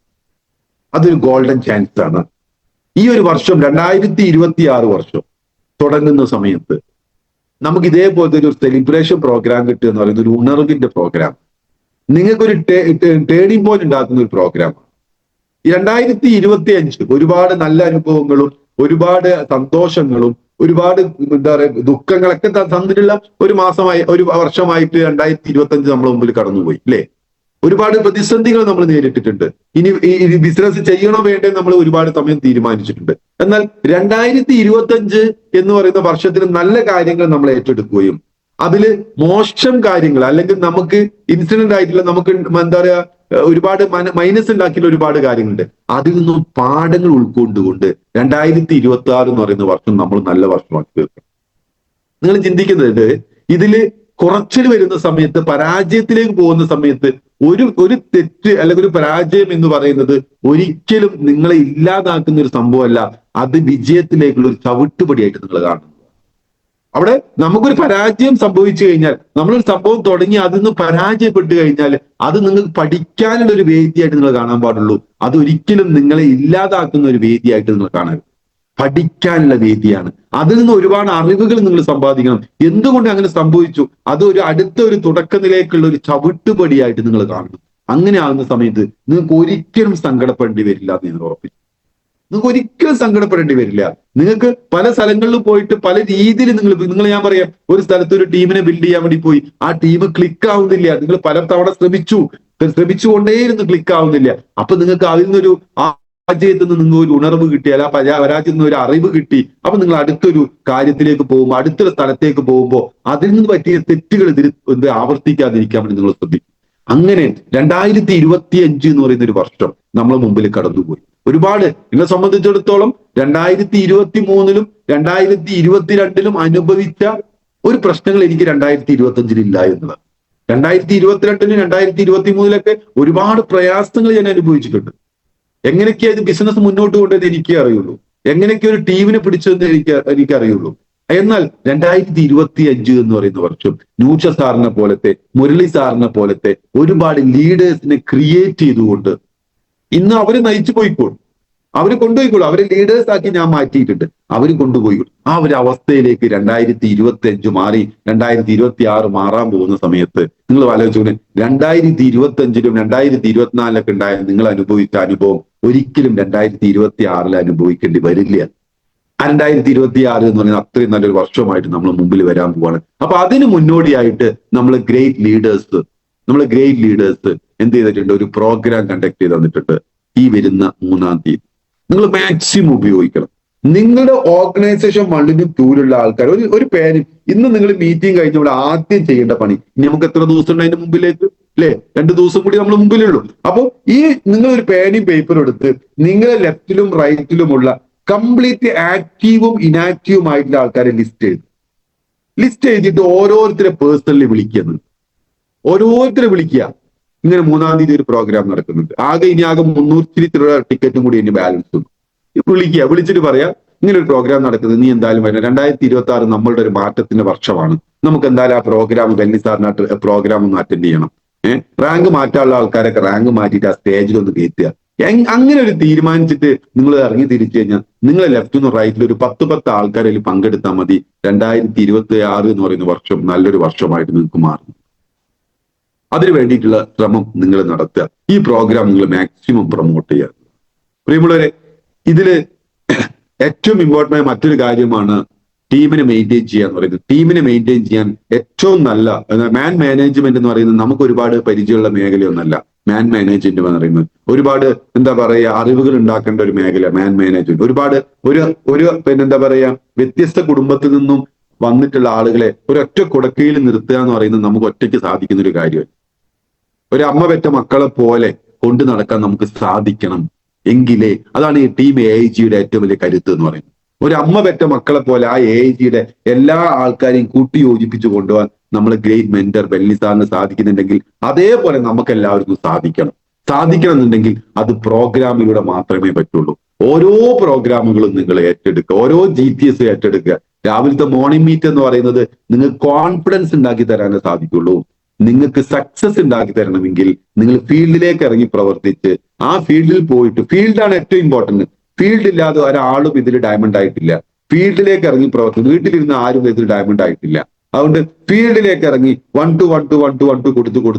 അതൊരു ഗോൾഡൻ ചാൻസ് ആണ്. ഈ ഒരു വർഷം 2026 വർഷം തുടങ്ങുന്ന സമയത്ത് നമുക്ക് ഇതേപോലത്തെ ഒരു സെലിബ്രേഷൻ പ്രോഗ്രാം കിട്ടുക എന്ന് പറയുന്നത് ഒരു ഉണർവിന്റെ പ്രോഗ്രാം, നിങ്ങൾക്കൊരു ടേണിംഗ് പോയിന്റ് ഉണ്ടാക്കുന്ന ഒരു പ്രോഗ്രാം. 2025 ഒരുപാട് നല്ല അനുഭവങ്ങളും ഒരുപാട് സന്തോഷങ്ങളും ഒരുപാട് എന്താ പറയുക ദുഃഖങ്ങളൊക്കെ തന്നിട്ടുള്ള ഒരു വർഷമായിട്ട് 2025 നമ്മളെ മുമ്പിൽ കടന്നുപോയി അല്ലേ? ഒരുപാട് പ്രതിസന്ധികൾ നമ്മൾ നേരിട്ടിട്ടുണ്ട്. ഇനി ഈ ബിസിനസ് ചെയ്യണോ വേണ്ടേ നമ്മൾ ഒരുപാട് സമയം തീരുമാനിച്ചിട്ടുണ്ട്. എന്നാൽ 2025 എന്ന് പറയുന്ന വർഷത്തിൽ നല്ല കാര്യങ്ങൾ നമ്മൾ ഏറ്റെടുക്കുകയും അതിൽ മോശം കാര്യങ്ങൾ അല്ലെങ്കിൽ നമുക്ക് ഇൻസിഡന്റ് ആയിട്ടുള്ള നമുക്ക് എന്താ പറയാ ഒരുപാട് മൈനസ് ഉണ്ടാക്കിയിട്ടുള്ള ഒരുപാട് കാര്യങ്ങളുണ്ട്. അതിൽ നിന്നും പാഠങ്ങൾ ഉൾക്കൊണ്ടുകൊണ്ട് 2026 എന്ന് പറയുന്ന വർഷം നമ്മൾ നല്ല വർഷമാക്കി തീർക്കണം. നിങ്ങൾ ചിന്തിക്കുന്നത് ഇതില് കുറച്ചിൽ വരുന്ന സമയത്ത്, പരാജയത്തിലേക്ക് പോകുന്ന സമയത്ത് ഒരു തെറ്റ് അല്ലെങ്കിൽ ഒരു പരാജയം എന്ന് പറയുന്നത് ഒരിക്കലും നിങ്ങളെ ഇല്ലാതാക്കുന്ന ഒരു സംഭവമല്ല. അത് വിജയത്തിലേക്കുള്ള ഒരു ചവിട്ടുപടിയായിട്ട് നിങ്ങൾ കാണുന്നു. അവിടെ നമുക്കൊരു പരാജയം സംഭവിച്ചു കഴിഞ്ഞാൽ, നമ്മളൊരു സംഭവം തുടങ്ങി അതിൽ നിന്ന് പരാജയപ്പെട്ടു കഴിഞ്ഞാൽ അത് നിങ്ങൾക്ക് പഠിക്കാനുള്ള ഒരു വേദിയായിട്ട് നിങ്ങൾ കാണാൻ പാടുള്ളൂ. അതൊരിക്കലും നിങ്ങളെ ഇല്ലാതാക്കുന്ന ഒരു വേദിയായിട്ട് നിങ്ങൾ കാണരുത്. പഠിക്കാനുള്ള വേദിയാണ്. അതിൽ നിന്ന് ഒരുപാട് അറിവുകൾ നിങ്ങൾ സമ്പാദിക്കണം. എന്തുകൊണ്ട് അങ്ങനെ സംഭവിച്ചു, അത് അടുത്ത ഒരു തുടക്കത്തിലേക്കുള്ള ഒരു ചവിട്ടുപടിയായിട്ട് നിങ്ങൾ കാണണം. അങ്ങനെ ആകുന്ന സമയത്ത് നിങ്ങൾക്ക് ഒരിക്കലും സങ്കടപ്പെടേണ്ടി വരില്ല എന്ന് ഞാൻ ഉറപ്പിച്ചു. നിങ്ങൾക്ക് ഒരിക്കലും സങ്കടപ്പെടേണ്ടി വരില്ല. നിങ്ങൾക്ക് പല സ്ഥലങ്ങളിലും പോയിട്ട് പല രീതിയിൽ നിങ്ങൾ ഞാൻ പറയാം, ഒരു സ്ഥലത്ത് ഒരു ടീമിനെ ബിൽഡ് ചെയ്യാൻ വേണ്ടി പോയി, ആ ടീം ക്ലിക്ക് ആവുന്നില്ല. നിങ്ങൾ പല തവണ ശ്രമിച്ചുകൊണ്ടേയിരുന്നു, ക്ലിക്ക് ആവുന്നില്ല. അപ്പൊ നിങ്ങൾക്ക് അതിൽ നിന്നൊരു പരാജയത്തിൽ നിന്ന് നിങ്ങൾ ഒരു ഉണർവ് കിട്ടി, അല്ല പരാജയത്തിൽ നിന്ന് ഒരു അറിവ് കിട്ടി. അപ്പൊ നിങ്ങൾ അടുത്തൊരു കാര്യത്തിലേക്ക് പോകുമ്പോൾ, അടുത്തൊരു സ്ഥലത്തേക്ക് പോകുമ്പോൾ അതിൽ നിന്ന് പറ്റിയ തെറ്റുകൾ ആവർത്തിക്കാതിരിക്കാൻ വേണ്ടി നിങ്ങൾ ശ്രദ്ധിക്കും. അങ്ങനെ 2025 എന്ന് പറയുന്ന ഒരു വർഷം നമ്മളെ മുമ്പിൽ കടന്നുപോയി. ഒരുപാട് എന്നെ സംബന്ധിച്ചിടത്തോളം 2023-ലും 2022-ലും അനുഭവിച്ച ഒരു പ്രശ്നങ്ങൾ എനിക്ക് 2025-ൽ ഇല്ല എന്നുള്ളത്. 2022-ലും 2023-ലൊക്കെ ഒരുപാട് പ്രയാസങ്ങൾ ഞാൻ അനുഭവിച്ചിട്ടുണ്ട്. എങ്ങനെയൊക്കെയാ ഇത് ബിസിനസ് മുന്നോട്ട് കൊണ്ടുവന്ന് എനിക്കേ അറിയുള്ളൂ. എങ്ങനെയൊക്കെ ഒരു ടീമിനെ പിടിച്ചതെന്ന് എനിക്കറിയുള്ളൂ. എന്നാൽ 2025 എന്ന് പറയുന്ന വർഷം നൂഷ സാറിനെ പോലത്തെ, മുരളി സാറിനെ പോലത്തെ ഒരുപാട് ലീഡേഴ്സിനെ ക്രിയേറ്റ് ചെയ്തുകൊണ്ട് ഇന്ന് അവര് നയിച്ചു പോയിക്കോളും, അവര് കൊണ്ടുപോയിക്കോളും, അവരെ ലീഡേഴ്സ് ആക്കി ഞാൻ മാറ്റിയിട്ടുണ്ട്, അവര് കൊണ്ടുപോയിക്കോളും. ആ ഒരു അവസ്ഥയിലേക്ക് 2025 മാറി 2026 മാറാൻ പോകുന്ന സമയത്ത് നിങ്ങൾ ആലോചിച്ചു, 2025-ലും 2024-ലൊക്കെ ഉണ്ടായ നിങ്ങൾ അനുഭവിച്ച അനുഭവം ഒരിക്കലും 2026-ൽ അനുഭവിക്കേണ്ടി വരില്ല. 2026 എന്ന് പറയുന്നത് അത്രയും നല്ലൊരു വർഷമായിട്ട് നമ്മൾ മുമ്പിൽ വരാൻ പോവാണ്. അപ്പൊ അതിന് മുന്നോടിയായിട്ട് നമ്മൾ ഗ്രേറ്റ് ലീഡേഴ്സ് എന്ത് ചെയ്തിട്ടുണ്ട്, ഒരു പ്രോഗ്രാം കണ്ടക്ട് ചെയ്ത് തന്നിട്ടുണ്ട്. ഈ വരുന്ന 3-ാം തീയതി നിങ്ങൾ മാക്സിമം ഉപയോഗിക്കണം. നിങ്ങളുടെ ഓർഗനൈസേഷൻ 1-നും 2-ലുള്ള ആൾക്കാർ ഒരു പേര് ഇന്ന് നിങ്ങൾ മീറ്റിംഗ് കഴിഞ്ഞവിടെ ആദ്യം ചെയ്യേണ്ട പണി, ഇനി നമുക്ക് എത്ര ദിവസം ഉണ്ട് അതിന്റെ മുമ്പിലേക്ക്, അല്ലെ? 2 ദിവസം കൂടി നമ്മൾ മുമ്പിലുള്ളൂ. അപ്പൊ ഈ നിങ്ങൾ ഒരു പേനയും പേപ്പറും എടുത്ത് നിങ്ങളെ ലെഫ്റ്റിലും റൈറ്റിലുമുള്ള കംപ്ലീറ്റ് ആക്റ്റീവും ഇനാക്റ്റീവും ആയിട്ടുള്ള ആൾക്കാരെ ലിസ്റ്റ് ചെയ്തിട്ട് ഓരോരുത്തരെ പേഴ്സണലി വിളിക്കുക. ഇങ്ങനെ 3-ാം തീയതി ഒരു പ്രോഗ്രാം നടക്കുന്നുണ്ട്. ഇനി ആകെ 300 ടിക്കറ്റും കൂടി ഇനി ബാലൻസ് ഉണ്ട്. വിളിച്ചിട്ട് പറയാ ഇങ്ങനെ ഒരു പ്രോഗ്രാം നടക്കുന്നത്, നീ എന്തായാലും വരണം. 2026 നമ്മളുടെ ഒരു മാറ്റത്തിന്റെ വർഷമാണ്. നമുക്ക് എന്തായാലും ആ പ്രോഗ്രാം ബെന്നി സാറിനായിട്ട് പ്രോഗ്രാം ഒന്ന് അറ്റൻഡ് ചെയ്യണം. റാങ്ക് മാറ്റാനുള്ള ആൾക്കാരൊക്കെ റാങ്ക് മാറ്റിയിട്ട് ആ സ്റ്റേജിൽ ഒന്ന് കയറ്റുക. അങ്ങനെ ഒരു തീരുമാനിച്ചിട്ട് നിങ്ങൾ ഇറങ്ങി തിരിച്ചു കഴിഞ്ഞാൽ നിങ്ങളെ ലെഫ്റ്റിനും റൈറ്റിലും ഒരു 10 ആൾക്കാരിൽ പങ്കെടുത്താൽ മതി. 2026 എന്ന് പറയുന്ന വർഷം നല്ലൊരു വർഷമായിട്ട് നിങ്ങൾക്ക് മാറും. അതിനു വേണ്ടിയിട്ടുള്ള ശ്രമം നിങ്ങൾ നടത്തുക. ഈ പ്രോഗ്രാം നിങ്ങൾ മാക്സിമം പ്രൊമോട്ട് ചെയ്യുക. പ്രിയമുള്ളവരെ, ഇതില് ഏറ്റവും ഇമ്പോർട്ടൻ്റ് ആയ മറ്റൊരു കാര്യമാണ് ടീമിനെ മെയിൻറ്റെയിൻ ചെയ്യുക എന്ന് പറയുന്നത്. ടീമിനെ മെയിൻറ്റെയിൻ ചെയ്യാൻ ഏറ്റവും നല്ല മാൻ മാനേജ്മെന്റ് എന്ന് പറയുന്നത് നമുക്ക് ഒരുപാട് പരിചയമുള്ള മേഖലയൊന്നല്ല. മാൻ മാനേജ്മെന്റ് എന്ന് പറയുന്നത് ഒരുപാട് എന്താ പറയുക അറിവുകൾ ഉണ്ടാക്കേണ്ട ഒരു മേഖല മാൻ മാനേജ്മെന്റ്. ഒരുപാട് പിന്നെന്താ പറയുക വ്യത്യസ്ത കുടുംബത്തിൽ നിന്നും വന്നിട്ടുള്ള ആളുകളെ ഒരൊറ്റ കുടക്കീഴിൽ നിർത്തുക എന്ന് പറയുന്നത് നമുക്ക് ഒറ്റയ്ക്ക് സാധിക്കുന്ന ഒരു കാര്യമല്ല. ഒരു അമ്മ പെറ്റ മക്കളെ പോലെ കൊണ്ടു നടക്കാൻ നമുക്ക് സാധിക്കണം എങ്കിലേ, അതാണ് ഈ ടീം AIGയുടെ ഏറ്റവും വലിയ കരുത്ത് എന്ന് പറയുന്നത്. ഒരു അമ്മ പെറ്റ മക്കളെ പോലെ ആ AIGയുടെ എല്ലാ ആൾക്കാരെയും കൂട്ടി യോജിപ്പിച്ചു കൊണ്ടുപോകാൻ നമ്മൾ ഗ്രേറ്റ് മെന്റർ ബെന്നി സാറിന് സാധിക്കുന്നുണ്ടെങ്കിൽ അതേപോലെ നമുക്ക് എല്ലാവർക്കും സാധിക്കണം എന്നുണ്ടെങ്കിൽ അത് പ്രോഗ്രാമിലൂടെ മാത്രമേ പറ്റുള്ളൂ. ഓരോ പ്രോഗ്രാമുകളും നിങ്ങൾ ഏറ്റെടുക്കുക, ഓരോ GTS ഏറ്റെടുക്കുക. രാവിലത്തെ മോർണിംഗ് മീറ്റ് എന്ന് പറയുന്നത് നിങ്ങൾക്ക് കോൺഫിഡൻസ് ഉണ്ടാക്കി തരാനേ സാധിക്കുള്ളൂ. നിങ്ങൾക്ക് സക്സസ് ഉണ്ടാക്കി തരണമെങ്കിൽ നിങ്ങൾ ഫീൽഡിലേക്ക് ഇറങ്ങി പ്രവർത്തിച്ച് ആ ഫീൽഡിൽ പോയിട്ട്, ഫീൽഡാണ് ഏറ്റവും ഇമ്പോർട്ടന്റ്. ഫീൽഡ് ഇല്ലാതെ ഒരാളും ഇതിൽ ഡയമണ്ട് ആയിട്ടില്ല. ഫീൽഡിലേക്ക് ഇറങ്ങി പ്രവർത്തിച്ചു, വീട്ടിലിരുന്ന് ആരും ഇതിൽ ഡയമണ്ട് ആയിട്ടില്ല. അതുകൊണ്ട് ഫീൽഡിലേക്ക് ഇറങ്ങി 1 to 1 to 1 to 1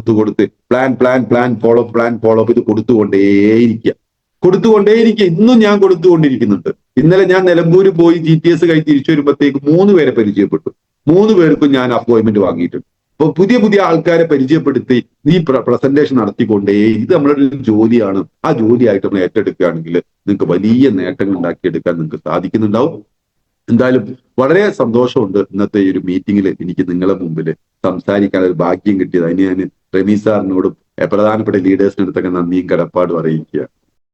to കൊടുത്ത് പ്ലാൻ ഫോളോ ഇത് കൊടുത്തുകൊണ്ടേയിരിക്കുക. ഇന്നും ഞാൻ കൊടുത്തുകൊണ്ടിരിക്കുന്നുണ്ട്. ഇന്നലെ ഞാൻ നിലമ്പൂര് പോയി GTS കഴിഞ്ഞ് തിരിച്ചു വരുമ്പോഴത്തേക്ക് 3 പേരെ പരിചയപ്പെട്ടു. 3 പേർക്കും ഞാൻ അപ്പോയിന്റ്മെന്റ് വാങ്ങിയിട്ടുണ്ട്. അപ്പൊ പുതിയ ആൾക്കാരെ പരിചയപ്പെടുത്തി ഈ പ്രസന്റേഷൻ നടത്തിക്കൊണ്ടേ ഇത് നമ്മുടെ ഒരു ജോലിയാണ്. ആ ജോലിയായിട്ട് നമ്മൾ ഏറ്റെടുക്കുകയാണെങ്കിൽ നിങ്ങൾക്ക് വലിയ നേട്ടങ്ങൾ ഉണ്ടാക്കിയെടുക്കാൻ നിങ്ങൾക്ക് സാധിക്കുന്നുണ്ടാവും. എന്തായാലും വളരെ സന്തോഷമുണ്ട് ഇന്നത്തെ ഈ ഒരു മീറ്റിംഗിൽ എനിക്ക് നിങ്ങളെ മുമ്പിൽ സംസാരിക്കാൻ ഒരു ഭാഗ്യം കിട്ടിയത്. അതിന് ഞാൻ റമീസ് സാറിനോടും പ്രധാനപ്പെട്ട ലീഡേഴ്സിനടുത്തൊക്കെ നന്ദിയും കടപ്പാടും അറിയിക്കുക.